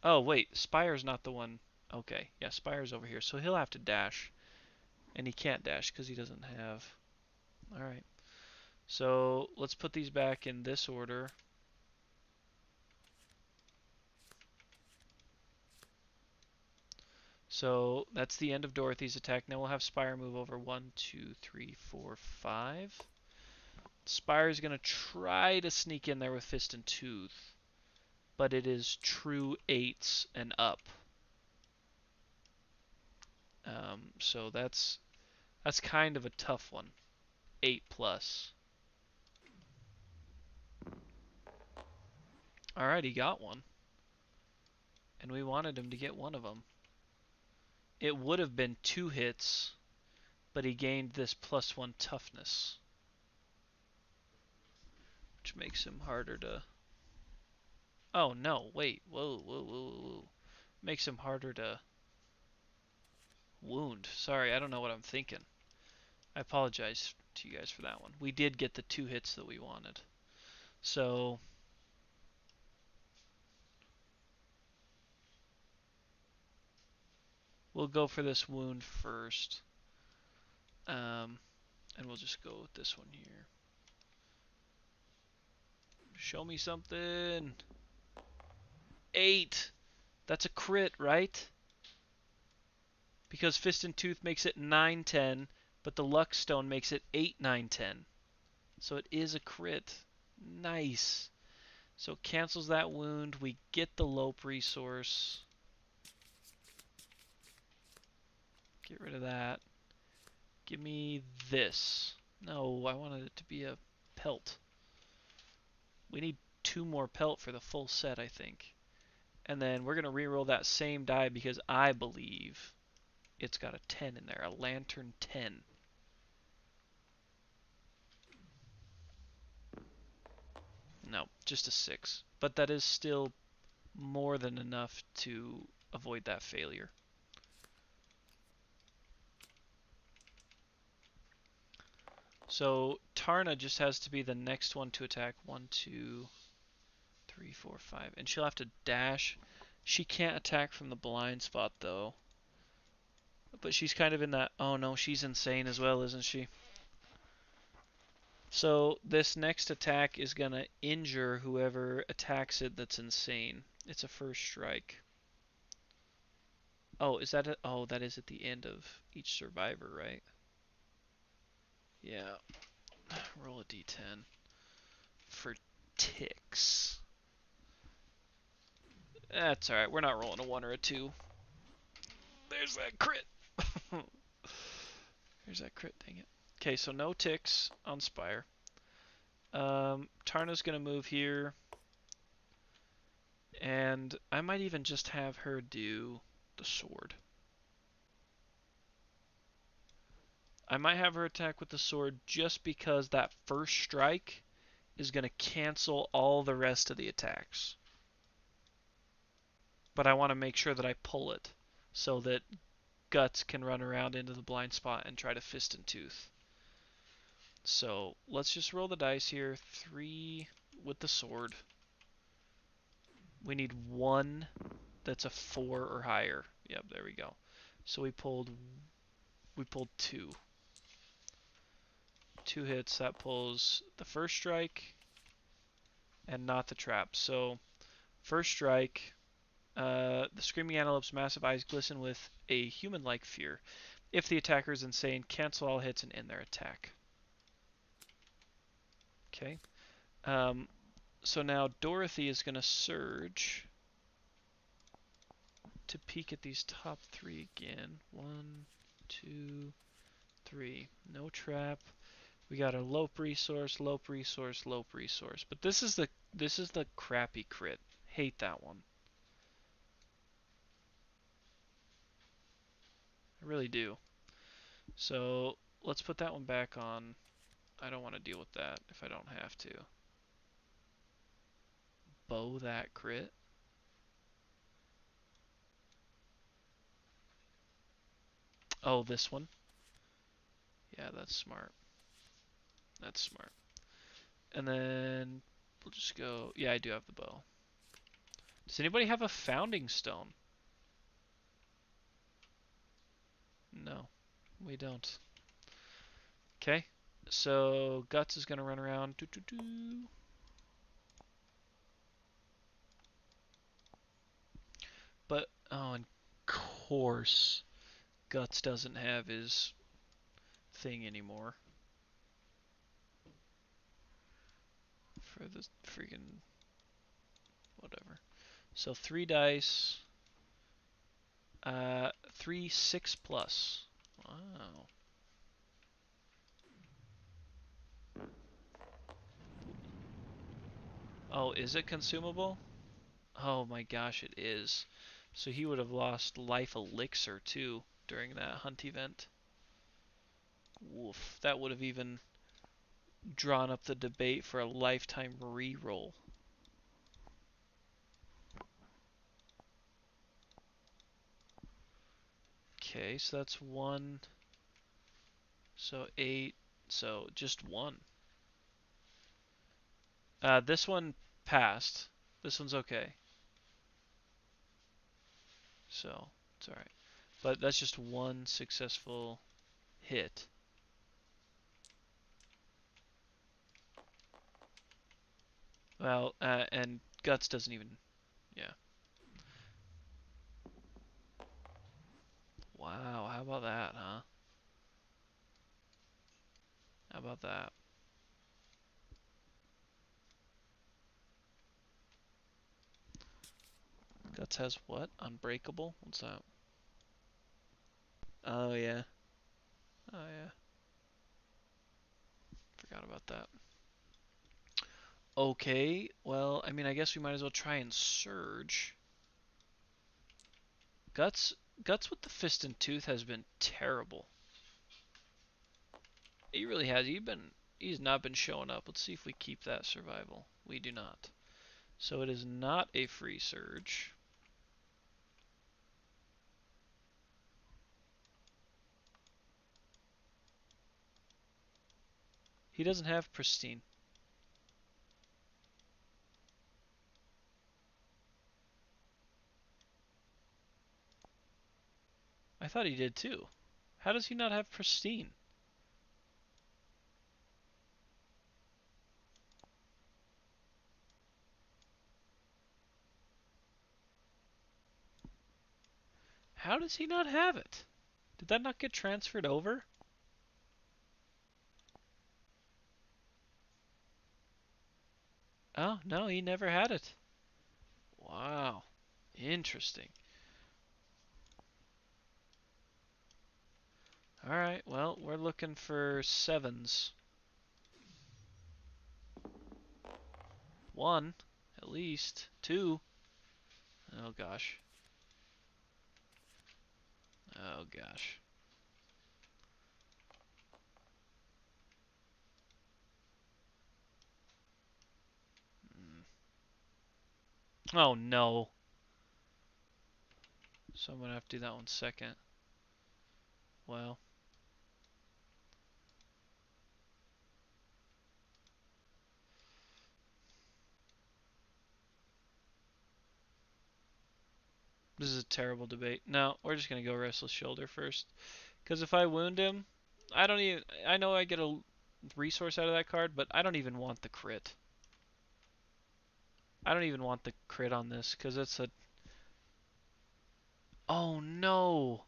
Oh, wait. Spire's not the one. Okay. Yeah, Spire's over here. So he'll have to dash. And he can't dash because he doesn't have... Alright. So let's put these back in this order. So that's the end of Dorothy's attack. Now we'll have Spire move over 1, 2, 3, 4, 5. Spire's going to try to sneak in there with Fist and Tooth. But it is true 8s and up. So that's kind of a tough one. 8 plus. Alright, he got one. And we wanted him to get one of them. It would have been 2 hits, but he gained this +1 toughness. Which makes him harder to... Oh, no, wait. Whoa, whoa, whoa, whoa. Makes him harder to wound. Sorry, I don't know what I'm thinking. I apologize to you guys for that one. We did get the 2 hits that we wanted. So... we'll go for this wound first. And we'll just go with this one here. Show me something. 8. That's a crit, right? Because Fist and Tooth makes it 9, 10, but the Luck Stone makes it 8, 9, 10. So it is a crit. Nice. So it cancels that wound. We get the Lope resource. Get rid of that. Give me this. No, I wanted it to be a pelt. We need 2 more pelt for the full set, I think. And then we're going to reroll that same die because I believe it's got a 10 in there. A Lantern 10. No, just a 6. But that is still more than enough to avoid that failure. So Tarna just has to be the next one to attack. 1, 2, 3, 4, 5. And she'll have to dash. She can't attack from the blind spot, though. But she's kind of in that... Oh, no, she's insane as well, isn't she? So this next attack is going to injure whoever attacks it that's insane. It's a first strike. Oh, is that oh, that is at the end of each survivor, right? Yeah. Roll a d10 for ticks. That's alright. We're not rolling a 1 or a 2. There's that crit. There's that crit, dang it. Okay, so no ticks on Spire. Tarna's going to move here. And I might even just have her do the sword. I might have her attack with the sword just because that first strike is going to cancel all the rest of the attacks. But I want to make sure that I pull it so that Guts can run around into the blind spot and try to fist and tooth. So let's just roll the dice here. 3 with the sword. We need 1 that's a 4 or higher. Yep, there we go. So we pulled 2. 2 hits, that pulls the first strike and not the trap. So first strike, the Screaming Antelope's massive eyes glisten with a human-like fear. If the attacker is insane, cancel all hits and end their attack. Okay. So now Dorothy is going to surge to peek at these top 3 again. 1, 2, 3. No trap. We got a lope resource, lope resource, lope resource. But this is the crappy crit. Hate that one. I really do. So let's put that one back on. I don't want to deal with that if I don't have to. Bow that crit. Oh, this one. Yeah, that's smart. That's smart. And then we'll just go. Yeah, I do have the bow. Does anybody have a founding stone? No, we don't. Okay, so Guts is gonna run around. But oh, of course, Guts doesn't have his thing anymore. For the freaking whatever. So 3 dice. 3 6 plus. Wow. Oh, is it consumable? Oh my gosh, it is. So he would have lost life elixir too during that hunt event. Woof. That would have even drawn up the debate for a lifetime reroll. Okay, so that's 1. So 8. So just 1. This one passed. This one's okay. So it's alright. But that's just 1 successful hit. Well, and Guts doesn't even. Yeah. Wow, how about that, huh? How about that? Guts has what? Unbreakable? What's that? Oh, yeah. Oh, yeah. Forgot about that. Okay, well, I mean, I guess we might as well try and surge. Guts with the fist and tooth has been terrible. He really has. He's not been showing up. Let's see if we keep that survival. We do not. So it is not a free surge. He doesn't have pristine. I thought he did too. How does he not have pristine? How does he not have it? Did that not get transferred over? Oh, no, he never had it. Wow. Interesting. Alright, well, we're looking for 7s. 1, at least. 2. Oh, gosh. Oh gosh. Mm. Oh no. So I'm gonna have to do that one second. Well. This is a terrible debate. No, we're just gonna go Restless Shoulder first. Because if I wound him, I don't even. I know I get a resource out of that card, but I don't even want the crit. I don't even want the crit on this because it's a. Oh no!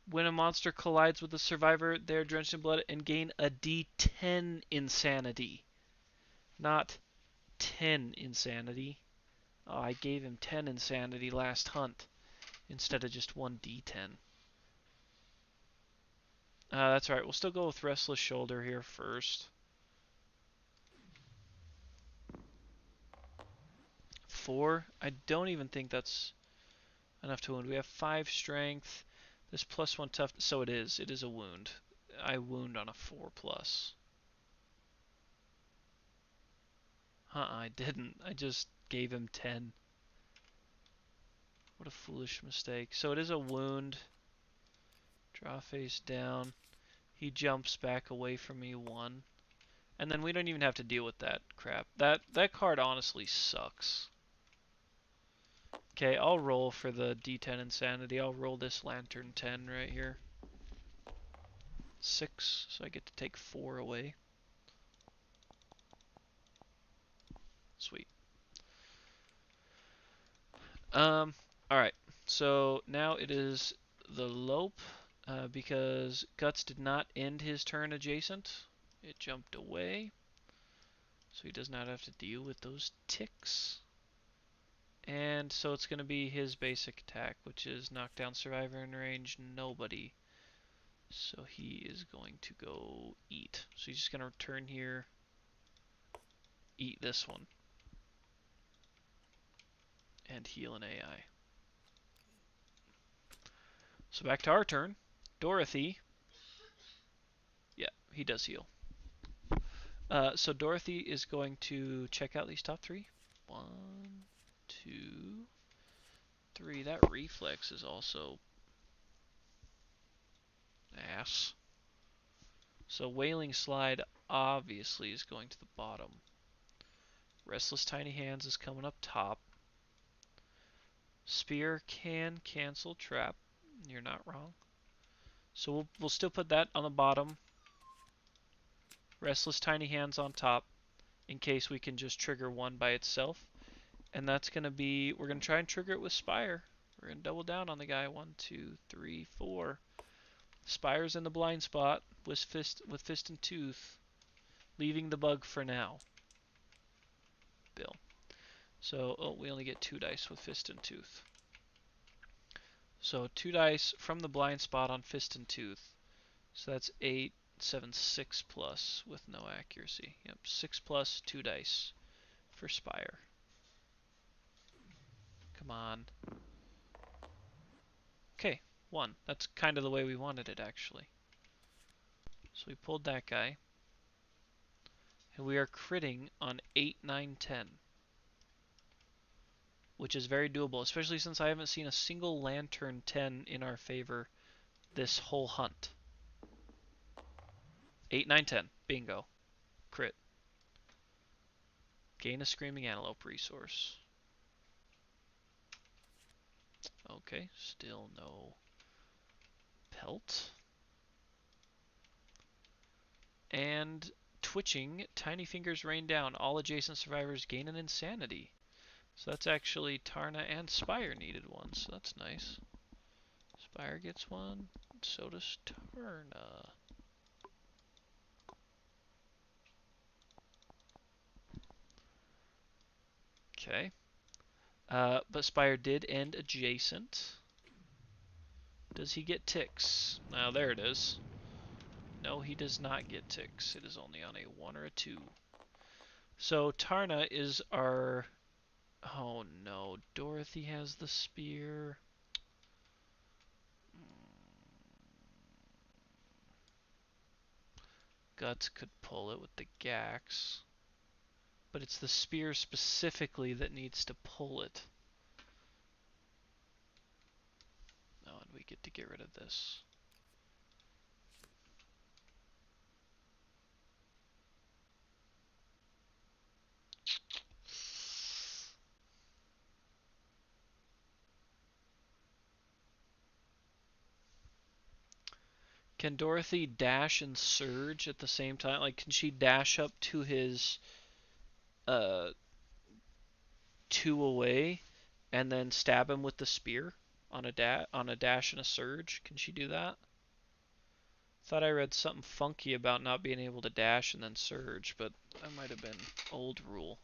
When a monster collides with a survivor, they are drenched in blood and gain a D10 insanity. Not 10 insanity. Oh, I gave him 10 insanity last hunt instead of just 1 D10. That's alright. We'll still go with Restless Shoulder here first. 4. I don't even think that's enough to wound. We have 5 strength. This plus 1 tough. So it is. It is a wound. I wound on a 4 plus. I didn't. I just gave him 10. What a foolish mistake. So it is a wound. Draw face down. He jumps back away from me 1. And then we don't even have to deal with that crap. That card honestly sucks. Okay, I'll roll for the D10 Insanity. I'll roll this Lantern 10 right here. 6, so I get to take 4 away. Sweet. Alright. So now it is the Lope, because Guts did not end his turn adjacent. It jumped away. So he does not have to deal with those ticks. And so it's going to be his basic attack, which is knock down survivor in range, nobody. So he is going to go eat. So he's just going to return here, eat this one, and heal an AI. So back to our turn. Dorothy. Yeah, he does heal. So Dorothy is going to check out these top 3. 1, 2, 3. That reflex is also ass. So Wailing Slide obviously is going to the bottom. Restless Tiny Hands is coming up top. Spear can cancel Trap. You're not wrong. So we'll still put that on the bottom. Restless Tiny Hands on top in case we can just trigger one by itself. And that's going to be, we're going to try and trigger it with Spire. We're going to double down on the guy. 1, 2, 3, 4. Spire's in the blind spot with Fist and Tooth, leaving the bug for now. Bill. So, we only get 2 dice with Fist and Tooth. So 2 dice from the blind spot on Fist and Tooth. So that's 8, 7, 6 plus with no accuracy. Yep, 6 plus 2 dice for Spire. Come on. Okay, 1. That's kind of the way we wanted it, actually. So we pulled that guy. And we are critting on 8, 9, 10. Which is very doable, especially since I haven't seen a single Lantern 10 in our favor this whole hunt. 8, 9, 10. Bingo. Crit. Gain a Screaming Antelope resource. Okay, still no pelt. And twitching, Tiny Fingers Rain Down. All adjacent survivors gain an insanity. So that's actually Tarna and Spire needed one, so that's nice. Spire gets one, so does Tarna. Okay. But Spire did end adjacent. Does he get ticks? Now there it is. No, he does not get ticks. It is only on a 1 or a 2. So Tarna is our... Oh no, Dorothy has the spear. Guts could pull it with the Gax. But it's the spear specifically that needs to pull it. Oh, and we get to get rid of this. Can Dorothy dash and surge at the same time? Like, can she dash up to his 2 away and then stab him with the spear on a dash and a surge? Can she do that? Thought I read something funky about not being able to dash and then surge, but that might have been old rule.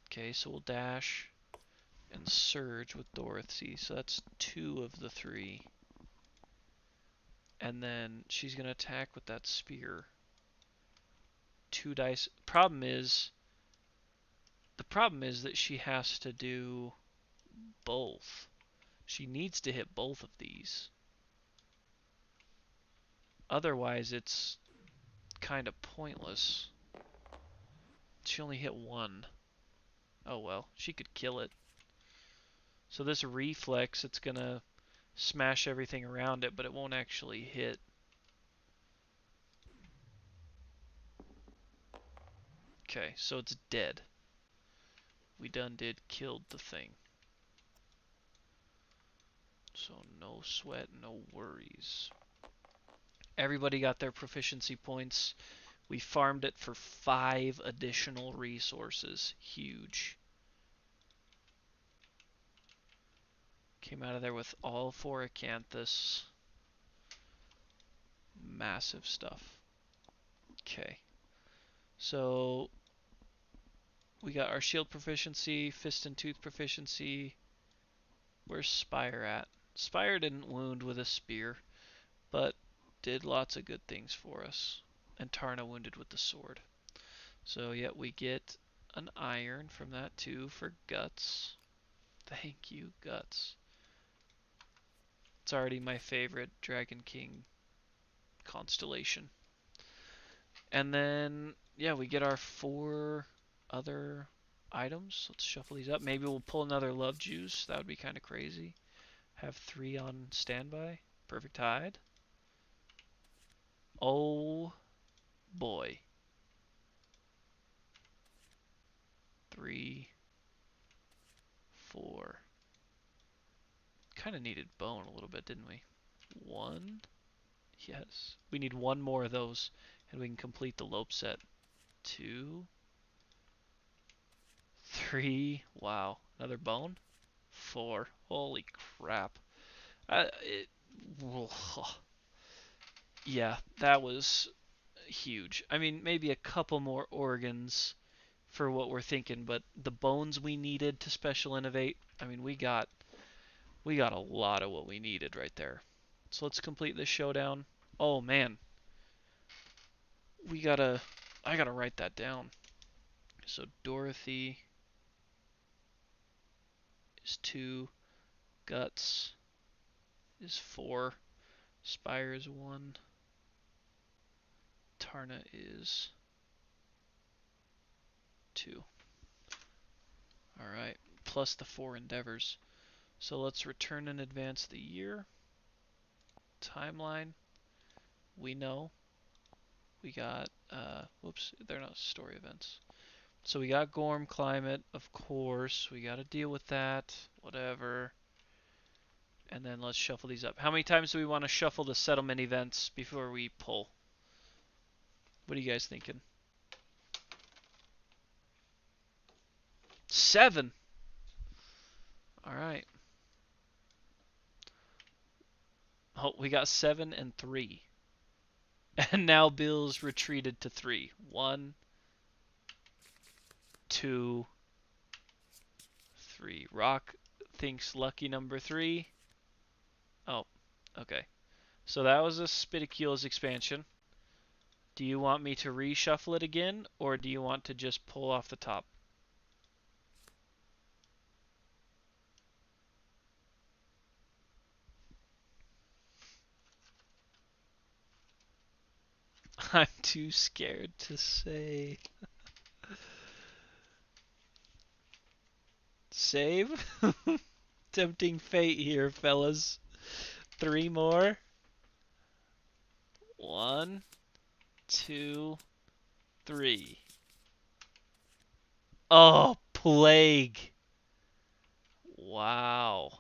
Okay, so we'll dash and surge with Dorothy. So that's 2 of the 3. And then she's going to attack with that spear. 2 dice. The problem is that she has to do both. She needs to hit both of these. Otherwise, it's kind of pointless. She only hit 1. Oh well, she could kill it. So this reflex, it's going to smash everything around it, but it won't actually hit. Okay, so it's dead. We done killed the thing. So no sweat, no worries. Everybody got their proficiency points. We farmed it for 5 additional resources. Huge. Came out of there with all 4 acanthus. Massive stuff. Okay. So we got our shield proficiency, fist and tooth proficiency. Where's Spire at? Spire didn't wound with a spear, but did lots of good things for us. And Tarna wounded with the sword. So yeah, we get an iron from that too for Guts. Thank you, Guts. It's already my favorite Dragon King constellation. And then, yeah, we get our 4 other items. Let's shuffle these up. Maybe we'll pull another Love Juice. That would be kind of crazy. Have 3 on standby. Perfect Hide. Oh boy. 3, 4. Kind of needed bone a little bit, didn't we? 1. Yes. We need 1 more of those, and we can complete the Lope set. 2. 3. Wow. Another bone? 4. Holy crap. Yeah, that was huge. I mean, maybe a couple more organs for what we're thinking, but the bones we needed to special innovate, I mean, we got a lot of what we needed right there. So let's complete this showdown. Oh man. I gotta write that down. So Dorothy is 2, Guts is 4, Spire is 1, Tarna is 2. Alright, plus the 4 endeavors. So let's return and advance the year. Timeline. We know. We got, whoops, they're not story events. So we got Gorm Climate, of course. We got to deal with that. Whatever. And then let's shuffle these up. How many times do we want to shuffle the settlement events before we pull? What are you guys thinking? 7. Alright. Oh, we got 7 and 3. And now Bill's retreated to 3. 1, 2, 3. Rock thinks lucky number 3. Oh, okay. So that was a Spidicule's expansion. Do you want me to reshuffle it again, or do you want to just pull off the top? I'm too scared to say. Save? Tempting fate here, fellas. 3 more. 1, 2, 3. Oh, plague. Wow.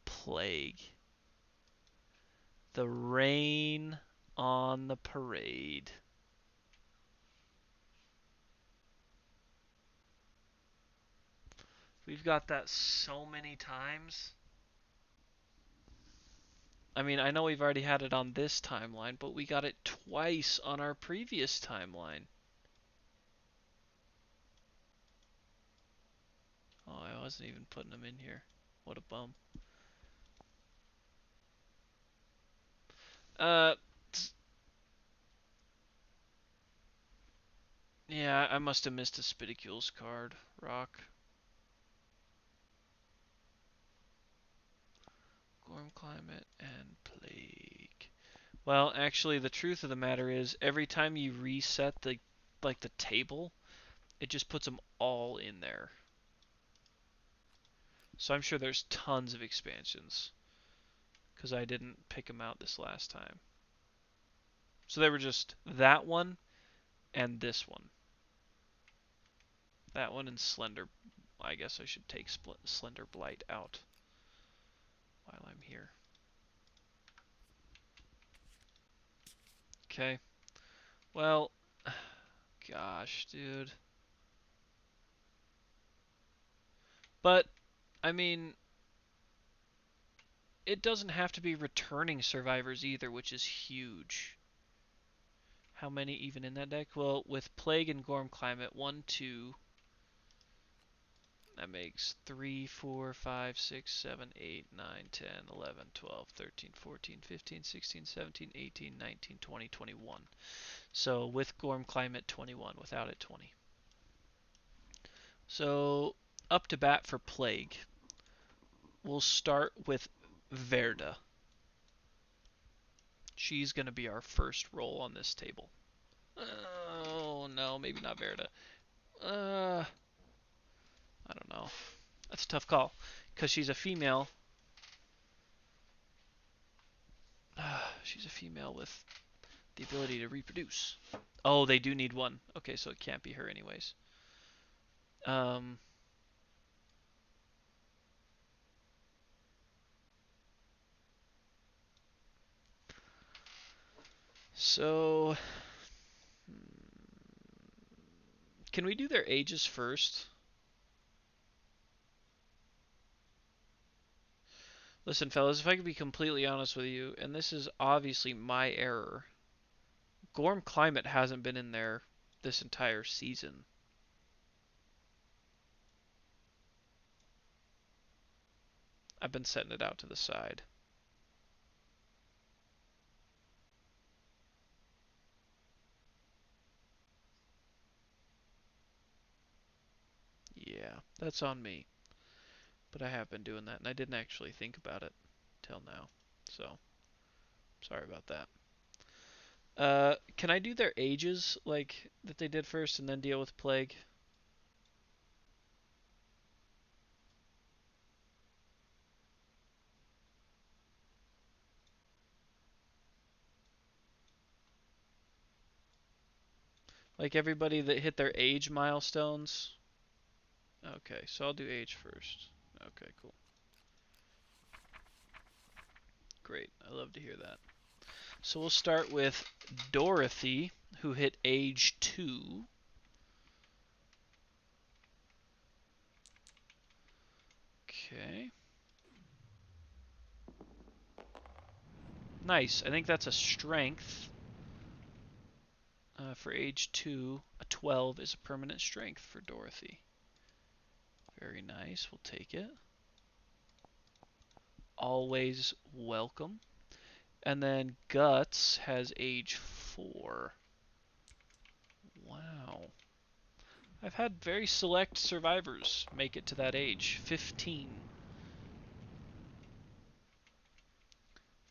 Plague. The rain on the parade. We've got that so many times. I mean, I know we've already had it on this timeline, but we got it twice on our previous timeline. Oh, I wasn't even putting them in here. What a bum. Uh, yeah, I must have missed a Spidicules card. Rock. Gorm Climate and Plague. Well, actually, the truth of the matter is, every time you reset the table, it just puts them all in there. So I'm sure there's tons of expansions, because I didn't pick them out this last time. So they were just that one and this one. That one and Slender. I guess I should take Slender Blight out while I'm here. Okay. Well, gosh, dude. But, I mean, it doesn't have to be returning survivors either, which is huge. How many even in that deck? Well, with Plague and Gorm Climate, 1, 2. That makes 3, 4, 5, 6, 7, 8, 9, 10, 11, 12, 13, 14, 15, 16, 17, 18, 19, 20, 21. So with Gorm Climate, 21. Without it, 20. So up to bat for Plague. We'll start with Verda. She's going to be our first roll on this table. Oh, no, maybe not Verda. I don't know. That's a tough call. Because she's a female. She's a female with the ability to reproduce. Oh, they do need one. Okay, so it can't be her anyways. So, can we do their ages first? Listen, fellas, if I could be completely honest with you, and this is obviously my error, Gorm Climate hasn't been in there this entire season. I've been setting it out to the side. Yeah, that's on me. But I have been doing that, and I didn't actually think about it till now. So, sorry about that. Can I do their ages, like, that they did first, and then deal with Plague? Like, everybody that hit their age milestones? Okay, so I'll do age first. Okay, cool. Great, I love to hear that. So we'll start with Dorothy, who hit age 2. Okay. Nice. I think that's a strength. For age 2, a 12 is a permanent strength for Dorothy. Very nice. We'll take it. Always welcome. And then Guts has age 4. Wow. I've had very select survivors make it to that age. 15.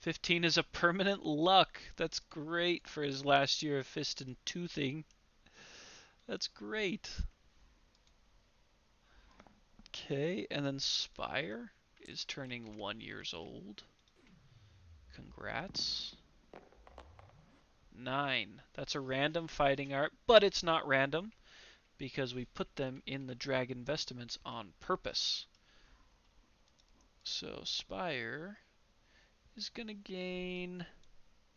15 is a permanent luck. That's great for his last year of fist and toothing. That's great. Okay, and then Spire is turning 1 years old. Congrats. 9. That's a random fighting art, but it's not random because we put them in the Dragon Vestments on purpose. So Spire is going to gain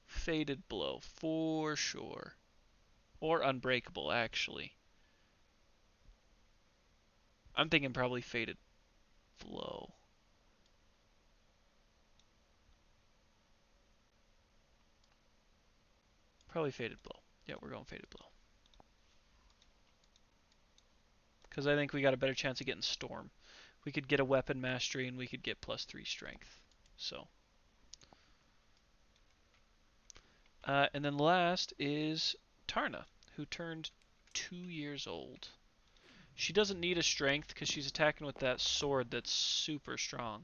Faded Blow for sure. Or Unbreakable, actually. I'm thinking probably Faded Blow. Probably Faded Blow. Yeah, we're going Faded Blow. Because I think we got a better chance of getting Storm. We could get a Weapon Mastery and we could get +3 Strength. So. And then last is Tarna, who turned 2 years old. She doesn't need a strength because she's attacking with that sword that's super strong.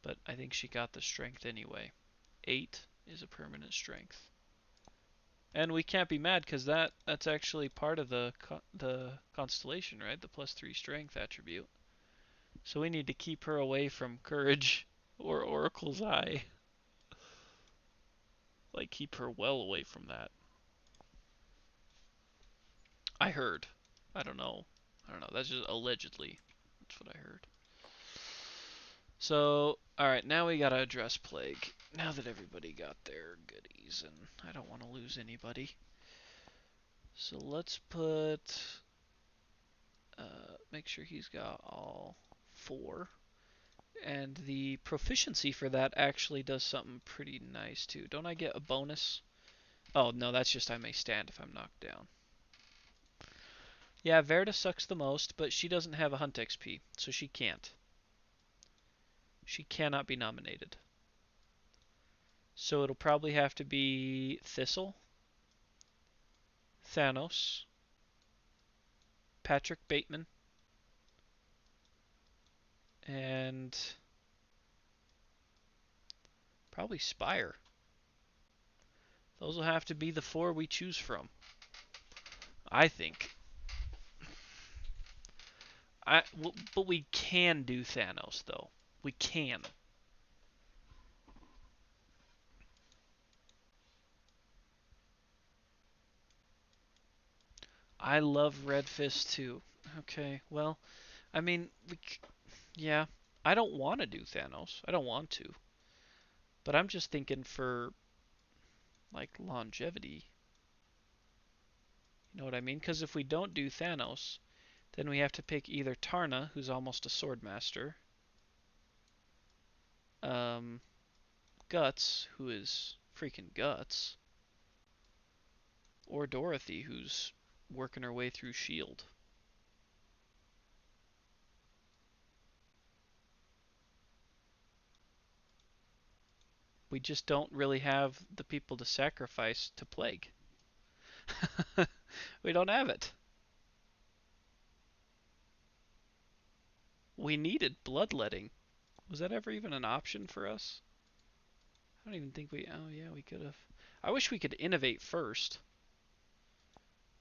But I think she got the strength anyway. 8 is a permanent strength. And we can't be mad because that's actually part of the constellation, right? The +3 strength attribute. So we need to keep her away from Courage or Oracle's Eye. Like, keep her well away from that. I heard. I don't know. That's just allegedly. That's what I heard. So, alright, now we gotta address Plague. Now that everybody got their goodies, and I don't want to lose anybody. So let's put... make sure he's got all 4. And the proficiency for that actually does something pretty nice, too. Don't I get a bonus? Oh, no, that's just I may stand if I'm knocked down. Yeah, Verda sucks the most, but she doesn't have a Hunt XP, so she can't. She cannot be nominated. So it'll probably have to be Thistle, Thanos, Patrick Bateman, and probably Spire. Those will have to be the 4 we choose from, I think. But we can do Thanos, though. We can. I love Red Fist, too. Okay, well, I mean, yeah. I don't want to do Thanos. I don't want to. But I'm just thinking for, like, longevity. You know what I mean? Because if we don't do Thanos, then we have to pick either Tarna, who's almost a Swordmaster, Guts, who is freaking Guts, or Dorothy, who's working her way through S.H.I.E.L.D. We just don't really have the people to sacrifice to Plague. We don't have it. We needed bloodletting. Was that ever even an option for us? I don't even think we... Oh, yeah, we could have. I wish we could innovate first.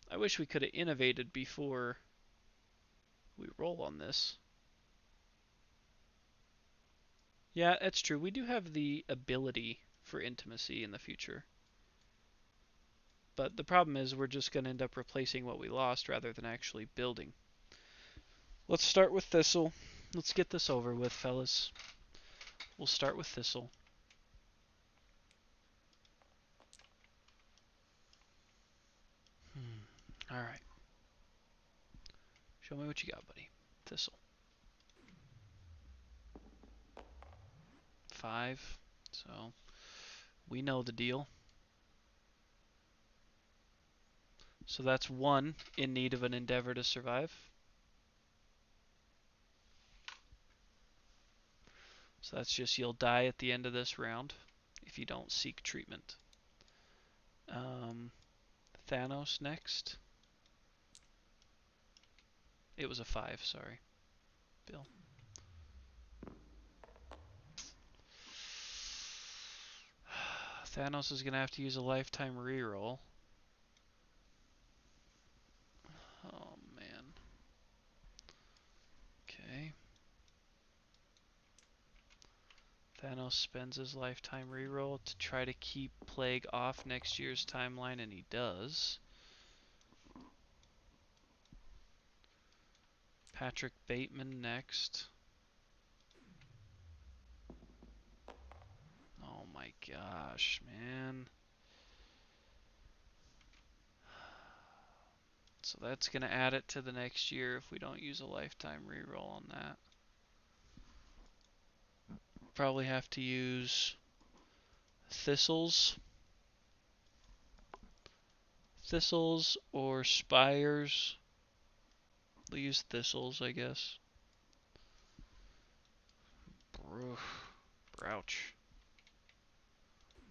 I wish we could have innovated before we roll on this. Yeah, that's true. We do have the ability for intimacy in the future. But the problem is we're just going to end up replacing what we lost rather than actually building. Let's start with Thistle. Let's get this over with, fellas. We'll start with Thistle. Alright. Show me what you got, buddy. Thistle. 5. So, we know the deal. So that's 1 in need of an endeavor to survive. So that's just you'll die at the end of this round if you don't seek treatment. Thanos next. It was a 5, sorry. Bill. Thanos is going to have to use a lifetime reroll. Oh, man. Okay. Thanos spends his lifetime reroll to try to keep Plague off next year's timeline, and he does. Patrick Bateman next. Oh my gosh, man. So that's going to add it to the next year if we don't use a lifetime reroll on that. Probably have to use Thistles. Thistles or Spires. We'll use Thistles, I guess. Ouch.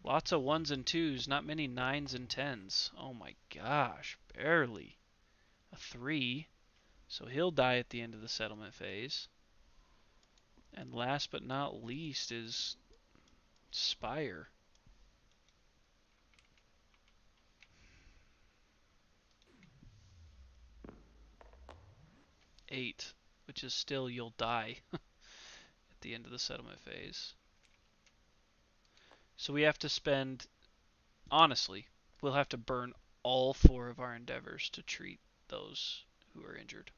Lots of 1s and 2s, not many 9s and 10s. Oh my gosh, barely. A 3. So he'll die at the end of the settlement phase. And last but not least is Spire. 8, which is still you'll die at the end of the settlement phase. So we have to spend, honestly, we'll have to burn all 4 of our endeavors to treat those who are injured,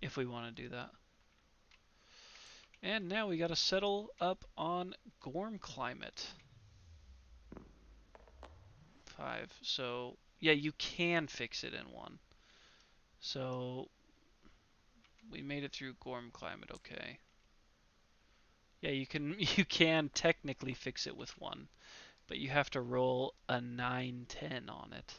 if we want to do that. And now we got to settle up on Gorm Climate. 5. So, yeah, you can fix it in 1. So, we made it through Gorm Climate okay. Yeah, you can technically fix it with 1, but you have to roll a 9-10 on it.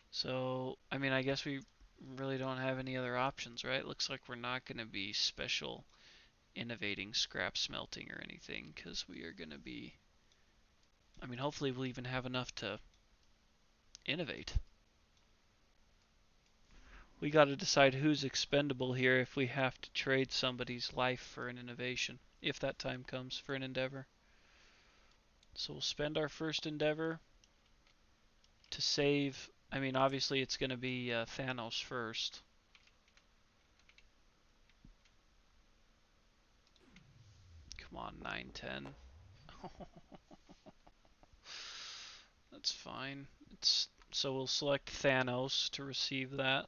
So, I mean, I guess we really don't have any other options, right? Looks like we're not going to be special innovating scrap smelting or anything, because we are going to be, I mean, hopefully we'll even have enough to innovate. We got to decide who's expendable here if we have to trade somebody's life for an innovation, if that time comes for an endeavor. So we'll spend our first endeavor to save, I mean, obviously it's going to be Thanos first. Come on, 9-10. That's fine. So we'll select Thanos to receive that.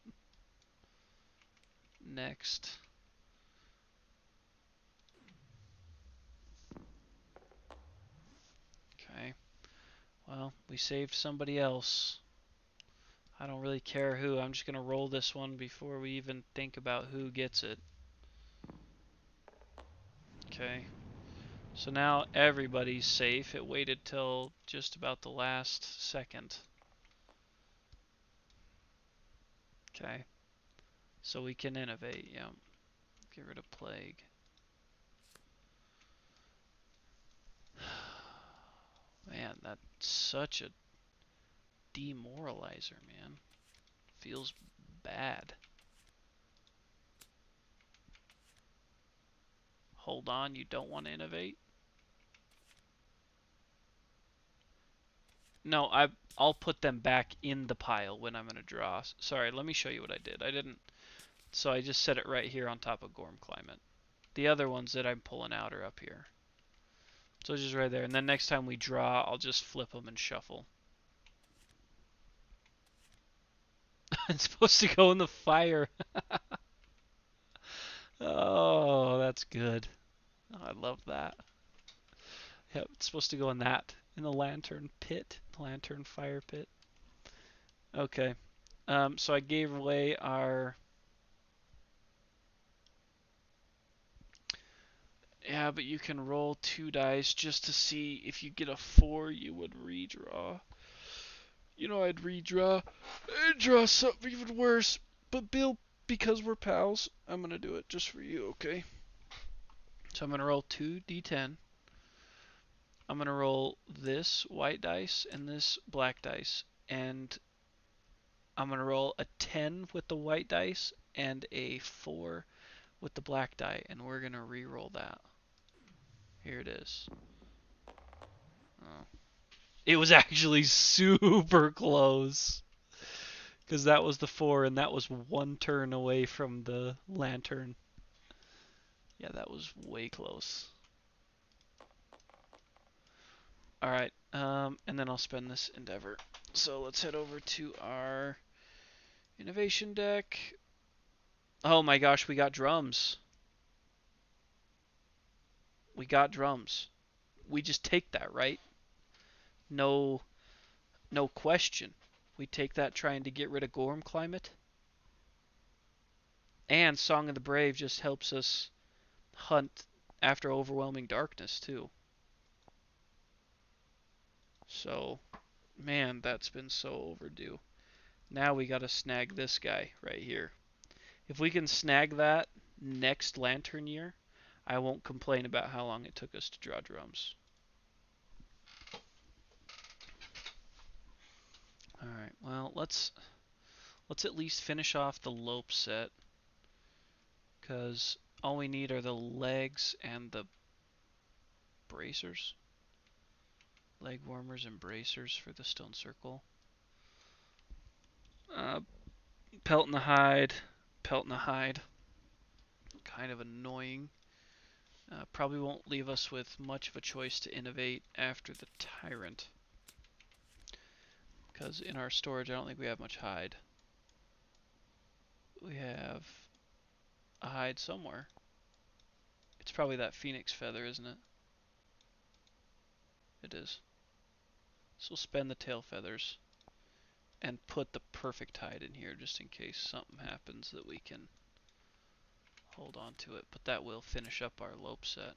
Next. Okay. Well, we saved somebody else. I don't really care who. I'm just going to roll this one before we even think about who gets it. Okay. So now everybody's safe. It waited till just about the last second. Okay. So we can innovate, yeah. Get rid of Plague. Man, that's such a demoralizer, man. Feels bad. Hold on, you don't want to innovate? No, I'll put them back in the pile when I'm going to draw. Sorry, let me show you what I did. So I just set it right here on top of Gorm Climate. The other ones that I'm pulling out are up here. So just right there. And then next time we draw, I'll just flip them and shuffle. It's supposed to go in the fire. Oh, that's good. Oh, I love that. Yep, it's supposed to go in the lantern pit, lantern fire pit. Okay. So I gave away our... Yeah, but you can roll 2 dice just to see if you get a 4, you would redraw. You know, I'd redraw. I'd draw something even worse. But Bill, because we're pals, I'm gonna do it just for you, okay? So I'm gonna roll 2d10. I'm gonna roll this white dice and this black dice. And I'm going to roll a 10 with the white dice and a 4 with the black die, and we're going to re-roll that. Here it is. Oh. It was actually super close. Because that was the 4, and that was 1 turn away from the lantern. Yeah, that was way close. Alright, and then I'll spend this endeavor. So let's head over to our innovation deck. Oh my gosh, we got drums. We got drums. We just take that, right? No question. We take that trying to get rid of Gorm Climate. And Song of the Brave just helps us hunt after Overwhelming Darkness, too. So, man, that's been so overdue. Now we gotta snag this guy right here. If we can snag that next Lantern year, I won't complain about how long it took us to draw drums. Alright, well, let's at least finish off the Lope set, because all we need are the legs and the bracers. Leg warmers and bracers for the Stone Circle. Pelt in the hide. Pelt in the hide. Kind of annoying. Probably won't leave us with much of a choice to innovate after the Tyrant. Because in our storage, I don't think we have much hide. We have a hide somewhere. It's probably that phoenix feather, isn't it? It is. So we'll spend the tail feathers and put the perfect hide in here just in case something happens that we can hold on to it. But that will finish up our Lope set.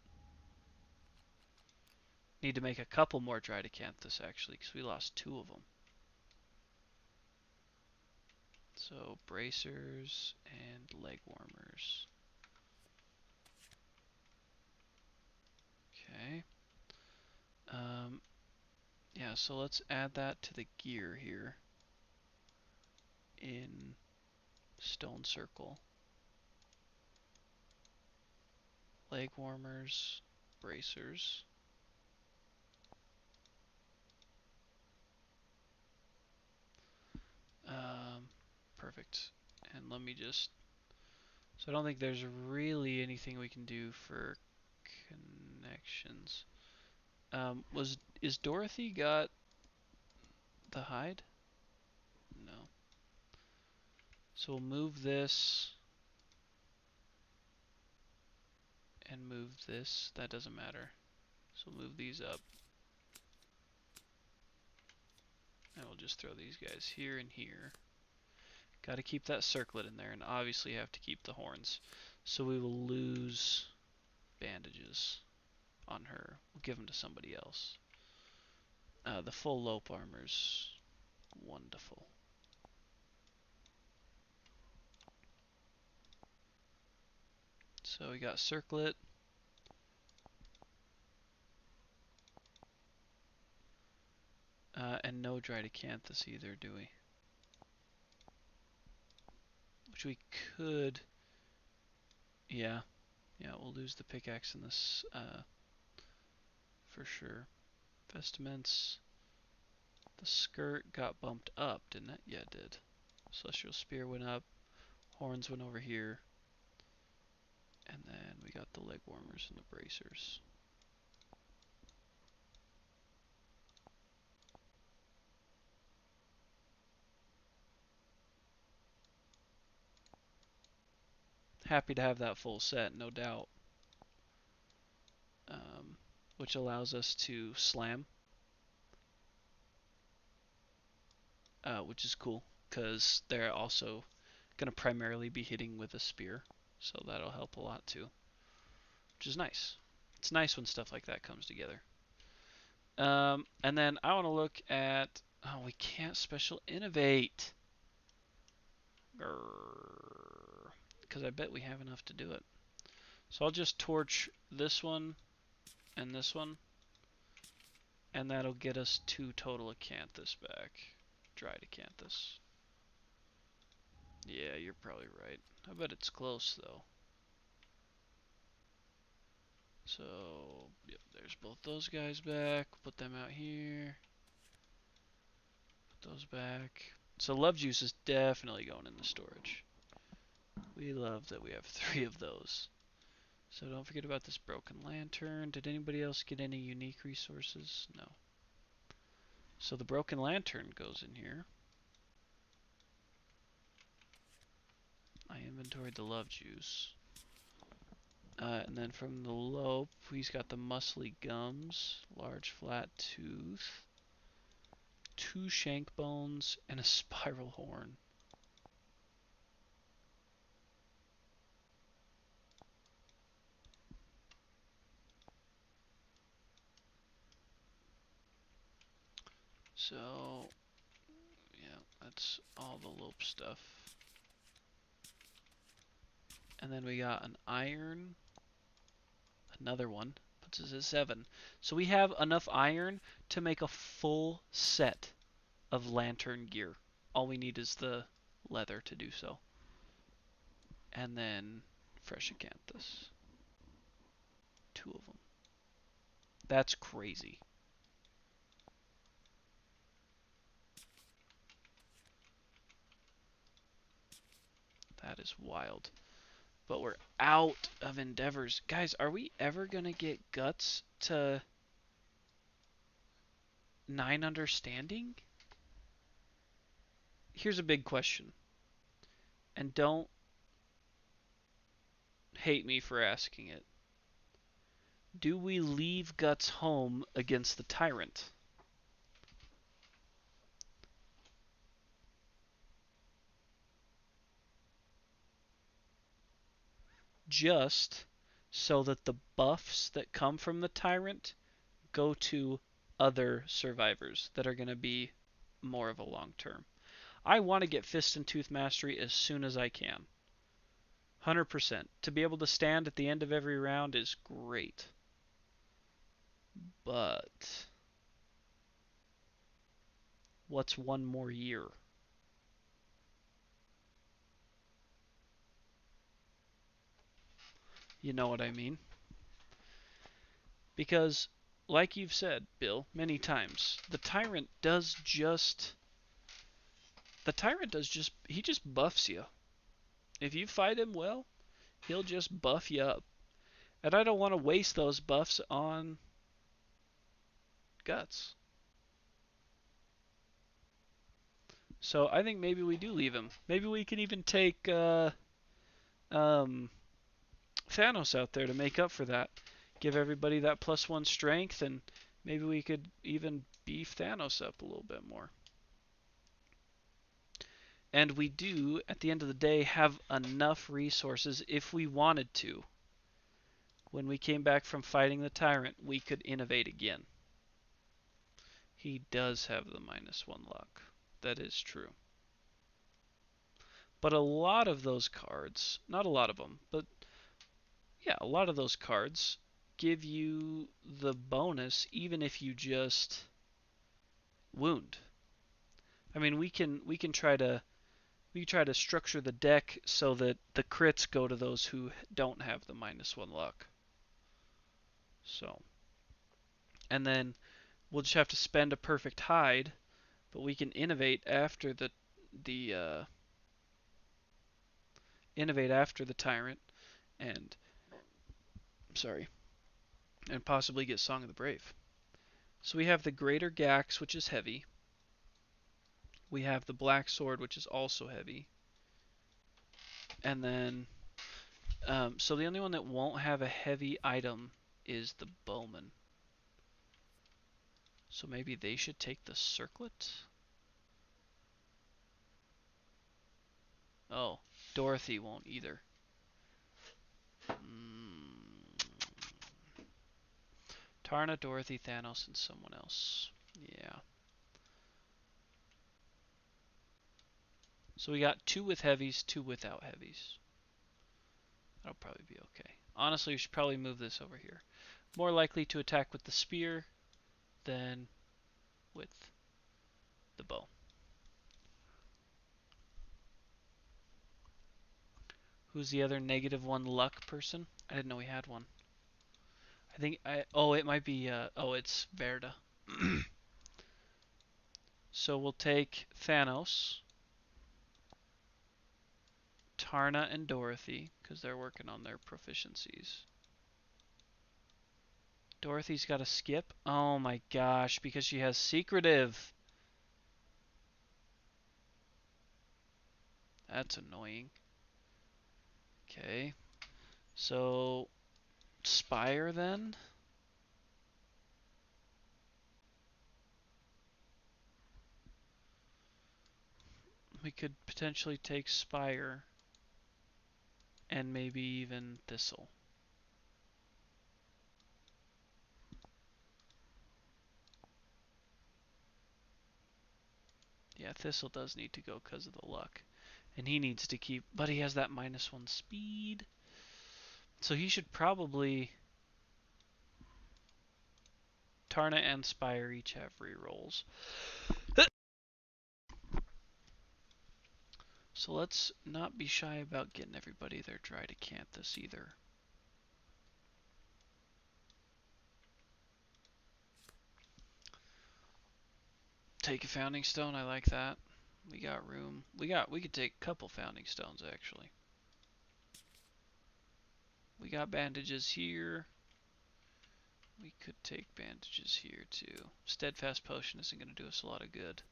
Need to make a couple more Dridecanthus actually, because we lost 2 of them. So bracers and leg warmers. Okay. Yeah, so let's add that to the gear here in Stone Circle. Leg warmers, bracers. Perfect. And let me just... So I don't think there's really anything we can do for connections. Is Dorothy got the hide? No. So we'll move this and move this. That doesn't matter. So we'll move these up. And we'll just throw these guys here and here. Got to keep that circlet in there, and obviously have to keep the horns. So we will lose bandages on her. We'll give them to somebody else. The full Lope armor's wonderful. So we got circlet. And no Dridecanthus either, do we? Which we could... Yeah. Yeah, we'll lose the pickaxe in this, for sure. Vestments. The skirt got bumped up, didn't it? Yeah, it did. Celestial Spear went up. Horns went over here. And then we got the leg warmers and the bracers. Happy to have that full set, no doubt. Which allows us to slam. Which is cool, because they're also going to primarily be hitting with a spear. So that'll help a lot too. Which is nice. It's nice when stuff like that comes together. And then I want to look at... Oh, we can't special innovate. Because I bet we have enough to do it. So I'll just torch this one and this one. And that'll get us 2 total acanthus back. Dried acanthus. Yeah, you're probably right. I bet it's close though. So, yep, there's both those guys back. Put them out here. Put those back. So Love Juice is definitely going in the storage. We love that we have 3 of those. So don't forget about this Broken Lantern. Did anybody else get any unique resources? No. So the Broken Lantern goes in here. I inventoried the Love Juice. And then from the Lope, he's got the Muscly Gums, Large Flat Tooth, 2 Shank Bones, and a Spiral Horn. So, yeah, that's all the Lope stuff. And then we got an Iron, another one, puts us at 7. So we have enough iron to make a full set of lantern gear. All we need is the leather to do so. And then fresh acanthus. 2 of them. That's crazy. That is wild. But we're out of endeavors. Guys, are we ever going to get guts to 9 understanding? Here's a big question. And don't hate me for asking it. Do we leave Guts home against the Tyrant? Just so that the buffs that come from the Tyrant go to other survivors that are going to be more of a long term. I want to get Fist and Tooth Mastery as soon as I can. 100%. To be able to stand at the end of every round is great. But what's one more year? You know what I mean? Because, like you've said, Bill, many times, the Tyrant does just... he just buffs you. If you fight him well, he'll just buff you up. And I don't want to waste those buffs on Guts. So I think maybe we do leave him. Maybe we can even take Thanos out there to make up for that. Give everybody that +1 strength, and maybe we could even beef Thanos up a little bit more. And we do, at the end of the day, have enough resources if we wanted to. When we came back from fighting the Tyrant, we could innovate again. He does have the -1 luck. That is true. But a lot of those cards, not a lot of them, but yeah, a lot of those cards give you the bonus even if you just wound. I mean, we can try to structure the deck so that the crits go to those who don't have the -1 luck. So, and then we'll just have to spend a perfect hide, but we can innovate after the Tyrant, and and possibly get Song of the Brave. So we have the Greater Gax, which is heavy. We have the Black Sword, which is also heavy. And then, so the only one that won't have a heavy item is the Bowman. So maybe they should take the Circlet? Oh, Dorothy won't either. Tarna, Dorothy, Thanos, and someone else. Yeah. So we got 2 with heavies, 2 without heavies. That'll probably be okay. Honestly, we should probably move this over here. More likely to attack with the spear than with the bow. Who's the other -1 luck person? I didn't know we had one. I think oh, it might be oh, it's Verda. So we'll take Thanos, Tarna, and Dorothy because they're working on their proficiencies. Dorothy's got to skip. Oh my gosh, because she has secretive. That's annoying. Okay. So Spire then? We could potentially take Spire and maybe even Thistle. Yeah, Thistle does need to go because of the luck. And he needs to keep, but he has that -1 speed. So he should probably, Tarna and Spire each have rerolls. So let's not be shy about getting everybody their Dry Decanthus either. Take a Founding Stone, I like that. We got room. We could take a couple Founding Stones actually. We got bandages here. We could take bandages here too. Steadfast Potion isn't going to do us a lot of good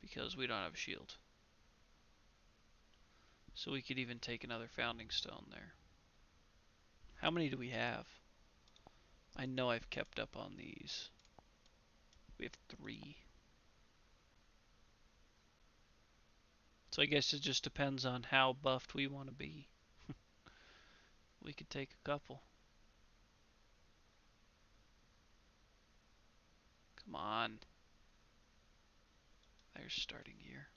because we don't have a shield. So we could even take another Founding Stone there. How many do we have? I know I've kept up on these. We have 3. So I guess it just depends on how buffed we want to be. We could take a couple. Come on. There's starting gear.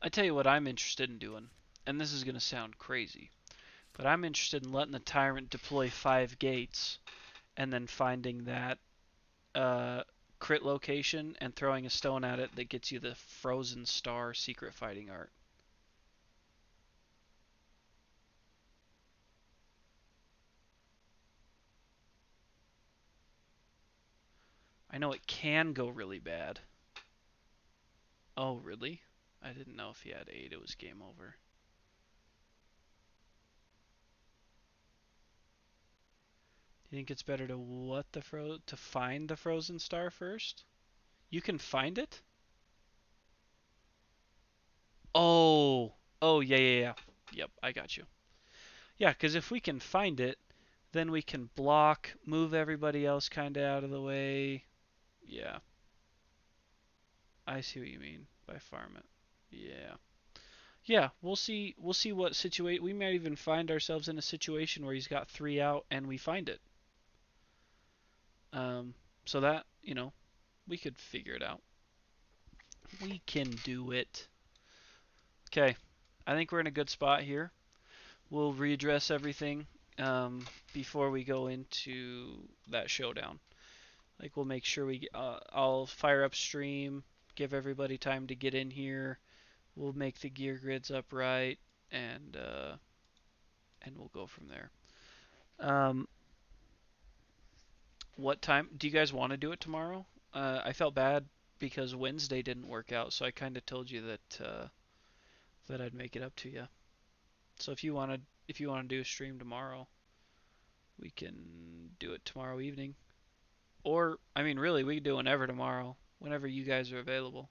I tell you what I'm interested in doing, and this is going to sound crazy, but I'm interested in letting the Tyrant deploy 5 gates and then finding that crit location and throwing a stone at it that gets you the Frozen Star secret fighting art. I know it can go really bad. Oh, really? I didn't know if he had 8, it was game over. You think it's better to to find the Frozen Star first? You can find it? Oh, oh yeah. Yep, I got you. Yeah, because if we can find it, then we can block, move everybody else kind of out of the way. Yeah, I see what you mean by farm it. Yeah. Yeah, we'll see. We'll see what situation. We might even find ourselves in a situation where he's got 3 out and we find it. Um, so that we could figure it out. We can do it. Okay, I think we're in a good spot here. We'll readdress everything before we go into that showdown. Like we'll make sure I'll fire up stream, give everybody time to get in here. We'll make the gear grids up right, and we'll go from there. What time do you guys want to do it tomorrow? I felt bad because Wednesday didn't work out, so I kind of told you that I'd make it up to you. So if you want to do a stream tomorrow, we can do it tomorrow evening. Or I mean, really, we can do whenever tomorrow, whenever you guys are available.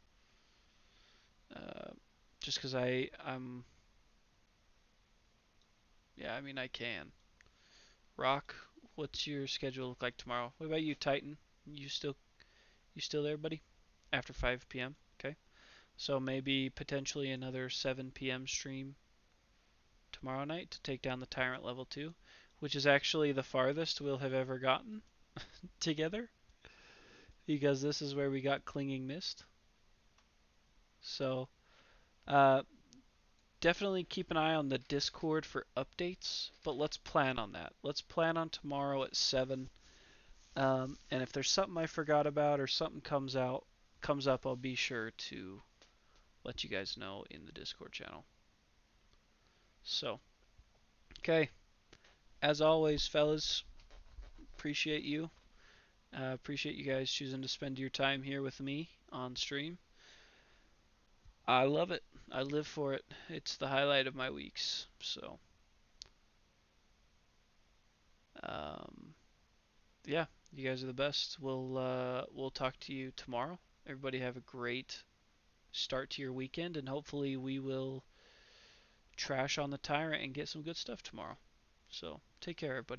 Just because yeah, I mean I can. Rock, what's your schedule look like tomorrow? What about you, Titan? You still there, buddy? After 5 p.m. Okay. So maybe potentially another 7 p.m. stream tomorrow night to take down the Tyrant level 2, which is actually the farthest we'll have ever gotten together because this is where we got Clinging Mist. So, uh, definitely keep an eye on the Discord for updates, but let's plan on that. Let's plan on tomorrow at 7. And if there's something I forgot about or something comes up, I'll be sure to let you guys know in the Discord channel. So, okay. As always, fellas, appreciate you. Appreciate you guys choosing to spend your time here with me on stream. I love it. I live for it. It's the highlight of my weeks. So, um, yeah, you guys are the best. We'll talk to you tomorrow. Everybody have a great start to your weekend, and hopefully we will trash on the tyrant and get some good stuff tomorrow. So, take care, everybody.